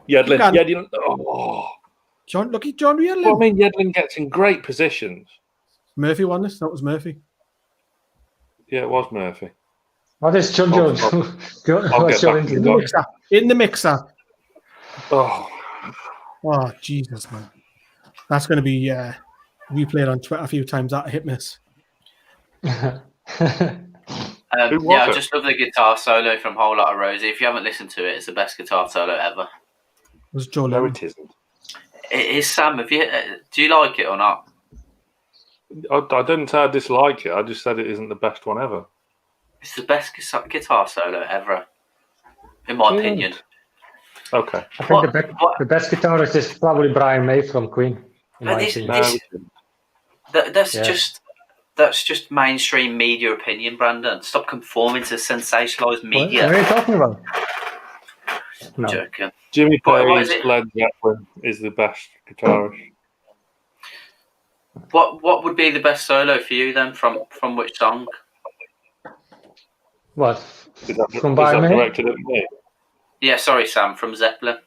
Yedlin. Oh. John Yedlin. Well, I mean, Yedlin gets in great positions. Murphy won this. That was Murphy. Yeah, it was Murphy. What is John Jones? In the mixer. Oh, Jesus, man. That's going to be replayed on Twitter a few times. That hit miss. I just love the guitar solo from Whole Lot of Rosie. If you haven't listened to it, it's the best guitar solo ever. It was Joe No, it isn't. It is, Sam. Do you like it or not? I didn't say I dislike it. I just said it isn't the best one ever. It's the best guitar solo ever, in my opinion. Okay. I think the best guitarist is probably Brian May from Queen. That's just mainstream media opinion, Brandon. Stop conforming to sensationalised media. What are you talking about? No. Joking. Jimmy Page, Led Zeppelin is the best guitarist. What would be the best solo for you then? From which song? What? From Brian May? Directed at me? Yeah, sorry, Sam. From Zeppelin.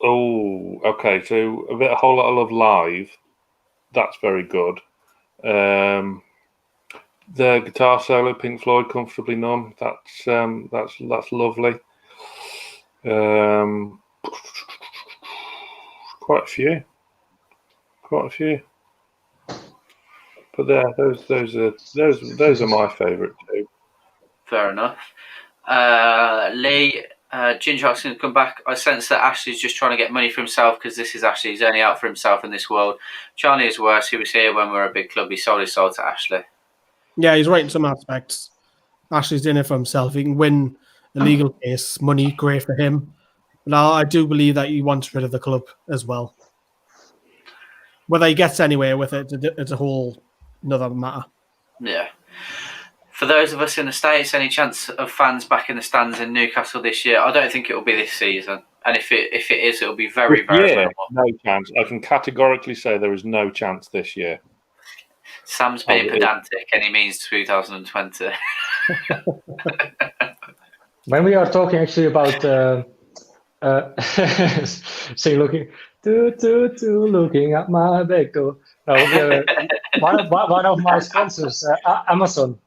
Oh, okay. So a whole lot of love live. That's very good. The guitar solo, Pink Floyd, Comfortably Numb. That's lovely. Quite a few. But those are my favourite too. Fair enough. Lee, Ginger Hawk's going to come back. I sense that Ashley's just trying to get money for himself because this is Ashley. He's only out for himself in this world. Johnny is worse. He was here when we were a big club. He sold his soul to Ashley. Yeah, he's right in some aspects. Ashley's in it for himself. He can win the legal case. Money, great for him. But I do believe that he wants rid of the club as well. Whether he gets anywhere with it, it's a whole another matter. Yeah. For those of us in the States, any chance of fans back in the stands in Newcastle this year? I don't think it will be this season. And if it is, it will be very, very minimal. No chance. I can categorically say there is no chance this year. Sam's being pedantic, and he means 2020. When we are talking actually about say looking looking at my back door. No, one of my sponsors, Amazon.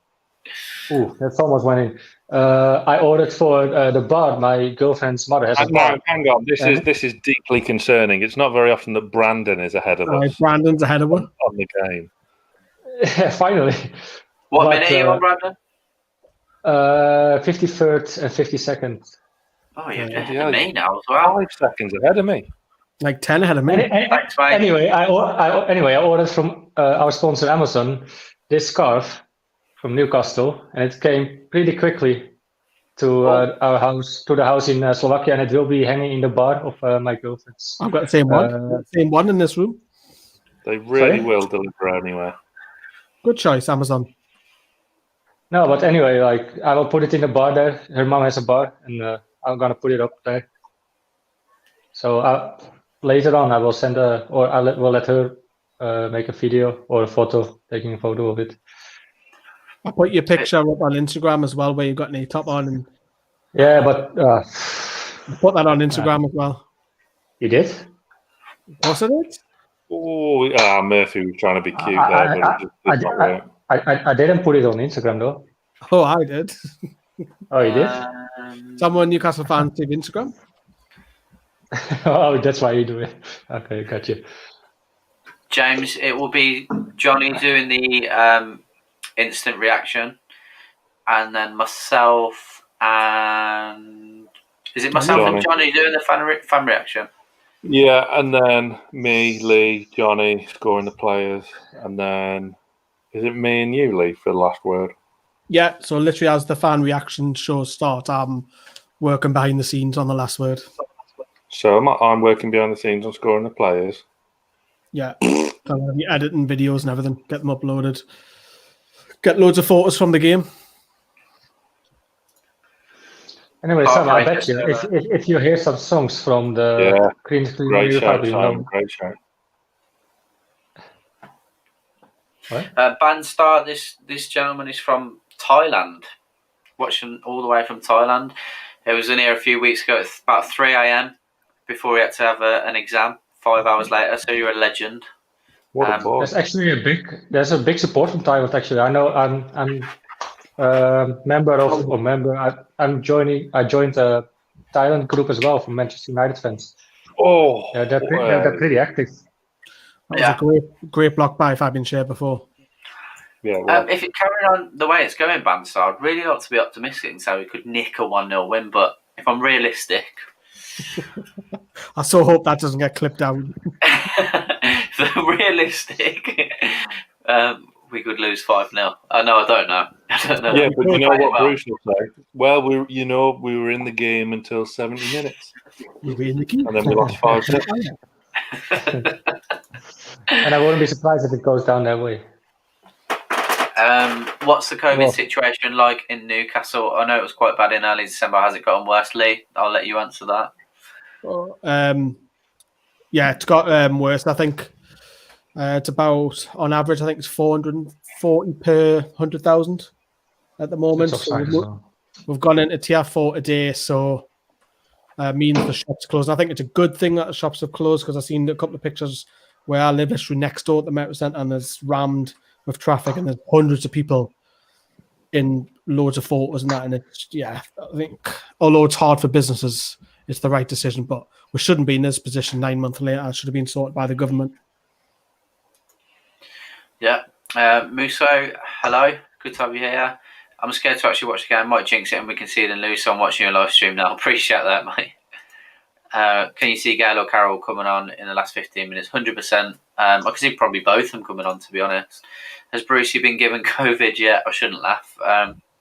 Ooh, that's almost went in. I ordered for the bar. My girlfriend's mother has a bar. Hang on, this is deeply concerning. It's not very often that Brandon is ahead of us. Brandon's ahead of us on the game. Finally. What minute are you on, Brandon? 53rd and 52nd. Oh, you're ahead of me now as well. 5 seconds ahead of me. Like 10 ahead of me. Anyway, I ordered from our sponsor Amazon this scarf from Newcastle, and it came pretty quickly to our house, to the house in Slovakia, and it will be hanging in the bar of my girlfriend's. I've got the same one. Same one in this room. They really will deliver anywhere. Good choice, Amazon. No, but anyway, like I will put it in the bar there. Her mom has a bar, and I'm gonna put it up there. So later on, I will send we'll let her make a video or a photo, taking a photo of it. I'll put your picture up on Instagram as well, where you've got any top on. And yeah, but put that on Instagram as well. You did? Of course I did. Oh, Murphy was trying to be cute there. I didn't put it on Instagram though. Oh, I did. Oh, you did? Someone Newcastle fans take Instagram. Oh, that's why you do it. Okay, got you. James, it will be Johnny doing the instant reaction, and then myself and Johnny doing the fan reaction? Yeah, and then me, Lee, Johnny scoring the players, and then is it me and you, Lee, for the last word? Yeah, so literally as the fan reaction shows start, I'm working behind the scenes on the last word. So I'm working behind the scenes on scoring the players. Yeah, editing videos and everything, get them uploaded, get loads of photos from the game. Anyway, Sam, I bet you if you hear some songs from the Green Screen, great shout. What? Band star. This gentleman is from Thailand, watching all the way from Thailand. He was in here a few weeks ago at about 3 a.m. before he had to have an exam 5 hours later. So you're a legend. What a boy. There's actually a big support from Thailand. Actually, I know I'm I joined a Thailand group as well from Manchester United fans. Oh, yeah, they're pretty active. That was a great block by Fabian Schär before. Yeah. Well. If it carried on the way it's going, Banstar, I'd really like to be optimistic and say we could nick a 1-0 win. But if I'm realistic, I so hope that doesn't get clipped out. Realistic, we could lose 5-0. No, I don't know. Yeah, but you know what Bruce will say? Well, we were in the game until 70 minutes. We were in the game. And then we lost 5-0. And I wouldn't be surprised if it goes down that way. What's the COVID situation like in Newcastle? I know it was quite bad in early December. Has it gotten worse, Lee? I'll let you answer that. Yeah, it's got worse. I think it's about, on average, I think it's 440 per 100,000 at the moment. So we've gone into tier 4 today, so means the shops closed. I think it's a good thing that the shops have closed because I've seen a couple of pictures where I live literally next door at the Metro Centre and there's rammed with traffic and there's hundreds of people in loads of photos and that. And it's, I think, although it's hard for businesses, it's the right decision, but we shouldn't be in this position 9 months later. It should have been sorted by the government. Yeah. Muso, hello. Good to have you here. I'm scared to actually watch the game. I might jinx it and we can see it and lose. So I'm watching your live stream now. Appreciate that, mate. Can you see Gale or Carroll coming on in the last 15 minutes? 100%. I can see probably both of them coming on, to be honest. Has Brucey been given COVID yet? I shouldn't laugh.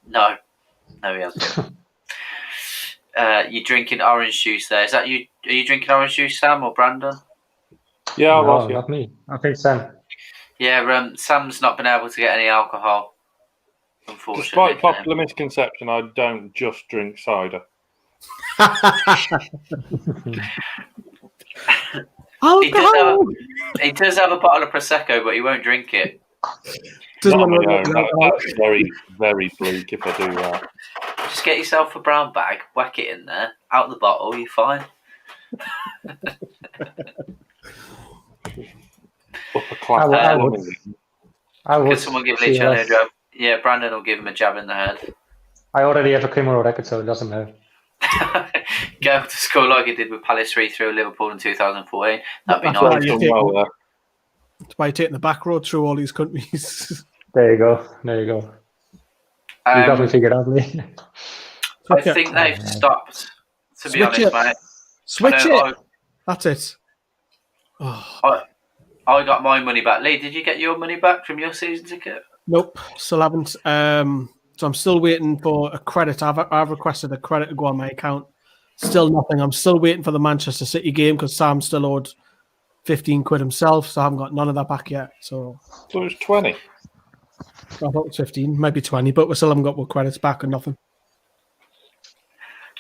No, he hasn't. You drinking orange juice there? Is that you? Are you drinking orange juice, Sam or Brandon? Yeah, I was. Not me. I think Sam. Yeah, Sam's not been able to get any alcohol, unfortunately. Despite popular misconception, I don't just drink cider. He does have a bottle of Prosecco, but he won't drink it. That's very, very bleak if I do that. Just get yourself a brown bag, whack it in there, out the bottle, you're fine. Upper class. Could someone give Lee Chan a jab? Yeah, Brandon will give him a jab in the head. I already have a criminal record, so it doesn't matter. Go to score like he did with Palace 3-3 Liverpool in 2014. That'd be nice. That's why you're taking the back road through all these countries. There you go. You got me figured out, Lee. I think they've stopped, to be honest, mate. Switch it. That's it. Oh. I got my money back. Lee, did you get your money back from your season ticket? Nope, still haven't. So I'm still waiting for a credit. I've requested a credit to go on my account. Still nothing. I'm still waiting for the Manchester City game because Sam still owed 15 quid himself, so I haven't got none of that back yet. So it was 20. I thought it was 15, maybe 20, but we still haven't got more credits back or nothing.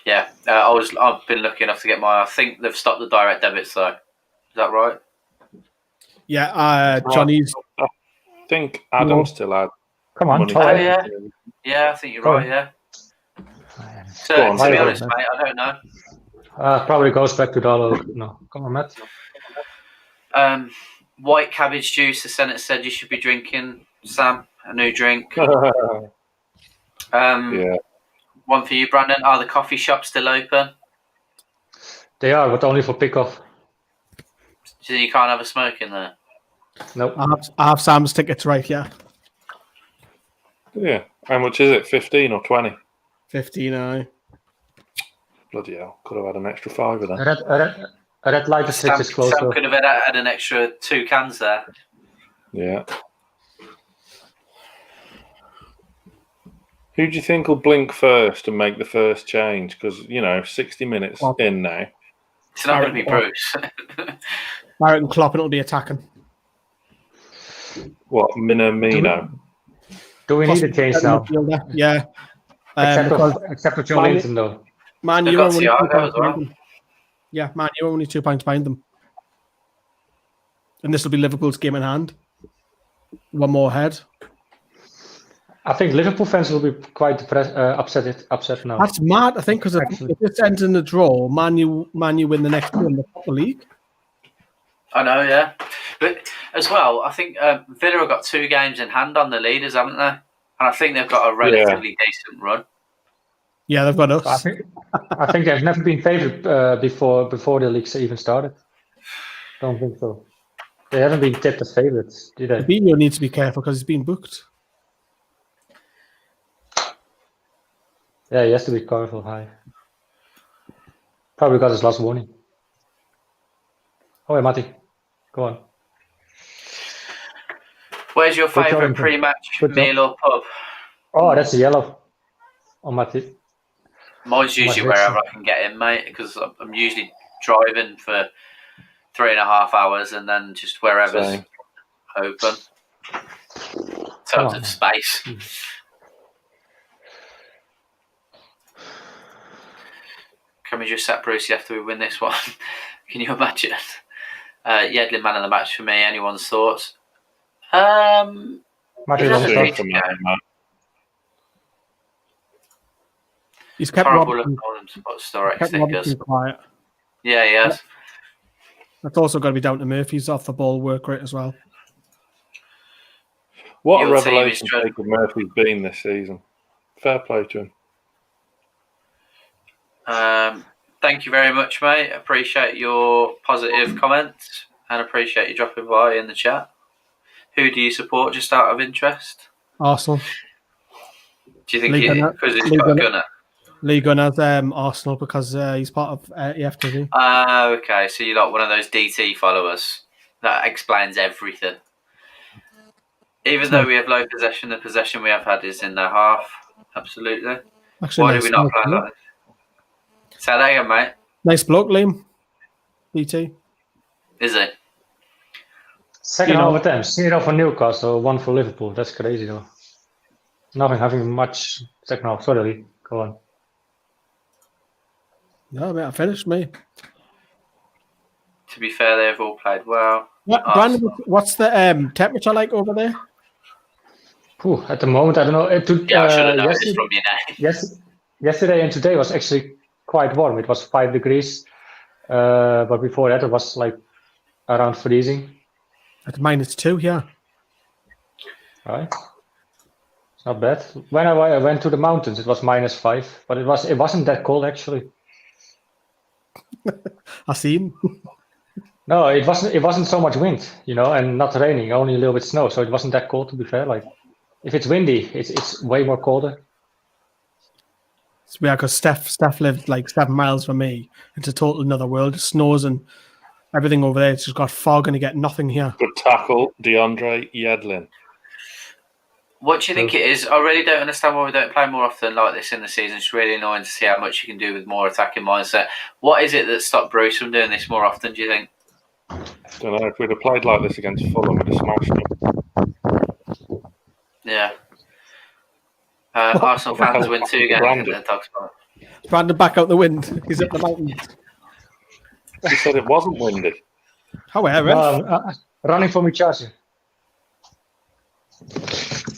Yeah, I've been lucky enough to get I think they've stopped the direct debits though. Is that right? Yeah, Johnny's. I think Adam still had. Come on, yeah, I think you're right. Yeah. So to be honest, mate, I don't know. Probably goes back to dollar. No, come on, Matt. White cabbage juice. The Senate said you should be drinking. Sam, a new drink. Yeah. One for you, Brandon. Are the coffee shops still open? They are, but only for pick-off. So you can't have a smoke in there? Nope. I have Sam's tickets right, yeah. Yeah. How much is it? 15 or 20? 15, aye. Bloody hell. Could have had an extra $5 of that. A red light district is close. Sam could have had an extra 2 cans there. Yeah. Who do you think will blink first and make the first change? Because, 60 minutes in now. It's not going to be Bruce. I reckon Klopp will be attacking. What, Minamino? Do we need a change now? Yeah. Except for Joe Linton, though. Man, you're only 2 points behind them. Yeah, man, you're only 2 points behind them. And this will be Liverpool's game in hand. One more ahead. I think Liverpool fans will be quite upset now. That's mad, I think, because if this ends in a draw, Man U win the next one in the Super League. I know, yeah. But as well, I think Villa have got 2 games in hand on the leaders, haven't they? And I think they've got a relatively decent run. Yeah, they've got us. I think they've never been favoured before the leagues even started. Don't think so. They haven't been tipped as favourites, did they? Fabinho needs to be careful because he's been booked. Yeah, he has to be careful. High. Probably got his last warning. Oh, hey, Matty. Go on. Where's your favourite pre-match meal or pub? Oh, that's a yellow. Oh, Matty. Mine's usually wherever I can get in, mate, because I'm usually driving for 3.5 hours and then just wherever's open. In terms of space. Can we just set Brucey after we win this one? Can you imagine? Yedlin man of the match for me. Anyone's thoughts? He's kept Robertson quiet. Yeah, he has. That's also got to be down to Murphy's off the ball work rate as well. What a revelation Jacob Murphy's been this season. Fair play to him. Thank you very much, mate. Appreciate your positive comments and appreciate you dropping by in the chat. Who do you support just out of interest? Arsenal. Do you think because he's Lee got a gunner? Lee Gunnar's Arsenal because he's part of EFTV. Okay, so you're like one of those DT followers. That explains everything. Even though we have low possession, the possession we have had is in their half. Absolutely. Actually, why nice do we not play bloke. like this? Say that again, mate. Nice bloke, Liam. DT. Is it? Second half attempt, 0 for Newcastle, 1 for Liverpool. That's crazy, though. Nothing having much second half. Sorry, Lee. Go on. No, mate, I finished, me. To be fair, they've all played well. Brandon, what's the temperature like over there? At the moment, I don't know. I should have known this from your name. Yesterday and today was actually quite warm. It was 5 degrees. But before that, it was like around freezing. At -2, yeah. Right. It's not bad. When I went to the mountains, it was -5, but it wasn't that cold actually. I seen. No, it wasn't so much wind, and not raining, only a little bit snow. So it wasn't that cold, to be fair. Like, if it's windy, it's way more colder. Yeah, because Steph lived like 7 miles from me. It's a total another world. It snows and everything over there. It's just got fog and you get nothing here. Good tackle, DeAndre Yedlin. What do you think it is? I really don't understand why we don't play more often like this in the season. It's really annoying to see how much you can do with more attacking mindset. What is it that stopped Bruce from doing this more often, do you think? I don't know. If we'd have played like this against Fulham, we'd have smashed them. Yeah. Arsenal fans win 2 games in the dog's park. Brandon back out the wind. He's up the mountains. He said it wasn't windy. However, running for me, Charger.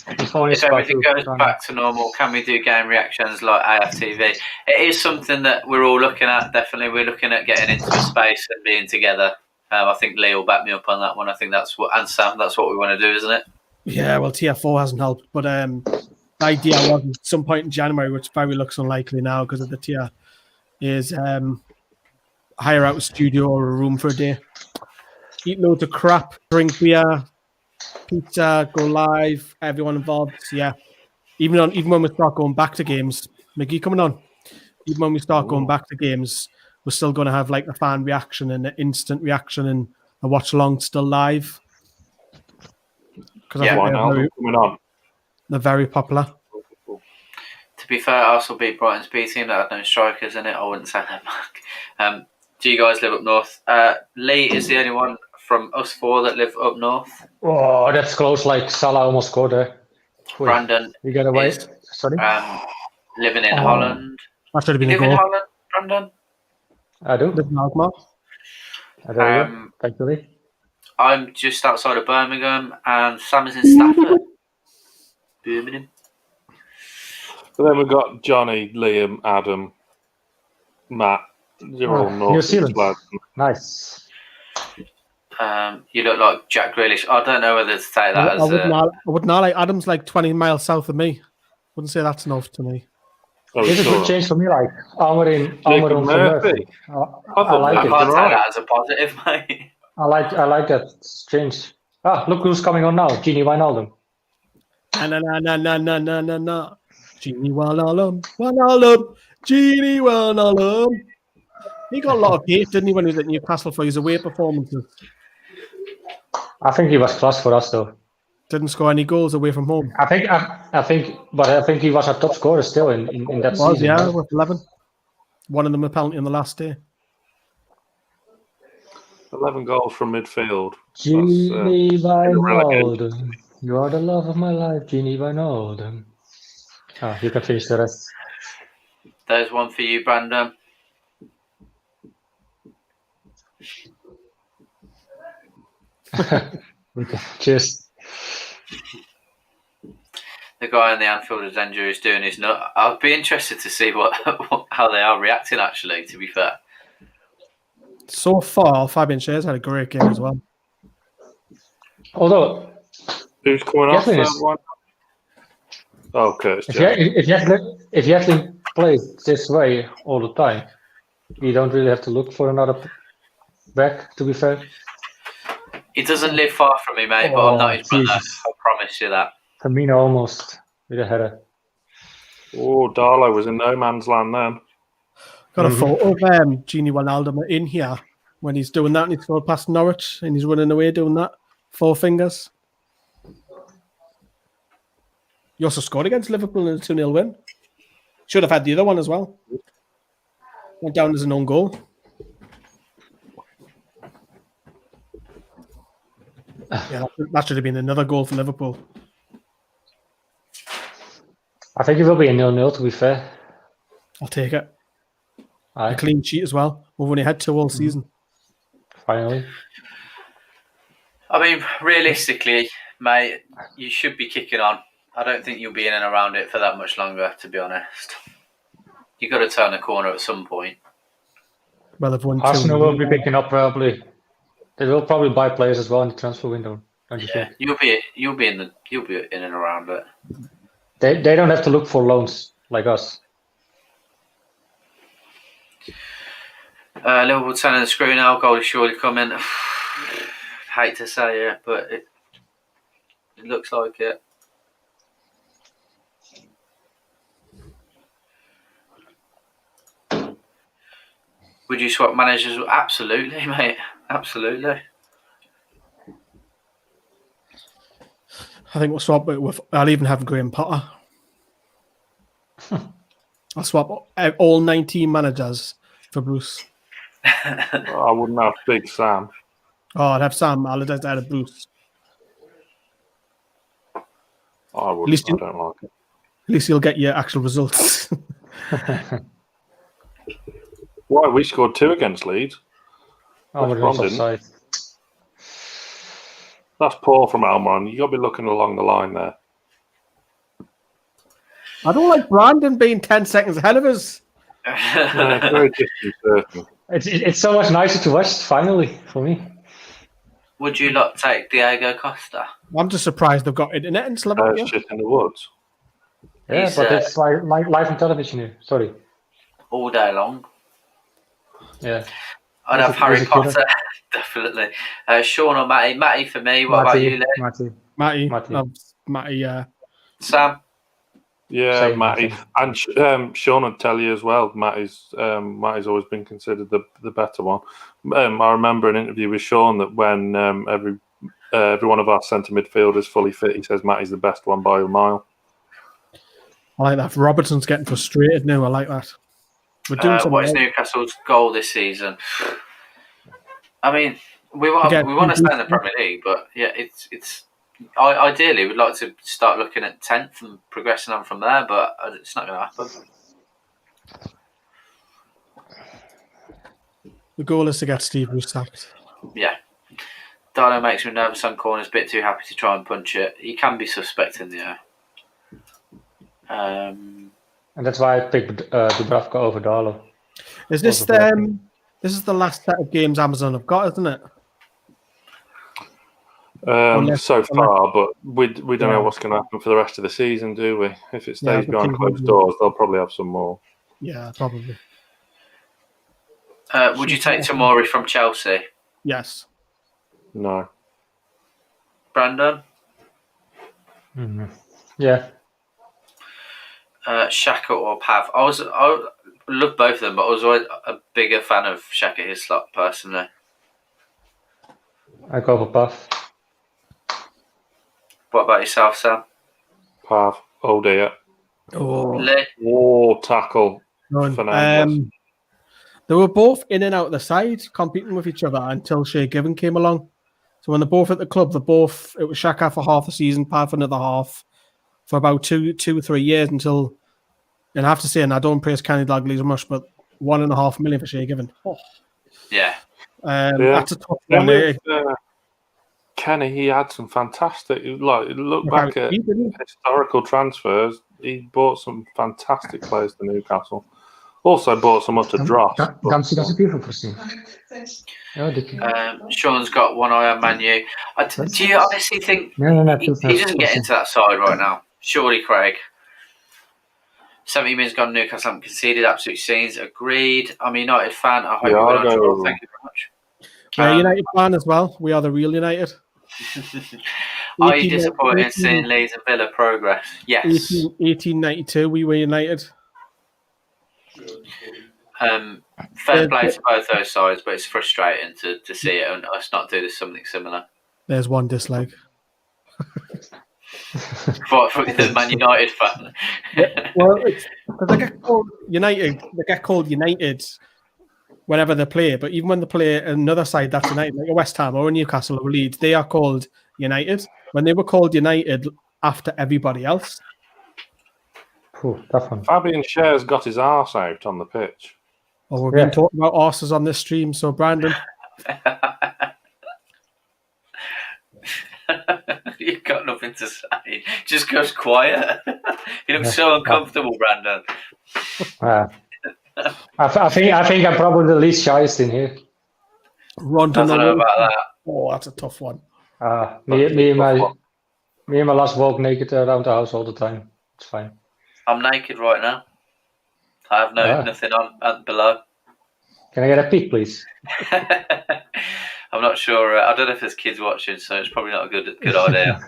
If everything goes back to normal, can we do game reactions like AFTV? It is something that we're all looking at. Definitely, we're looking at getting into a space and being together. I think Lee will back me up on that one. I think that's what, and Sam, that's what we want to do, isn't it? Yeah, well, Tier 4 hasn't helped, but the idea was at some point in January, which probably looks unlikely now because of the tier, is hire out a studio or a room for a day, eat loads of crap, drink beer, pizza, go live, everyone involved. So yeah, even when we start going back to games, Mickey coming on. Even when we start going back to games, we're still going to have like the fan reaction and the instant reaction and the watch along still live. Because they're very popular. To be fair, Arsenal beat Brighton's B team that had no strikers in it. I wouldn't say that back. Do you guys live up north? Lee is the only one from us 4 that live up north. Oh, that's close. Like Salah almost scored there. Brandon, you got away. Is, sorry. Living in Holland. That should have been you a live goal. in Holland, Brandon? I do. Live in Alkmaar. Thank you, Lee. I'm just outside of Birmingham, and Sam is in Stafford. Birmingham. So then we've got Johnny, Liam, Adam, Matt. They're all North New Zealand. lads. Nice. You look like Jack Grealish. I don't know whether to take that as I wouldn't like Adam's like 20 miles south of me. Wouldn't say that's enough to me. It's a good change for me, like armor in Murphy. I like it. I can't take that as a positive, mate. I like that change. Look who's coming on now, Gini Wijnaldum. No. Gini Wijnaldum. Gini Wijnaldum. He got a lot of hate, didn't he, when he was at Newcastle for his away performances? I think he was class for us, though. Didn't score any goals away from home. I think he was our top scorer still in that season. Yeah, right? With 11. One of them a penalty on the last day. 11 goals from midfield. Gini Wijnaldum. You are the love of my life, Gini Wijnaldum. You can finish the rest. There's one for you, Brandon. Cheers. The guy on the Anfield Avenger is doing his nut. I'd be interested to see how they are reacting, actually, to be fair. So far, Fabian Schär's had a great game as well. Although, who's coming off that one? Okay. If Yedlin plays this way all the time, you don't really have to look for another back, to be fair. He doesn't live far from me, mate, but I'm not his brother. I promise you that. Firmino almost with a header. Oh, Darlow was in no man's land then. Got a photo of Gini Wijnaldum in here when he's doing that, and he's going past Norwich and he's running away doing that. 4 fingers. He also scored against Liverpool in a 2-0 win. Should have had the other one as well. Went down as an own goal. Yeah, that should have been another goal for Liverpool. I think it will be a 0-0, to be fair. I'll take it. Aye. A clean sheet as well. We've only had 2 all season. Finally. I mean, realistically, mate, you should be kicking on. I don't think you'll be in and around it for that much longer, to be honest. You've got to turn the corner at some point. Well, they've won 2. Arsenal will be picking up probably. They will probably buy players as well in the transfer window, don't you think? You'll be in and around it. They don't have to look for loans like us. Liverpool turning the screw now. Goal is surely coming. Hate to say it, but it looks like it. Would you swap managers? Absolutely, mate. Absolutely. I think we'll swap it with. I'll even have Graham Potter. I'll swap all 19 managers for Bruce. I wouldn't have Big Sam. Oh, I'd have Sam Allardyce out of Bruce. I wouldn't. I don't like it. At least you'll get your actual results. Why? We scored 2 against Leeds. Oh, we're offside. That's poor from Almiron. You've got to be looking along the line there. I don't like Brandon being 10 seconds ahead of us. Yeah, very disconcerting. It's so much nicer to watch, finally, for me. Would you lot take Diego Costa? I'm just surprised they've got internet in Slovakia. Shit in the woods. Yeah, He's, but it's like live on television here. Sorry. All day long. Yeah. I'd have Harry Potter, definitely. Sean or Matty? Matty for me. What about you, Lee? Matty. Sam? Yeah, Same, Matty. And Sean would tell you as well, Matty's always been considered the better one. I remember an interview with Sean that when every one of our centre midfielders fully fit, he says Matty's the best one by a mile. I like that. Robertson's getting frustrated now. I like that. We're doing What is Newcastle's goal this season? I mean, we want to stay in the Premier League, but yeah, it's. Ideally, we'd like to start looking at 10th and progressing on from there, but it's not going to happen. The goal is to get Steve Bruce sacked. Yeah. Darlow makes me nervous on corners, a bit too happy to try and punch it. He can be suspect in the air. And that's why I picked Dubravka over Darlow. Is this this is the last set of games Amazon have got, isn't it? So far, but we don't know what's going to happen for the rest of the season, do we? If it stays behind closed doors, they'll probably have some more. Yeah, probably. Would you take Tomori from Chelsea? Yes. No. Brandon? Mm-hmm. Yeah. Xhaka or Pav? I love both of them, but I was always a bigger fan of Xhaka Hislop personally. I go for Pav. What about yourself, Sam? Pav. Oh dear. Lee? Tackle. Fernandes. They were both in and out of the side, competing with each other until Shay Given came along. So when they're both at the club, it was Xhaka for half the season, Pav for another half, for about 2 or 3 years until, and I have to say, and I don't praise Kenny Dalglish much, but $1.5 million for Shay Given. Oh. Yeah. That's a tough one. Kenny, he had some fantastic. Look back at historical transfers. He bought some fantastic players to Newcastle. Also bought some up to draft. Sean's got one eye on Man U. Do you honestly think he doesn't get into that side right now? Surely, Craig. 70 minutes gone. Newcastle haven't conceded. Absolute scenes. Agreed. I'm a United fan. I hope you're on draw. Thank you very much. United fan as well. We are the real United. Are you disappointed in seeing Leeds and Villa progress? Yes. 1892, we were United. Fair play to both those sides, but it's frustrating to see it and us not do something similar. There's one dislike. For the Man United fan. Yeah, well, they get called United. They get called United whenever they play, but even when they play another side that's United, like a West Ham or a Newcastle or Leeds, they are called United. When they were called United after everybody else. Tough one. Fabian Scher's got his arse out on the pitch. Oh, we've been talking about arses on this stream, so Brandon. You've got nothing to say. Just goes quiet. You look so uncomfortable, Brandon. I think I'm probably the least shyest in here. Rondon, I don't know about that. Oh, that's a tough one. Me and my last walk naked around the house all the time. It's fine. I'm naked right now. I have nothing on below. Can I get a peek, please? I'm not sure. I don't know if there's kids watching, so it's probably not a good idea.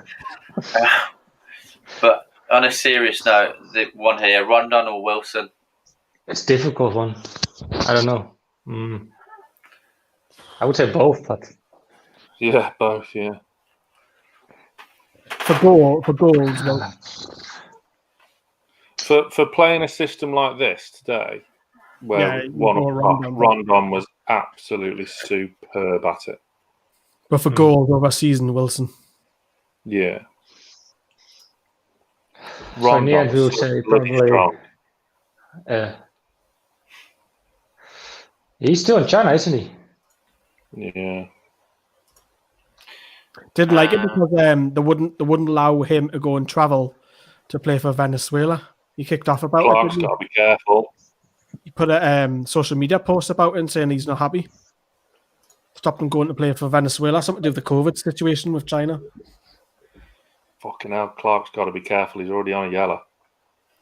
But on a serious note, the one here, Rondon or Wilson? It's a difficult one. I don't know. I would say both, but yeah, both. Yeah. For goals, well. For playing a system like this today, where Rondon was absolutely superb at it. But for goals over a season, Wilson. Yeah. So in the end, we would say probably. He's still in China, isn't he? Yeah. Didn't like it because they wouldn't allow him to go and travel to play for Venezuela. He kicked off about Clark's got to be careful. He put a social media post about it and saying he's not happy. Stopped him going to play for Venezuela. Something to do with the COVID situation with China. Fucking hell, Clark's got to be careful. He's already on a yellow.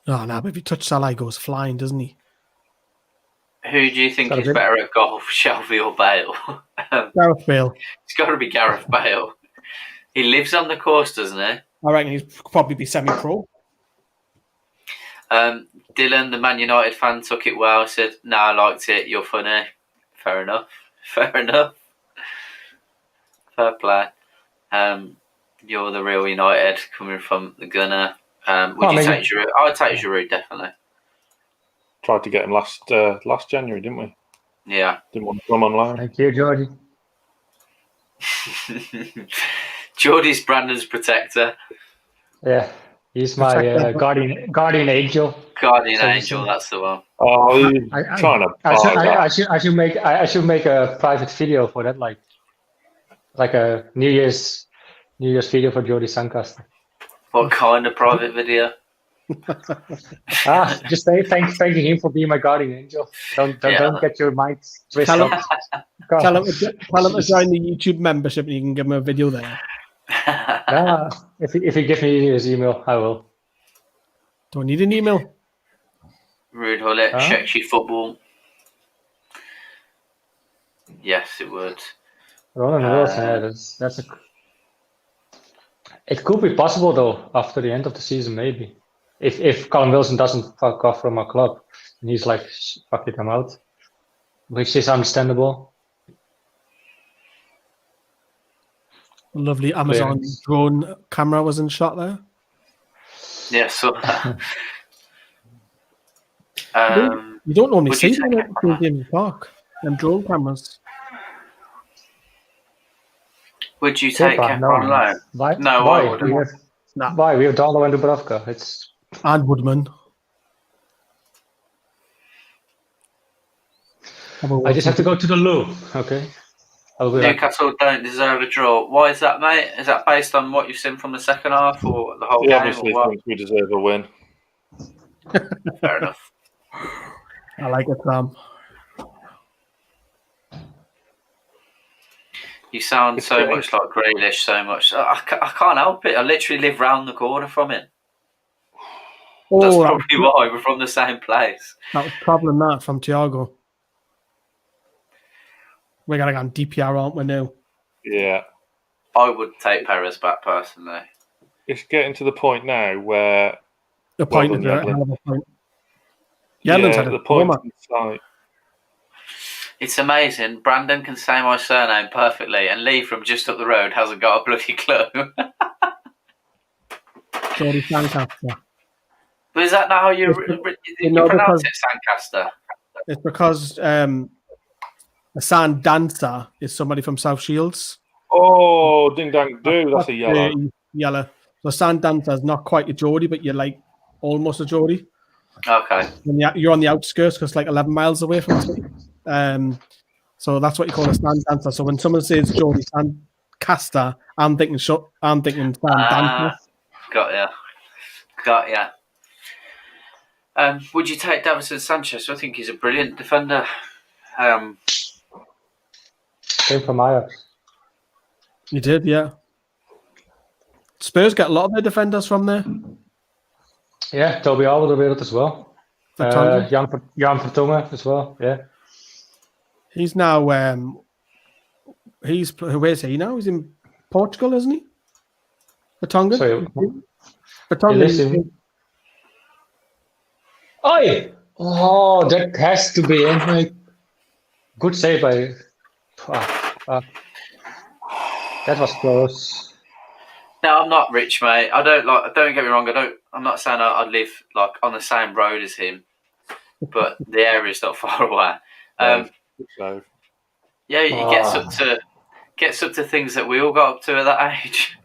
Oh, no, but if you touch Salah, he goes flying, doesn't he? Who do you think is better at golf, Shelby or Bale? Gareth Bale. It's got to be Gareth Bale. He lives on the course, doesn't he? I reckon he'd probably be semi-pro. Dylan, the Man United fan, took it well. Said, "No, I liked it. You're funny." Fair enough. Fair play. You're the real United coming from the Gunner. Would you take Giroud? I would take Giroud, definitely. Tried to get him last January, didn't we? Yeah. Didn't want to come on loan. Thank you, Geordie. Geordie's Brandon's protector. Yeah, he's my guardian angel. Guardian angel, that's the one. Oh, he's trying to. I should make a private video for that, like a New Year's video for Geordie Suncaster. What kind of private video? Just thanking him for being my guardian angel. Don't get your mind twisted. Tell him to join the YouTube membership and you can give him a video there. If you give me his email, I will. Don't need an email. Rude Hullet, Shekshi football. Yes, it would. It could be possible though after the end of the season, maybe. If Callum Wilson doesn't fuck off from our club and he's like, fuck it, I'm out, which is understandable. A lovely Amazon drone camera was in shot there. Yeah, so you don't normally see them in the park. Them drone cameras. Would you take Kepa on loan? No, I wouldn't. Why? We have Darlow and Dubravka. And Woodman. I just have to go to the loo. Okay. Newcastle don't deserve a draw. Why is that, mate? Is that based on what you've seen from the second half or the whole game? Obviously thinks we deserve a win. Fair enough. I like it, Sam. You sound so much like Grealish, so much. I can't help it. I literally live round the corner from it. That's probably why we're from the same place. That was problem that from Thiago. We're going to go on DPR, aren't we now? Yeah. I would take Perez back personally. It's getting to the point now where The point is a hell of a point. Yelland's had the a point format. inside. It's amazing. Brandon can say my surname perfectly, and Lee from just up the road hasn't got a bloody clue. Jordy Sancaster. But is that not how you pronounce it, Sancaster? It's because a sand dancer is somebody from South Shields. Oh, ding dang do! That's a yellow. Yellow. So sand dancer is not quite a Geordie, but you're like almost a Geordie. Okay. You're on the outskirts because it's like 11 miles away from the city. So that's what you call a sand dancer. So when someone says Geordie Sancaster, I'm thinking sand dancer. Got ya. Would you take Davinson Sanchez? I think he's a brilliant defender. Came from Ajax. You did, yeah. Spurs get a lot of their defenders from there. Yeah, Toby Alderweireld as well. Jan Vertongen as well, yeah. He's now, where's he now? He's in Portugal, isn't he? Vertonghen? Sorry. Vertonghen. Oh, that has to be in. Good save by... That was close. No, I'm not rich, mate. Don't get me wrong. I'm not saying I'd live like on the same road as him, but the area's not far away. Yeah, he gets up to things that we all got up to at that age.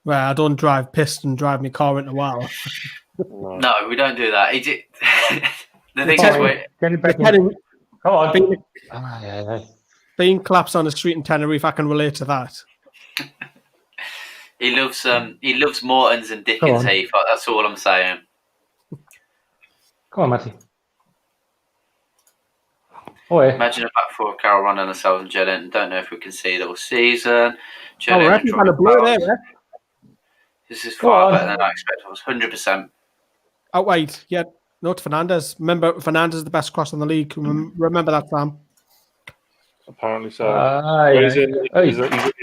Well, I don't drive pissed and drive my car into a while. No, we don't do that. The thing is, Come on. Being claps on the street in Tenerife, I can relate to that. He loves Mortons and Dickens Heath. That's all I'm saying. Come on, Matty. Yeah. Imagine a back four of Carroll, Ron, Lascelles and Jelen. Don't know if we can see the whole season. Ref, you've got a blue there, Ref. This is far better than I expected. It was 100%. Oh, wait. Yeah. Not Fernandez. Remember, Fernandez is the best cross in the league. Remember that, Sam? Apparently so. He's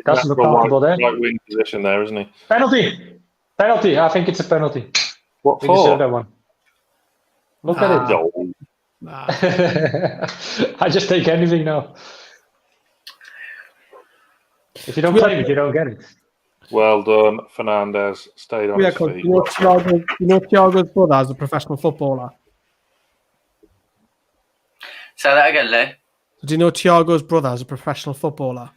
that's the right wing position there, isn't he? Penalty. I think it's a penalty. What we for? deserve that one. Look at it. Nah. I just take anything now. If you don't claim it, you don't get it. Well done, Fernandez. Stayed on his feet. You know Thiago's brother is a professional footballer. Say that again, Lee. Do you know Thiago's brother is a professional footballer?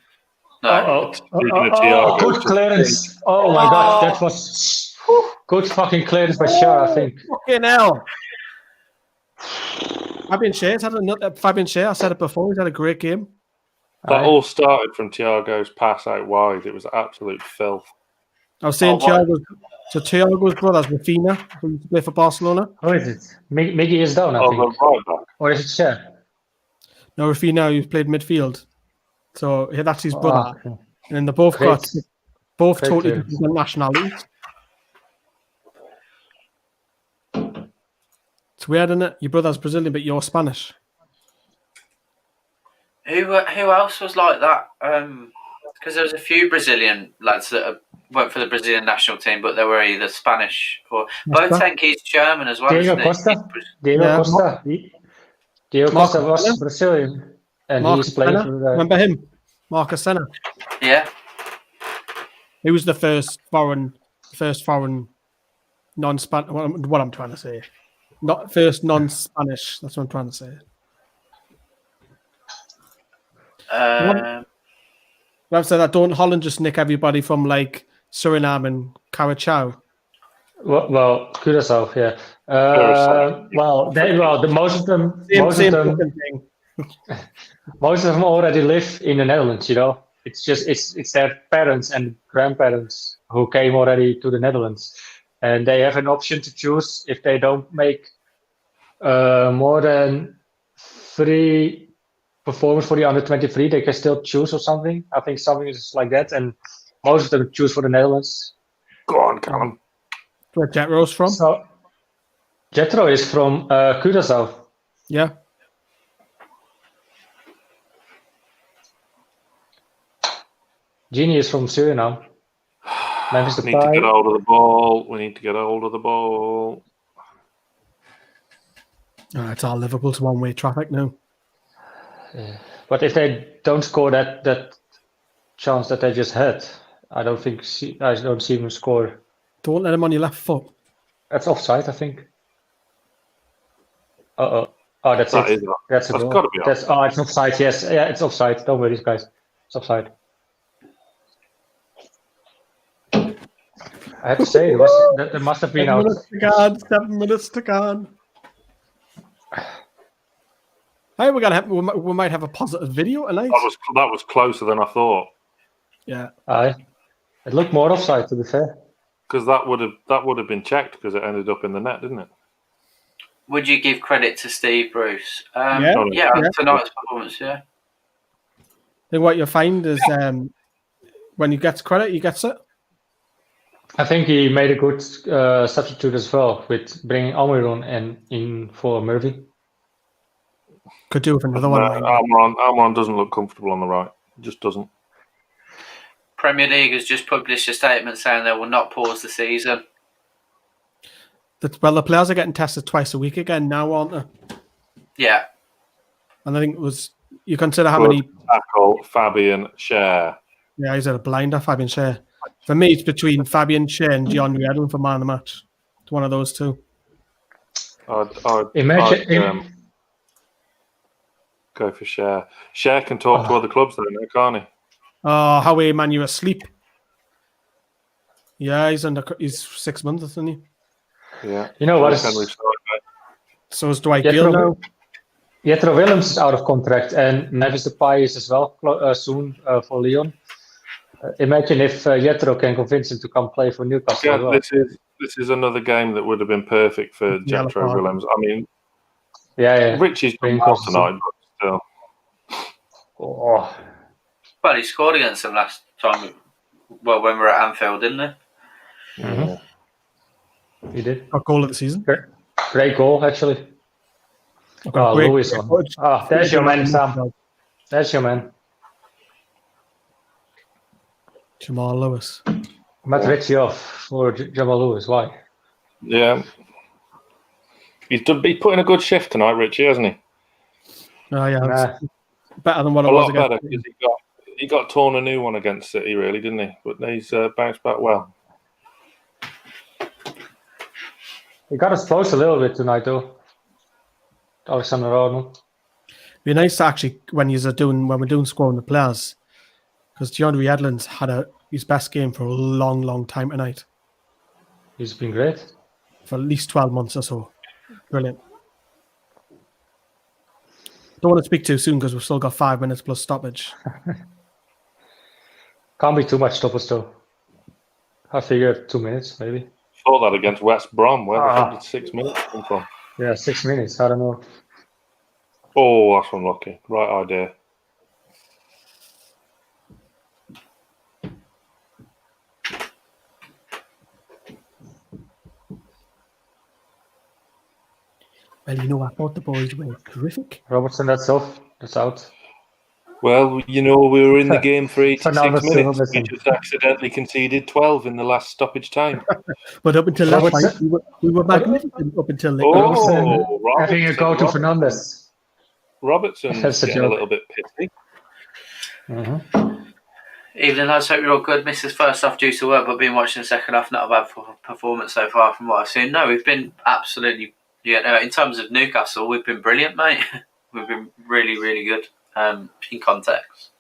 No. Good clearance. Oh my God, that was good fucking clearance by Shaw, I think. Fucking hell. Fabian Schär, I said it before, he's had a great game. That all started from Thiago's pass out wide. It was absolute filth. I was saying Thiago's brother's Rafinha, who used to play for Barcelona. Who is it? Miggy is down, I think. Right back. Or is it Schär? No, Rafinha, who's played midfield. So yeah, that's his brother. Okay. And then they both got totally clearance. different nationalities. It's weird, isn't it? Your brother's Brazilian, but you're Spanish. Who else was like that? Because there was a few Brazilian lads that went for the Brazilian national team, but they were either Spanish or Boateng's German as well. Diego Costa. Diego Costa was Brazilian, and Marcus he's playing Senna. for the... Remember him? Marcus Senna. Yeah. He was the first foreign non-Spanish. What I'm trying to say, not first non-Spanish. That's what I'm trying to say. I've said that. Don't Holland just nick everybody from like Suriname and Curacao? Well, Curaçao, yeah. Most of them already live in the Netherlands. You know, it's their parents and grandparents who came already to the Netherlands, and they have an option to choose if they don't make more than 3 performance for the under 23, they can still choose or something. I think something is like that, and most of them choose for the Netherlands. Go on, Callum. Where Jetro's from? So, Jetro is from Curaçao. Yeah. Genie is from Suriname. Memphis We need to get hold of the ball. We need to get hold of the ball. It's all Liverpool's one-way traffic now. But if they don't score that chance that they just had, I don't see them score. Don't let him on your left foot. That's offside, I think. Oh, that's That it. is That's got to be offside. It's offside. Yes, yeah, it's offside. Don't worry, guys. It's offside. I have to say, there must have been 7 minutes to go. Hey, we might have a positive video tonight. That was closer than I thought. Yeah. It looked more offside, to be fair. Because that would have been checked because it ended up in the net, didn't it? Would you give credit to Steve Bruce? Yeah, tonight's performance, yeah. I think what you'll find is when you get credit, he gets it. I think he made a good substitute as well with bringing Almiron in for Murphy. Could do with another one. Almiron doesn't look comfortable on the right. He just doesn't. Premier League has just published a statement saying they will not pause the season. Well, the players are getting tested twice a week again now, aren't they? Yeah. And I think it was, you consider how many... Tackle, Fabian Schär. Yeah, he's a blinder, Fabian Schär. For me, it's between Fabian Schär and DeAndre Edlin for man of the match. It's one of those two. Imagine... Go for Schär. Schär can talk to other clubs, though, can't he? Oh, how are man? You asleep? Yeah, he's 6 months, isn't he? Yeah. You know what? So is Dwight Gill now. Jethro Willems is out of contract, and Memphis Depay is as well soon for Lyon. Imagine if Jethro can convince him to come play for Newcastle. Yeah, as well. this is another game that would have been perfect for Jethro Willems. I mean, Richie's done well tonight, but still. Oh. Well, he scored against them last time. Well, when we were at Anfield, didn't he? Mm-hmm. He did. A goal of the season. Great goal, actually. Lewis on. There's your man, Sam. There's your man. Jamaal Lewis. Matt Ritchie off for Jamaal Lewis. Why? Yeah. He's put in a good shift tonight, Richie, hasn't he? Oh, yeah. Better than what a it was lot better, because he got torn a new one against City, really, didn't he? But he's bounced back well. He got us close a little bit tonight, though. Alexander-Arnold. It'd be nice to actually, when we're doing scoring the players, because DeAndre Edlin's had his best game for a long, long time tonight. He's been great. For at least 12 months or so. Brilliant. Don't want to speak too soon because we've still got 5 minutes plus stoppage. Can't be too much stoppage, though. I figured 2 minutes, maybe. Thought that against West Brom. Where the hell did 6 minutes come from? Yeah, 6 minutes. I don't know. Oh, that's unlucky. Right idea. Well, I thought the boys were terrific. Robertson, that's off. That's out. Well, we were in the game for 86 minutes. Robertson. We just accidentally conceded 12 in the last stoppage time. But up until that point, we were magnificent up until Robertson having a go to Fernandes. Robertson's getting a little bit pissy. Mm-hmm. Evening, lads. Hope you're all good. Missed his first half due to work, but been watching the second half. Not a bad performance so far from what I've seen. No, we've been absolutely... in terms of Newcastle, we've been brilliant, mate. We've been really, really good in context.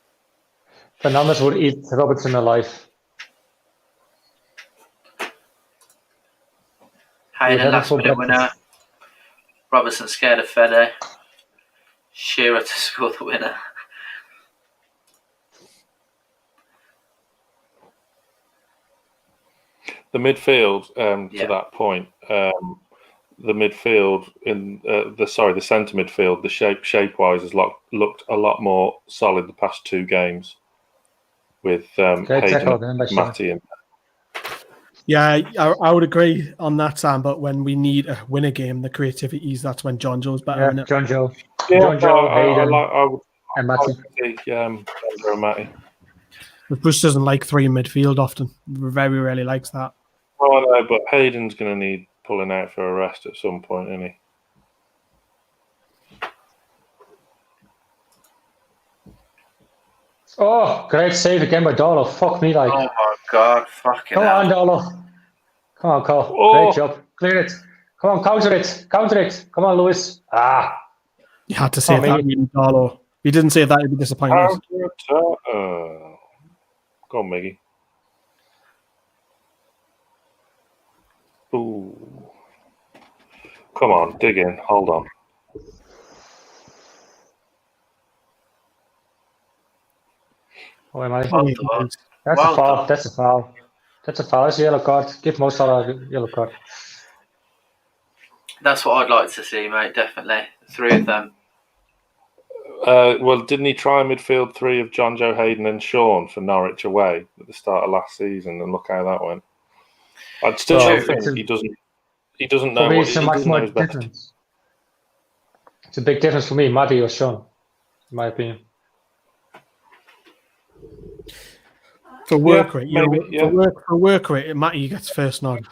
Fernandes would eat Robertson alive. Hayden, last minute winner. Robertson scared of Fede. Shearer to score the winner. The midfield, to that point, the midfield in the centre midfield, the shape-wise has looked a lot more solid the past 2 games with Hayden, Matty, and yeah, I would agree on that, Sam. But when we need a winner game, the creativity is that's when John Joe's better. Yeah, John Joe. Yeah, John Joe, Hayden, I would and Matty. John Joe and Matty. But Bruce doesn't like 3 in midfield often. Very rarely likes that. Oh, no, but Hayden's going to need pulling out for a rest at some point, isn't he? Oh, great save again by Darlow. Fuck me, like. Oh my God, fucking Come hell. on, Darlow. Come on, Cole. Oh. Great job. Clear it. Come on, counter it. Counter it. Come on, Lewis. Ah. You had to save that, Miggy. Darlow. If you didn't save that, you'd be disappointed. Go on, Miggy. Ooh. Come on, dig in. Hold on. Oh, am I? Well done. That's Well a foul. done. That's a foul. That's a foul. That's a yellow card. Give Mo Salah a yellow card. That's what I'd like to see, mate. Definitely 3 of them. Well, didn't he try midfield 3 of John Joe Hayden and Sean for Norwich away at the start of last season, and look how that went. I'd still think he doesn't know what he doesn't know his best. Difference. It's a big difference for me, Matty or Sean, in my opinion. For work rate, maybe, for work rate, Matty gets first nod.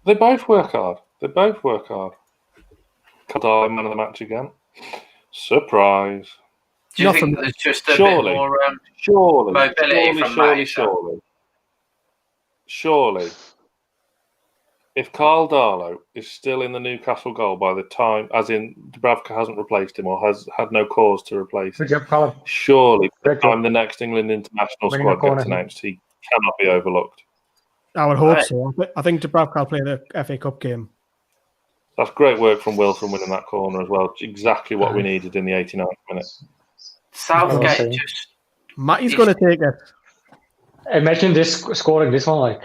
They both work hard. Kaldai, man of the match again. Surprise. Do you think there's just a bit more mobility from Matty? Surely. If Carl Darlow is still in the Newcastle goal by the time, as in Dubravka hasn't replaced him or has had no cause to replace him, surely by the time the next England international squad gets announced, he cannot be overlooked. I would hope so. I think Dubravka will play the FA Cup game. That's great work from Wilson winning that corner as well. Exactly what we needed in the 89th minute. Southgate just... Matty's going to take it. Imagine scoring this one, like...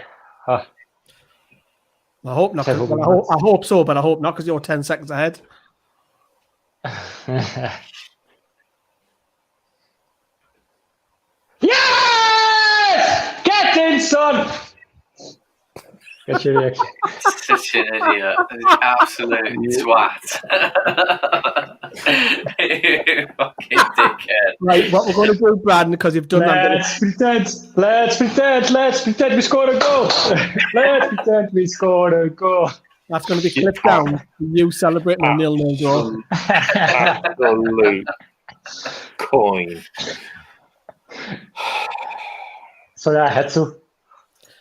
I hope not. I hope so, but I hope not because you're 10 seconds ahead. Yes! Get in, son! Get your reaction. Such an idiot. Absolute twat. You fucking dickhead. Right, what we're going to do, Brad, because you've done that. Let's pretend we scored a goal. Let's pretend we scored a goal. That's going to be clipped down. You celebrating a 0-0 goal. Absolute coin. So I had to.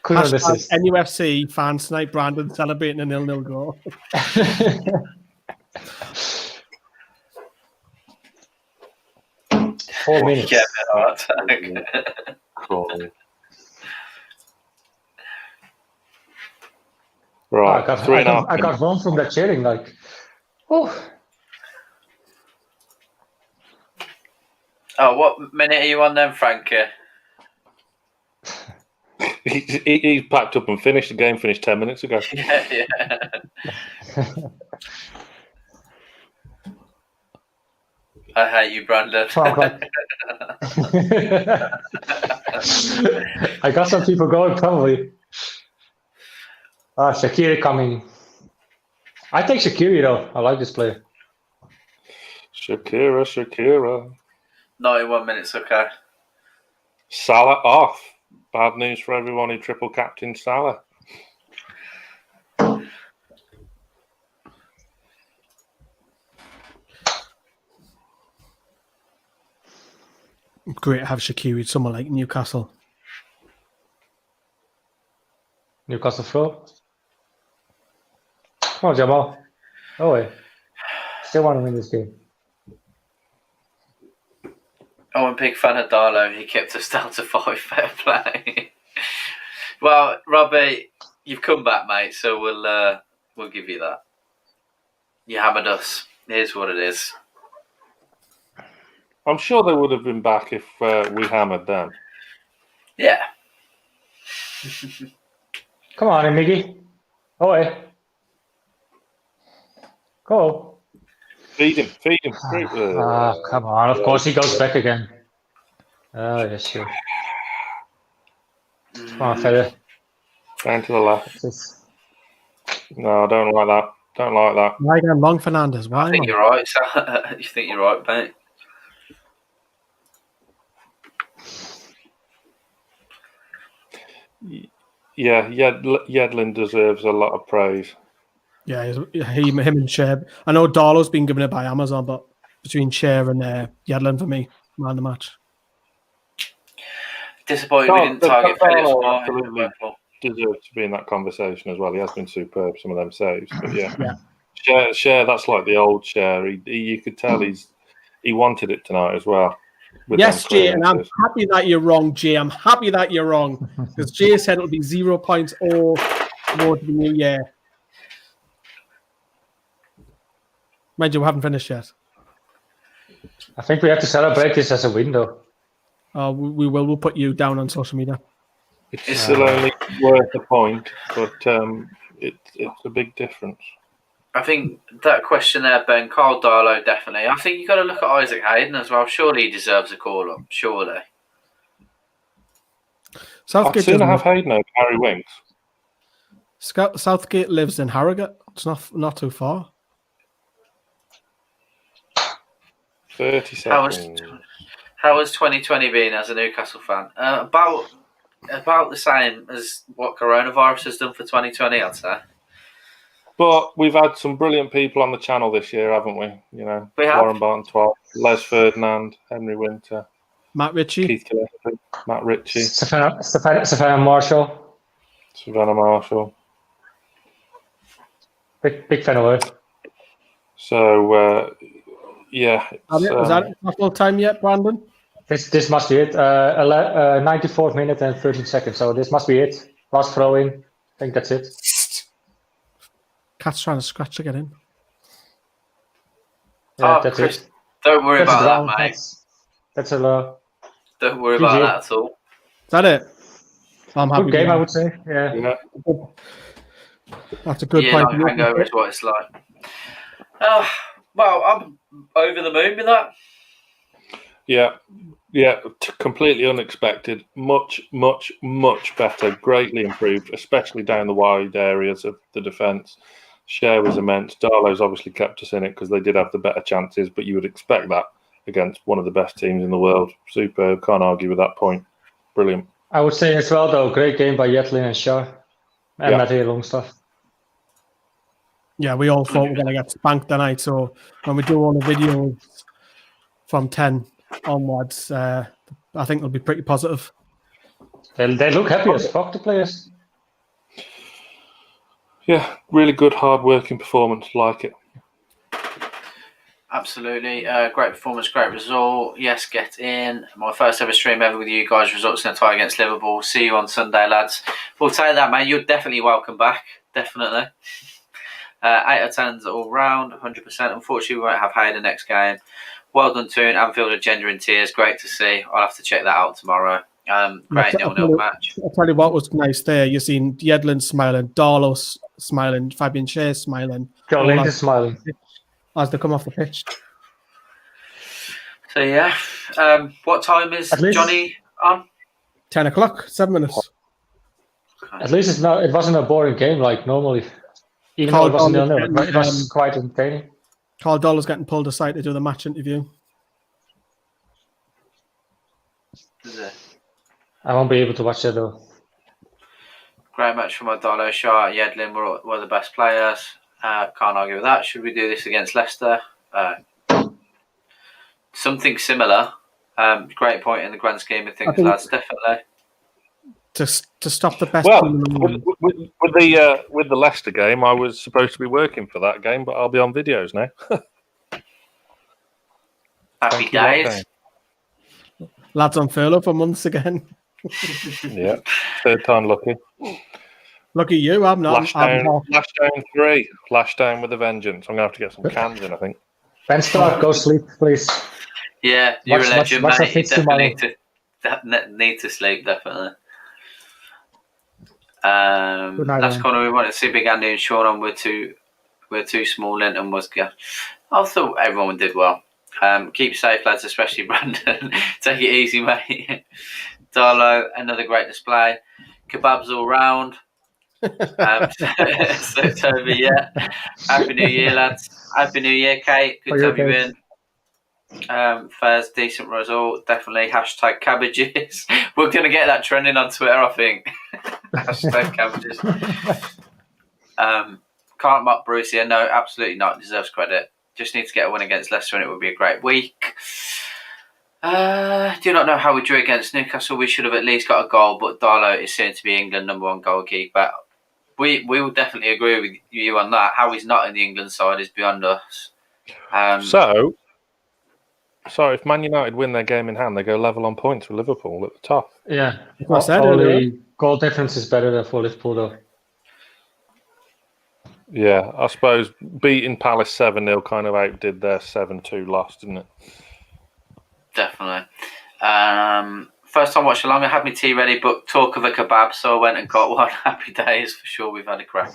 NUFC fans tonight, Brandon celebrating a 0-0 goal. 4 minutes. Yeah, cool. Right, I got home from that cheering, like, oh. Oh, what minute are you on then, Frankie? He's packed up and finished. The game finished 10 minutes ago. Yeah. I hate you, Brandon. I got some people going, probably. Shaqiri coming. I take Shaqiri, though. I like this player. Shakira. 91 minutes, okay. Salah off. Bad news for everyone who triple captain Salah. Great to have Shaqiri somewhere like Newcastle. Newcastle throw. Come on, Jamaal. Oh, wait. Still want to win this game. I'm a big fan of Darlow. He kept us down to 5. Fair play. Well, Robbie, you've come back, mate. So we'll give you that. You hammered us. Here's what it is. I'm sure they would have been back if we hammered them. Yeah. Come on, Miggy. Oh, wait. Go. Feed him. Come on. Of course he goes back again. Oh, yes, sure. Come on, fella. Down to the left. No, I don't like that. Why going long, Fernandez? Why? I think you're right. You think you're right, mate. Yeah, Yedlin deserves a lot of praise. Yeah, him and Cher. I know Darlow's been given it by Amazon, but between Cher and Yedlin for me, man of the match. Disappointed we didn't target Phillips more. Absolutely deserves to be in that conversation as well. He has been superb, some of them saves. But yeah. Cher, that's like the old Cher. You could tell he wanted it tonight as well. Yes, Jay, and I'm happy that you're wrong, Jay. I'm happy that you're wrong. Because Jay said it'll be 0 points or more to the new year. Mind you, we haven't finished yet. I think we have to celebrate this as a window. We will. We'll put you down on social media. It's still only worth a point, but it's a big difference. I think that question there, Ben, Carl Darlow, definitely. I think you've got to look at Isaac Hayden as well. Surely he deserves a call-up. Surely. I'd sooner have Hayden over Harry Winks. Southgate lives in Harrogate. It's not too far. 30 seconds. How has 2020 been as a Newcastle fan? About the same as what coronavirus has done for 2020, I'd say. But we've had some brilliant people on the channel this year, haven't we? You know, we have. Warren Barton-Twelve, Les Ferdinand, Henry Winter, Matt Ritchie, Keith Gillespie, Matt Ritchie, Savannah Marshall. Big fan of her. So, yeah. Is that full time yet, Brandon? This must be it. 94th minute and 13 seconds. So this must be it. Last throw in. I think that's it. Cat's trying to scratch to get in. Yeah, that's Chris, it. Don't worry about that, mate. That's a low. Don't worry about that at all. Is that it? I'm happy. Good game, I would say. Yeah. That's a good point. Yeah, hangover is what it's like. Well, I'm over the moon with that. Yeah, completely unexpected. Much better. Greatly improved, especially down the wide areas of the defence. Cher was immense. Darlow's obviously kept us in it because they did have the better chances, but you would expect that against one of the best teams in the world. Superb. Can't argue with that point. Brilliant. I would say as well, though, great game by Yedlin and Shaw and Matthew Longstaff. Yeah, we all thought we were going to get spanked tonight. So when we do all the videos from 10 onwards, I think they'll be pretty positive. They look happy as fuck, the players. Yeah, really good, hard-working performance. Like it. Absolutely. Great performance, great result. Yes, get in. My first ever stream ever with you guys. Results in a tie against Liverpool. See you on Sunday, lads. We'll take that, mate. You're definitely welcome back. Definitely. 8 out of 10s all round, 100%. Unfortunately, we won't have Hayden next game. Well done, Toon. Anfield are genuine tears. Great to see. I'll have to check that out tomorrow. Great 0-0 match. I'll tell you what was nice there. You've seen Yedlin smiling, Darlow smiling, Fabian Cher smiling. Joe Lynch is smiling. As they come off the pitch. So, yeah. What time is Johnny on? 10 o'clock, 7 minutes. Okay. At least it wasn't a boring game like normally. Even though it wasn't 0-0, it was quite entertaining. Carl Dollar's getting pulled aside to do the match interview. Is it? I won't be able to watch that though. Great match from my Darlow. Shaw, Yedlin were the best players. Can't argue with that. Should we do this against Leicester? Something similar. Great point in the grand scheme of things, lads. Definitely. To stop the best. Well, with the Leicester game, I was supposed to be working for that game, but I'll be on videos now. Happy days. Lads on furlough for months again. Yeah, third time lucky. Lucky you, I'm not. Lashdown 3. Lashdown with a vengeance. I'm going to have to get some cans in, I think. Ben Stark, go sleep, please. Yeah, you're a legend, mate. You definitely need to sleep, definitely. That's kind of we wanted to see Big Andy and Sean on. We're too small. Linton was good. I thought everyone did well. Keep safe, lads, especially Brandon. Take it easy, mate. Darlow, another great display. Kebabs all round. So it's over, yeah. Happy New Year, lads. Happy New Year, Kate. Good to have you in. First decent result, definitely. #cabbages. We're going to get that trending on Twitter, I think. Hashtag cabbages. Can't mock Bruce here. No, absolutely not. Deserves credit. Just need to get a win against Leicester and it would be a great week. Do not know how we drew against Newcastle. We should have at least got a goal, but Darlow is soon to be England #1 goalkeeper. We will definitely agree with you on that. How he's not in the England side is beyond us. So if Man United win their game in hand, they go level on points with Liverpool at the top. Yeah. I said Only goal difference is better than for Liverpool, though. Yeah, I suppose beating Palace 7-0 kind of outdid their 7-2 loss, didn't it? Definitely. First time watch along, I had my tea ready, but talk of a kebab, so I went and got one. Happy days, for sure. We've had a crack.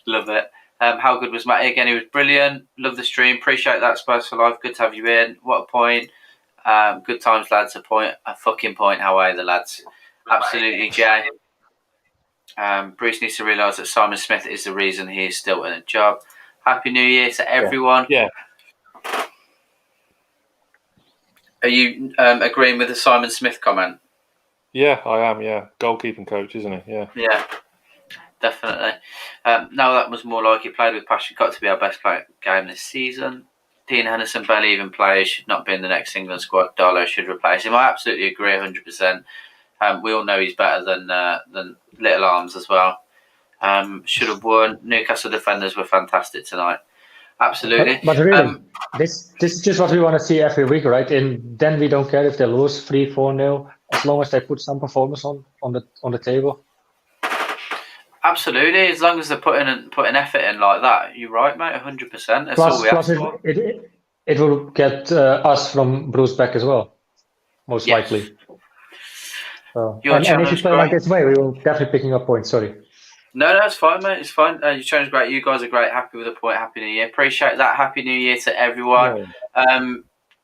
Love it. How good was Matty again? He was brilliant. Love the stream. Appreciate that, Spurs for Life. Good to have you in. What a point. Good times, lads. A fucking point. How are the lads? Absolutely, Jay. Bruce needs to realise that Simon Smith is the reason he is still in a job. Happy New Year to everyone. Yeah. Are you agreeing with the Simon Smith comment? Yeah, I am, yeah. Goalkeeping coach, isn't he? Yeah. Yeah, definitely. Now that was more like it. Played with passion. Got to be our best game this season. Dean Henderson, barely even players, should not be in the next England squad. Darlow should replace him. I absolutely agree 100%. We all know he's better than Little Arms as well. Should have won. Newcastle defenders were fantastic tonight. Absolutely. But really, this is just what we want to see every week, right? And then we don't care if they lose 3-4-0, as long as they put some performance on the table. Absolutely, as long as they're putting effort in like that. You're right, mate. 100%. That's all we ask for. It will get us from Bruce back as well, most likely. So, and if you play like this way, we will definitely picking up points. Sorry. No, it's fine, mate. It's fine. Your challenge is great. You guys are great. Happy with the point. Happy New Year. Appreciate that. Happy New Year to everyone. Yeah.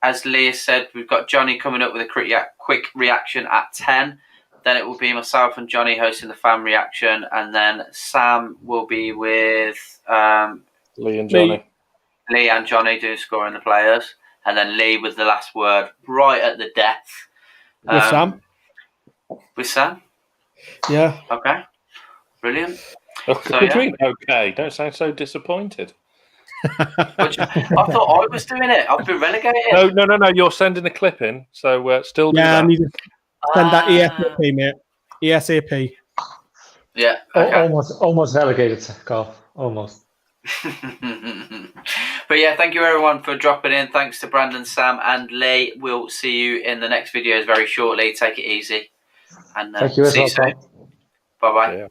As Leah said, we've got Johnny coming up with a quick reaction at 10. Then it will be myself and Johnny hosting the fan reaction. And then Sam will be with Lee and Johnny. Lee and Johnny doing scoring the players. And then Lee with the last word right at the death. With Sam? With Sam? Yeah. Okay. Brilliant. Okay, don't sound so disappointed. I thought I was doing it. I've been relegated. No. You're sending a clip in, so still do that. Yeah, I need to send that ASAP, mate. ASAP. Yeah. Okay. Almost relegated, Carl. Almost. But yeah, thank you everyone for dropping in. Thanks to Brandon, Sam, and Lee. We'll see you in the next videos very shortly. Take it easy. And thank you see you soon. Bye-bye. Yeah.